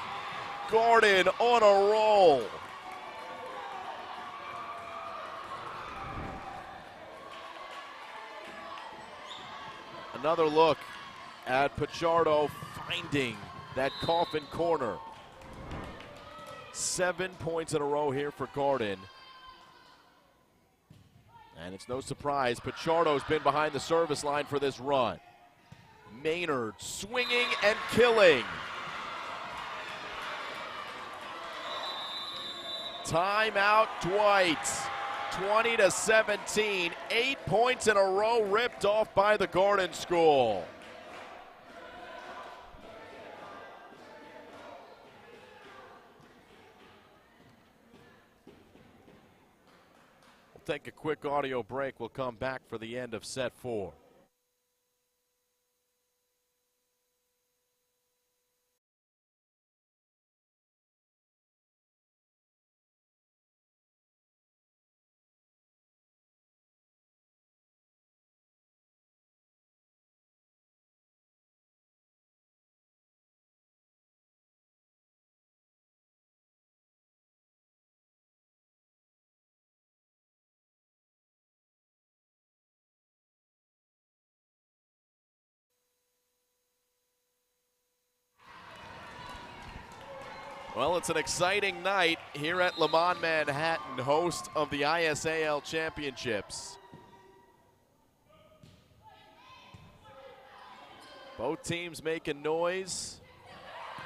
[SPEAKER 1] Garden on a roll. Another look at Pichardo finding that coffin corner. 7 points in a row here for Garden. And it's no surprise, Pichardo's been behind the service line for this run. Maynard swinging and killing. Timeout Dwight. 20-17. 8 points in a row ripped off by the Garden School. We'll take a quick audio break. We'll come back for the end of set 4. Well, it's an exciting night here at Lemon, Manhattan, host of the ISAL Championships. Both teams making noise.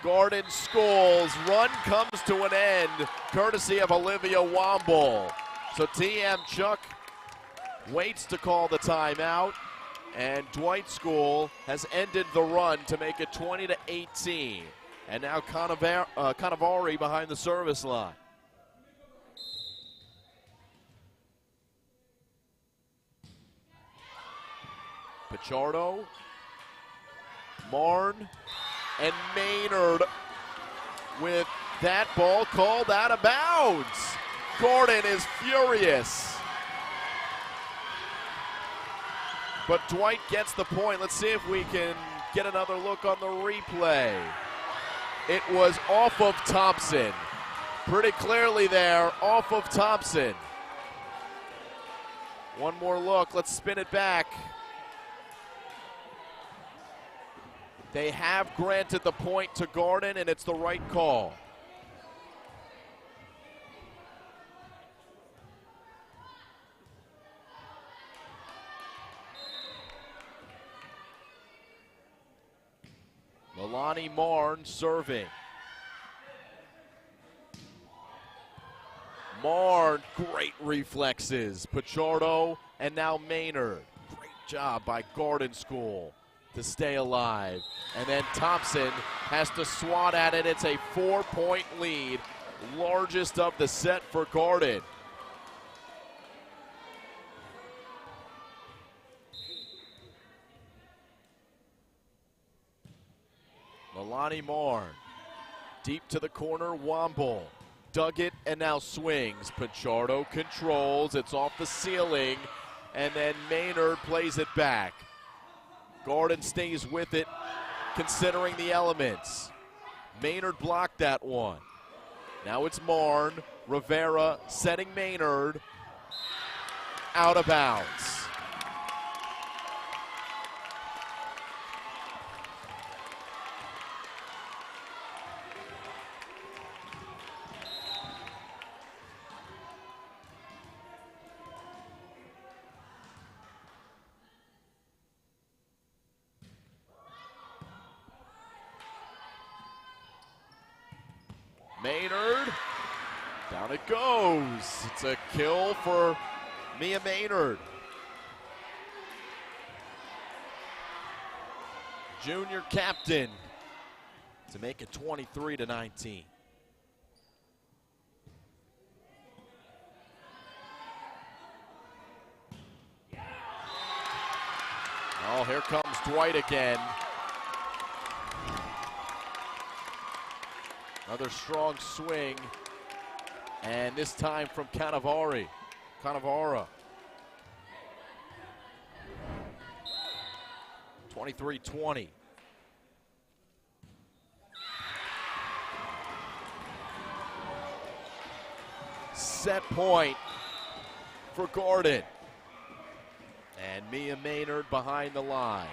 [SPEAKER 1] Garden School's run comes to an end, courtesy of Olivia Womble. So TM Chuck waits to call the timeout, and Dwight School has ended the run to make it 20-18. And now Cannavaro behind the service line. Pichardo, Marn, and Maynard with that ball called out of bounds. Gordon is furious. But Dwight gets the point. Let's see if we can get another look on the replay. It was off of Thompson. Pretty clearly there, off of Thompson. One more look, let's spin it back. They have granted the point to Garden, and it's the right call. Lonnie Marn serving. Marn, great reflexes. Pichardo and now Maynard. Great job by Garden School to stay alive. And then Thompson has to swat at it. It's a 4-point lead, largest of the set for Garden. Lonnie Marn, deep to the corner, Womble. Dug it and now swings. Pichardo controls, it's off the ceiling, and then Maynard plays it back. Garden stays with it, considering the elements. Maynard blocked that one. Now it's Marn. Rivera setting Maynard. Out of bounds. Maynard, down it goes. It's a kill for Mia Maynard. Junior captain to make it 23-19. Oh, here comes Dwight again. Another strong swing, and this time from Cannavara. 23-20. Set point for Garden. And Mia Maynard behind the line.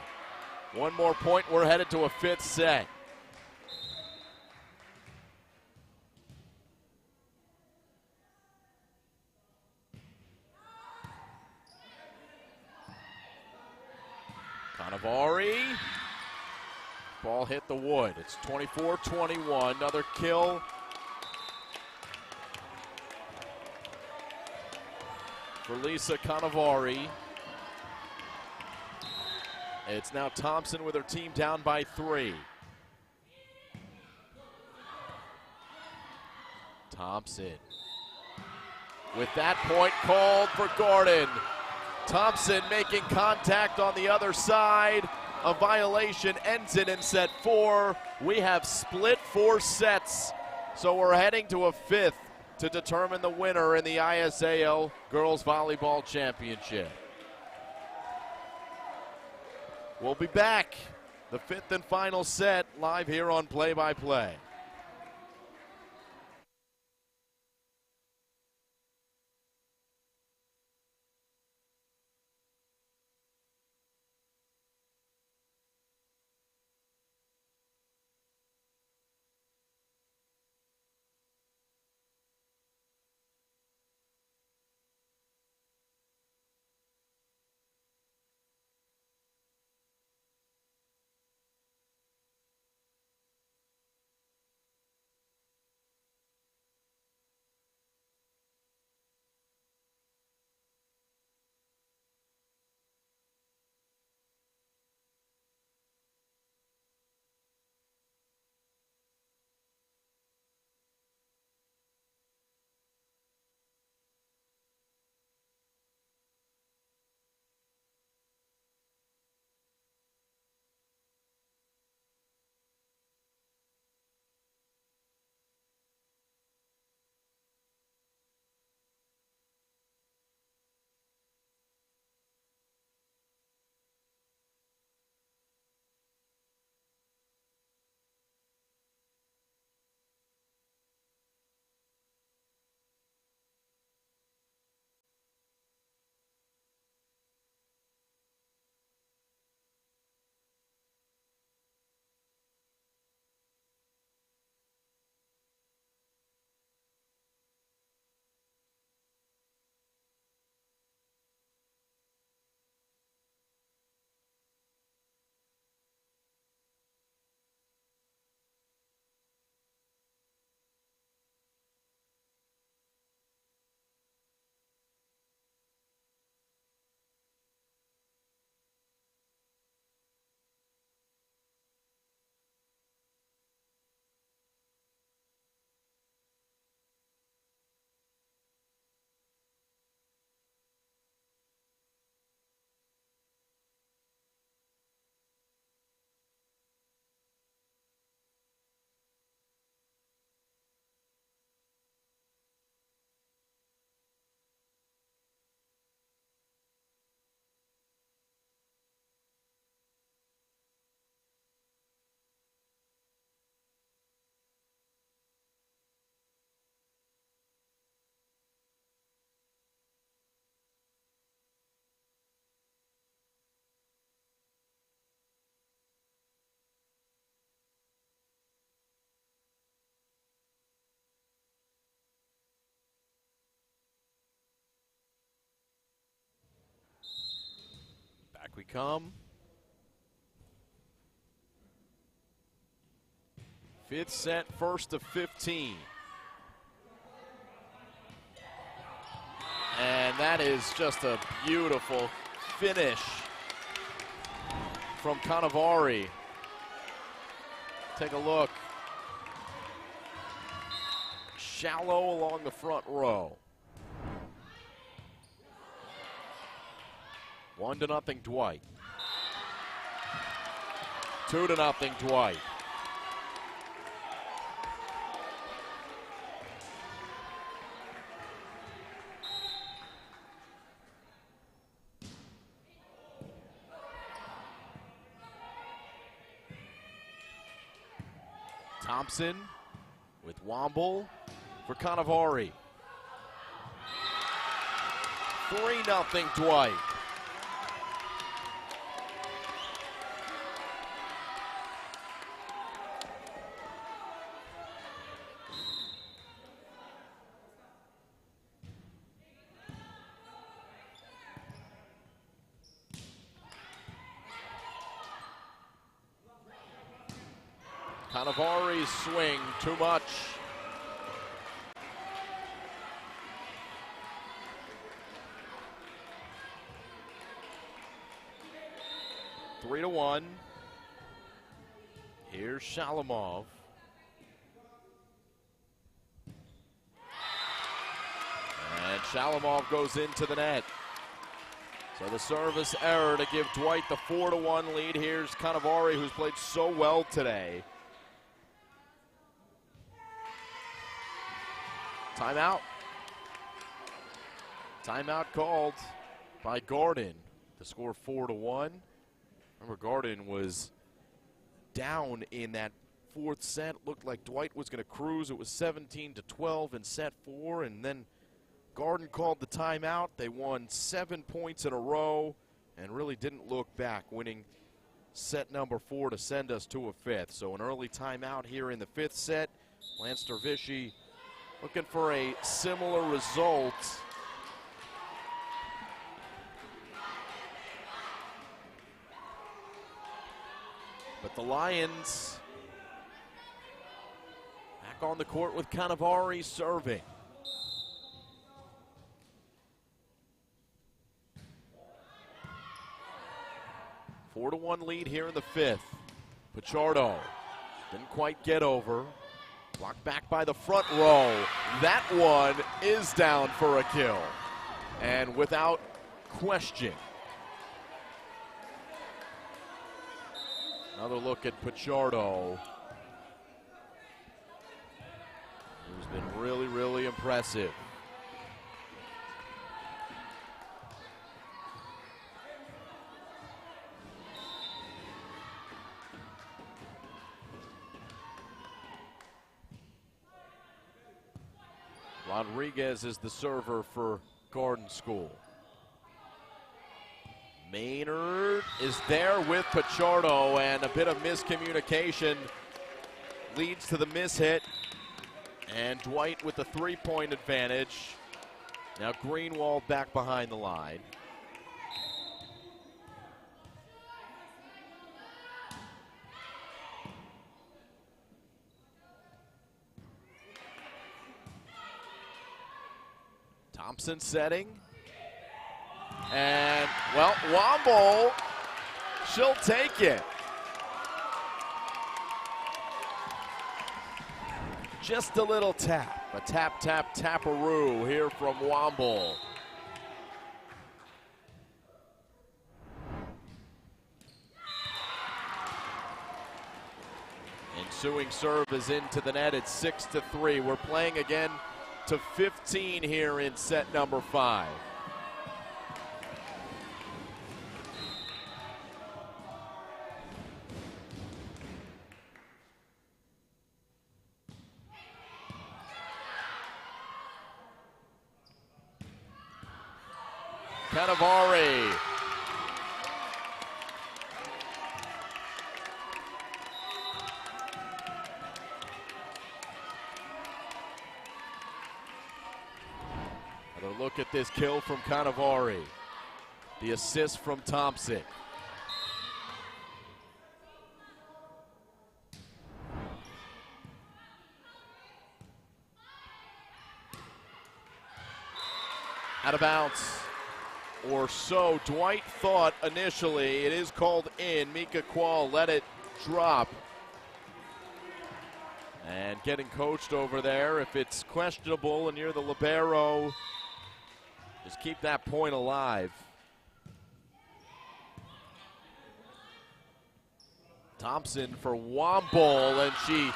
[SPEAKER 1] One more point, we're headed to a fifth set. Cannavara. Ball hit the wood. It's 24-21. Another kill for Lisa Cannavara. It's now Thompson with her team down by 3. Thompson with that point called for Garden. Thompson making contact on the other side. A violation ends it in set 4. We have split 4 sets, so we're heading to a fifth to determine the winner in the ISAL Girls Volleyball Championship. We'll be back, the fifth and final set, live here on Play by Play. come. Fifth set, first of 15. And that is just a beautiful finish from Cannavaro. Take a look. Shallow along the front row. 1-0 Dwight. 2-0 Dwight. Thompson with Womble for Cannavaro. 3-0 Dwight. Cannavaro's swing, too much. Three to 1. Here's Shalamov. And Shalamov goes into the net. So the service error to give Dwight the 4-1 lead. Here's Cannavaro, who's played so well today. Timeout. Timeout called by Garden. The score 4-1. Remember, Garden was down in that fourth set. Looked like Dwight was going to cruise. It was 17-12 in set 4, and then Garden called the timeout. They won 7 points in a row and really didn't look back, winning set number 4 to send us to a fifth. So an early timeout here in the fifth set. Lance Dervishi looking for a similar result. But the Lions back on the court with Cannavaro serving. Four to 1 lead here in the fifth. Pichardo didn't quite get over. Blocked back by the front row. That one is down for a kill. And without question. Another look at Pichardo, who's been really, really impressive. Rodriguez is the server for Garden School. Maynard is there with Pichardo, and a bit of miscommunication leads to the mishit. And Dwight with the three-point advantage. Now Greenwald back behind the line. Thompson setting. And, well, Womble, she'll take it. Just a little tap. A tap, tap, taparoo here from Womble. Ensuing serve is into the net. It's 6-3. We're playing again to 15 here in set number 5. Cannavaro. Another look at this kill from Cannavaro. The assist from Thompson. Out of bounds. Or so Dwight thought initially. It is called in. Mika Qual let it drop. And getting coached over there. If it's questionable and you're the libero, just keep that point alive. Thompson for Womble, and she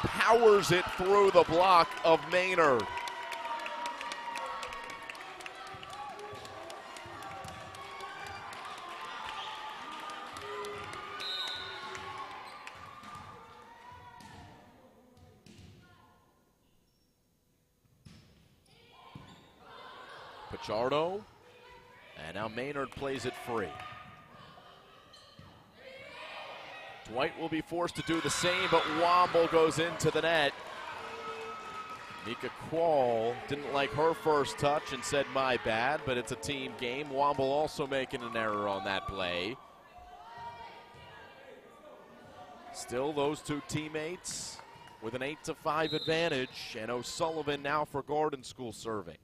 [SPEAKER 1] powers it through the block of Maynard. Pichardo, and now Maynard plays it free. Dwight will be forced to do the same, but Womble goes into the net. Mika Qual didn't like her first touch and said, my bad, but it's a team game. Womble also making an error on that play. Still those two teammates with an 8-5 advantage, and O'Sullivan now for Garden School serving.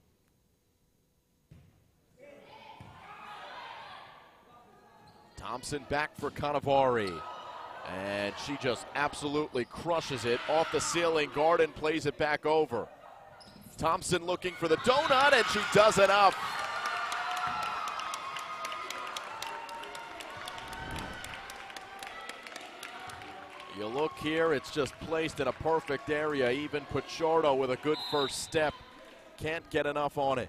[SPEAKER 1] Thompson back for Cannavaro. And she just absolutely crushes it off the ceiling. Garden plays it back over. Thompson looking for the donut, and she does it up. You look here, it's just placed in a perfect area. Even Pichardo with a good first step can't get enough on it.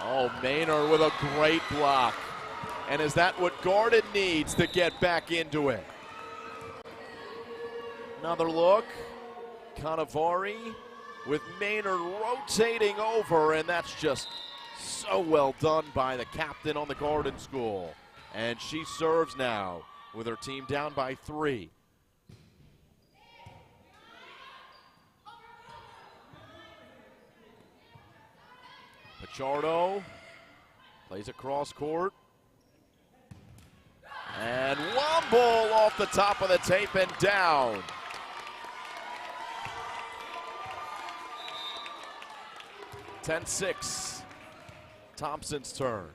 [SPEAKER 1] Oh, Maynard with a great block. And is that what Garden needs to get back into it? Another look. Cannavaro with Maynard rotating over, and that's just so well done by the captain on the Garden School. And she serves now with her team down by 3. Pichardo plays across court. And Womble off the top of the tape and down. (10-6). Thompson's turn.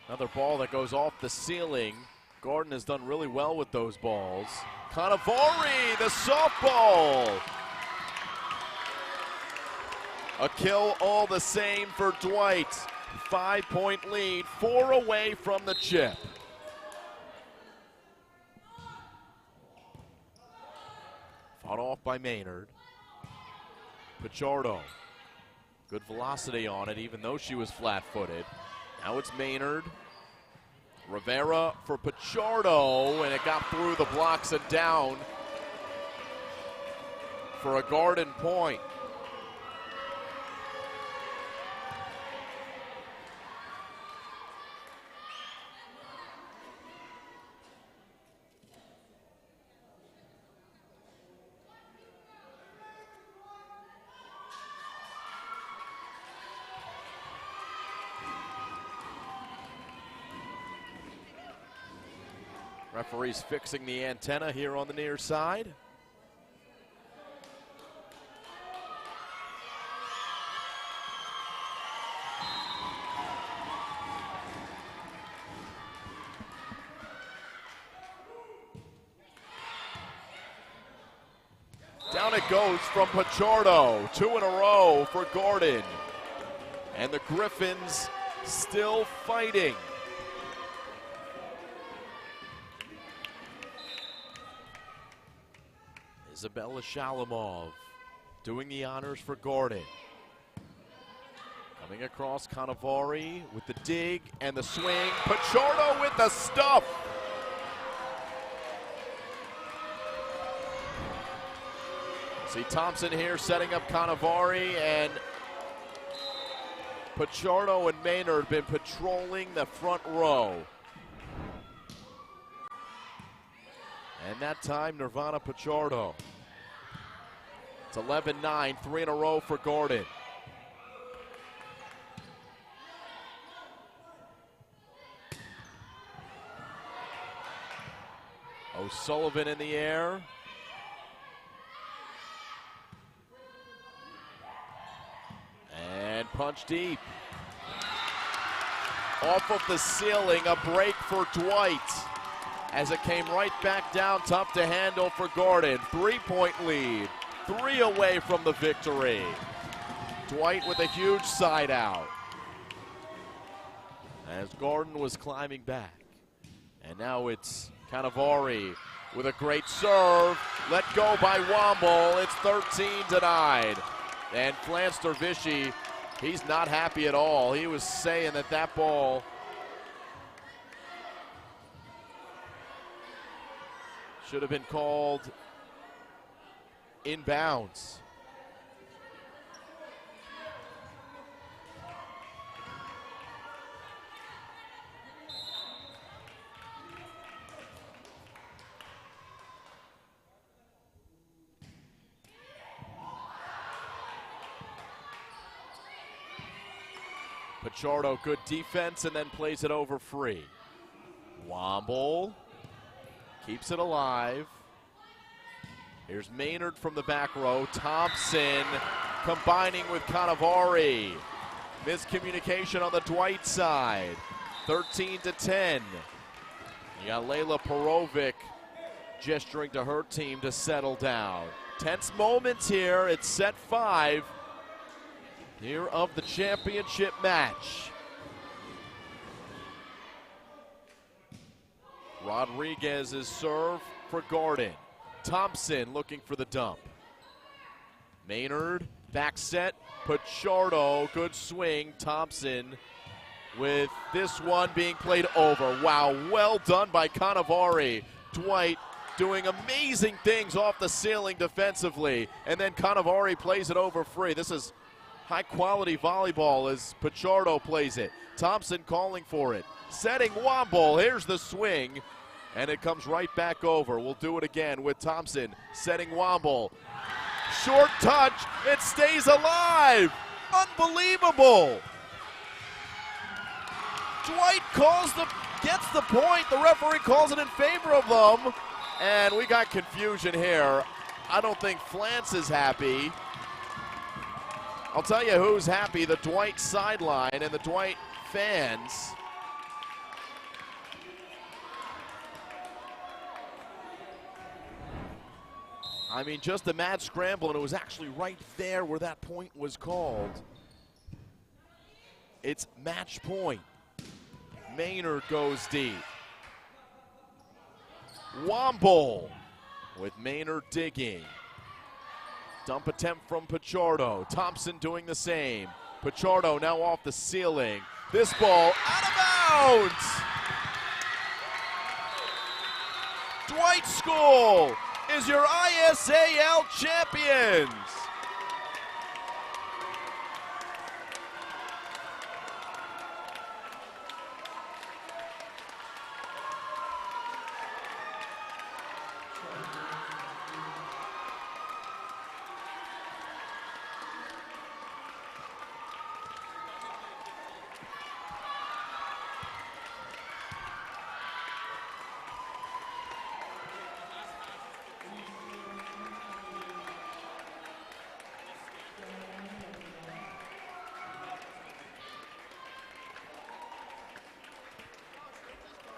[SPEAKER 1] Another ball that goes off the ceiling. Garden has done really well with those balls. Cannavaro, the softball. A kill all the same for Dwight. 5-point lead, 4 away from the chip. Fought off by Maynard. Pichardo. Good velocity on it, even though she was flat-footed. Now it's Maynard. Rivera for Pichardo, and it got through the blocks and down for a Garden point. Referee's fixing the antenna here on the near side. Down it goes from Pichardo. 2 in a row for Garden. And the Griffins still fighting. Isabella Shalamov doing the honors for Garden. Coming across Cannavaro with the dig and the swing. Pichardo with the stuff. See Thompson here setting up Cannavaro, and Pichardo and Maynard have been patrolling the front row. And that time, Nirvana Pichardo. It's 11-9, 3 in a row for Gordon. O'Sullivan in the air. And punch deep. Off of the ceiling, a break for Dwight. As it came right back down, tough to handle for Gordon. 3-point lead, 3 away from the victory. Dwight with a huge side out. As Gordon was climbing back. And now it's Cannavaro with a great serve. Let go by Womble. It's 13-9. And Flanster Vichy, he's not happy at all. He was saying that that ball should have been called inbounds. Pichardo, good defense, and then plays it over free. Womble keeps it alive. Here's Maynard from the back row. Thompson combining with Cannavaro. Miscommunication on the Dwight side. 13-10. You got Layla Perovic gesturing to her team to settle down. Tense moments here. It's set 5 here of the championship match. Rodriguez's serve for Gordon. Thompson looking for the dump. Maynard, back set. Pichardo, good swing. Thompson with this one being played over. Wow, well done by Cannavaro. Dwight doing amazing things off the ceiling defensively. And then Cannavaro plays it over free. This is high-quality volleyball as Pichardo plays it. Thompson calling for it. Setting Womble. Here's the swing. And it comes right back over. We'll do it again with Thompson setting Womble. Short touch. It stays alive. Unbelievable. Dwight gets the point. The referee calls it in favor of them. And we got confusion here. I don't think Flance is happy. I'll tell you who's happy, the Dwight sideline and the Dwight fans. I mean, just a mad scramble, and it was actually right there where that point was called. It's match point. Maynard goes deep. Womble with Maynard digging. Dump attempt from Pichardo. Thompson doing the same. Pichardo now off the ceiling. This ball out of bounds. Dwight School is your ISAL champions.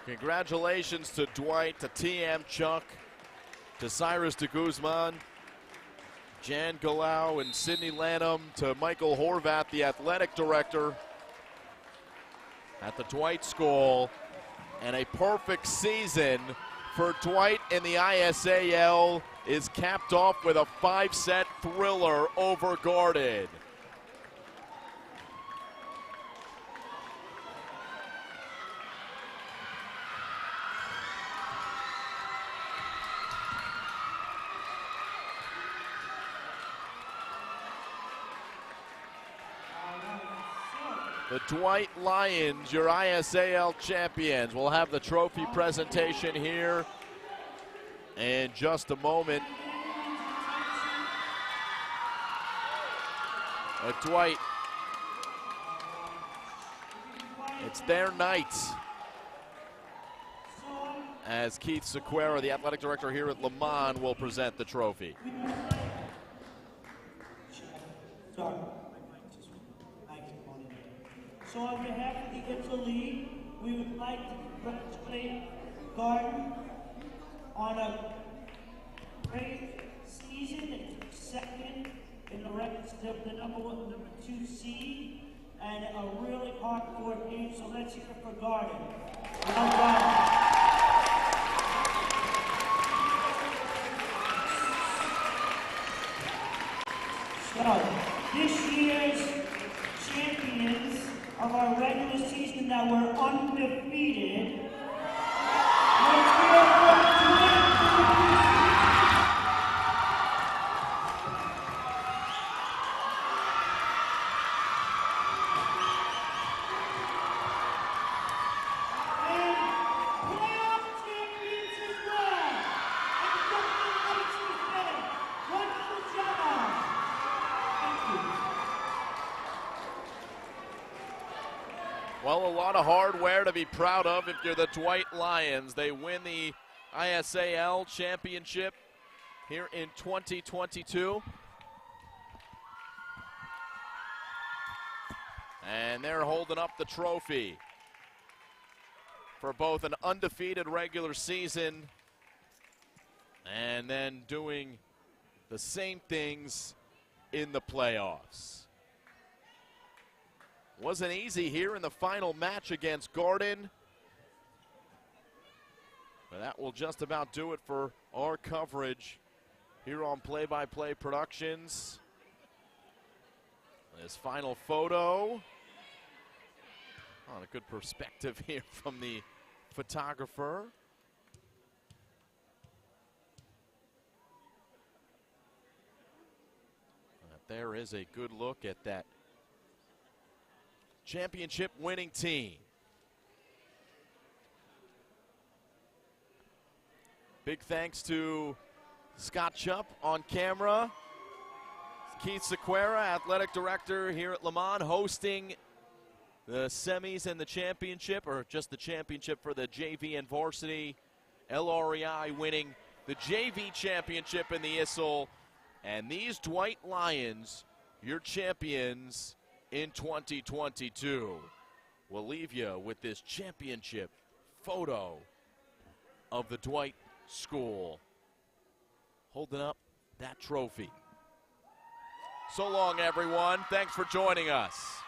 [SPEAKER 1] Congratulations to Dwight, to TM Chuck, to Cyrus de Guzman, Jan Galau, and Sydney Lanham, to Michael Horvath, the athletic director at the Dwight School. And a perfect season for Dwight in the ISAL is capped off with a 5-set thriller over Gordon. The Dwight Lions, your ISAL champions, will have the trophy presentation here in just a moment. Dwight, it's their night, as Keith Sequeira, the athletic director here at Le Mans, will present the trophy.
[SPEAKER 2] So on behalf of the ISAL League, we would like to congratulate Garden on a great season. They took second in the ranks of the number 2 seed, and a really hard-fought game. So let's hear it for Garden. Well done. So this year's champions of our regular season that were undefeated. Let's go for
[SPEAKER 1] Well, a lot of hardware to be proud of if you're the Dwight Lions. They win the ISAL championship here in 2022. And they're holding up the trophy for both an undefeated regular season and then doing the same things in the playoffs. Wasn't easy here in the final match against Garden. But that will just about do it for our coverage here on Play by Play Productions. This final photo. On a good perspective here from the photographer. There is a good look at that championship winning team. Big thanks to Scott Chupp on camera. Keith Sequeira, athletic director here at Le Mans, hosting the semis and the championship, or just the championship for the JV and varsity. LREI winning the JV championship in the ISAL. And these Dwight Lions, your champions in 2022. We'll leave you with this championship photo of the Dwight School holding up that trophy. So long, everyone. Thanks for joining us.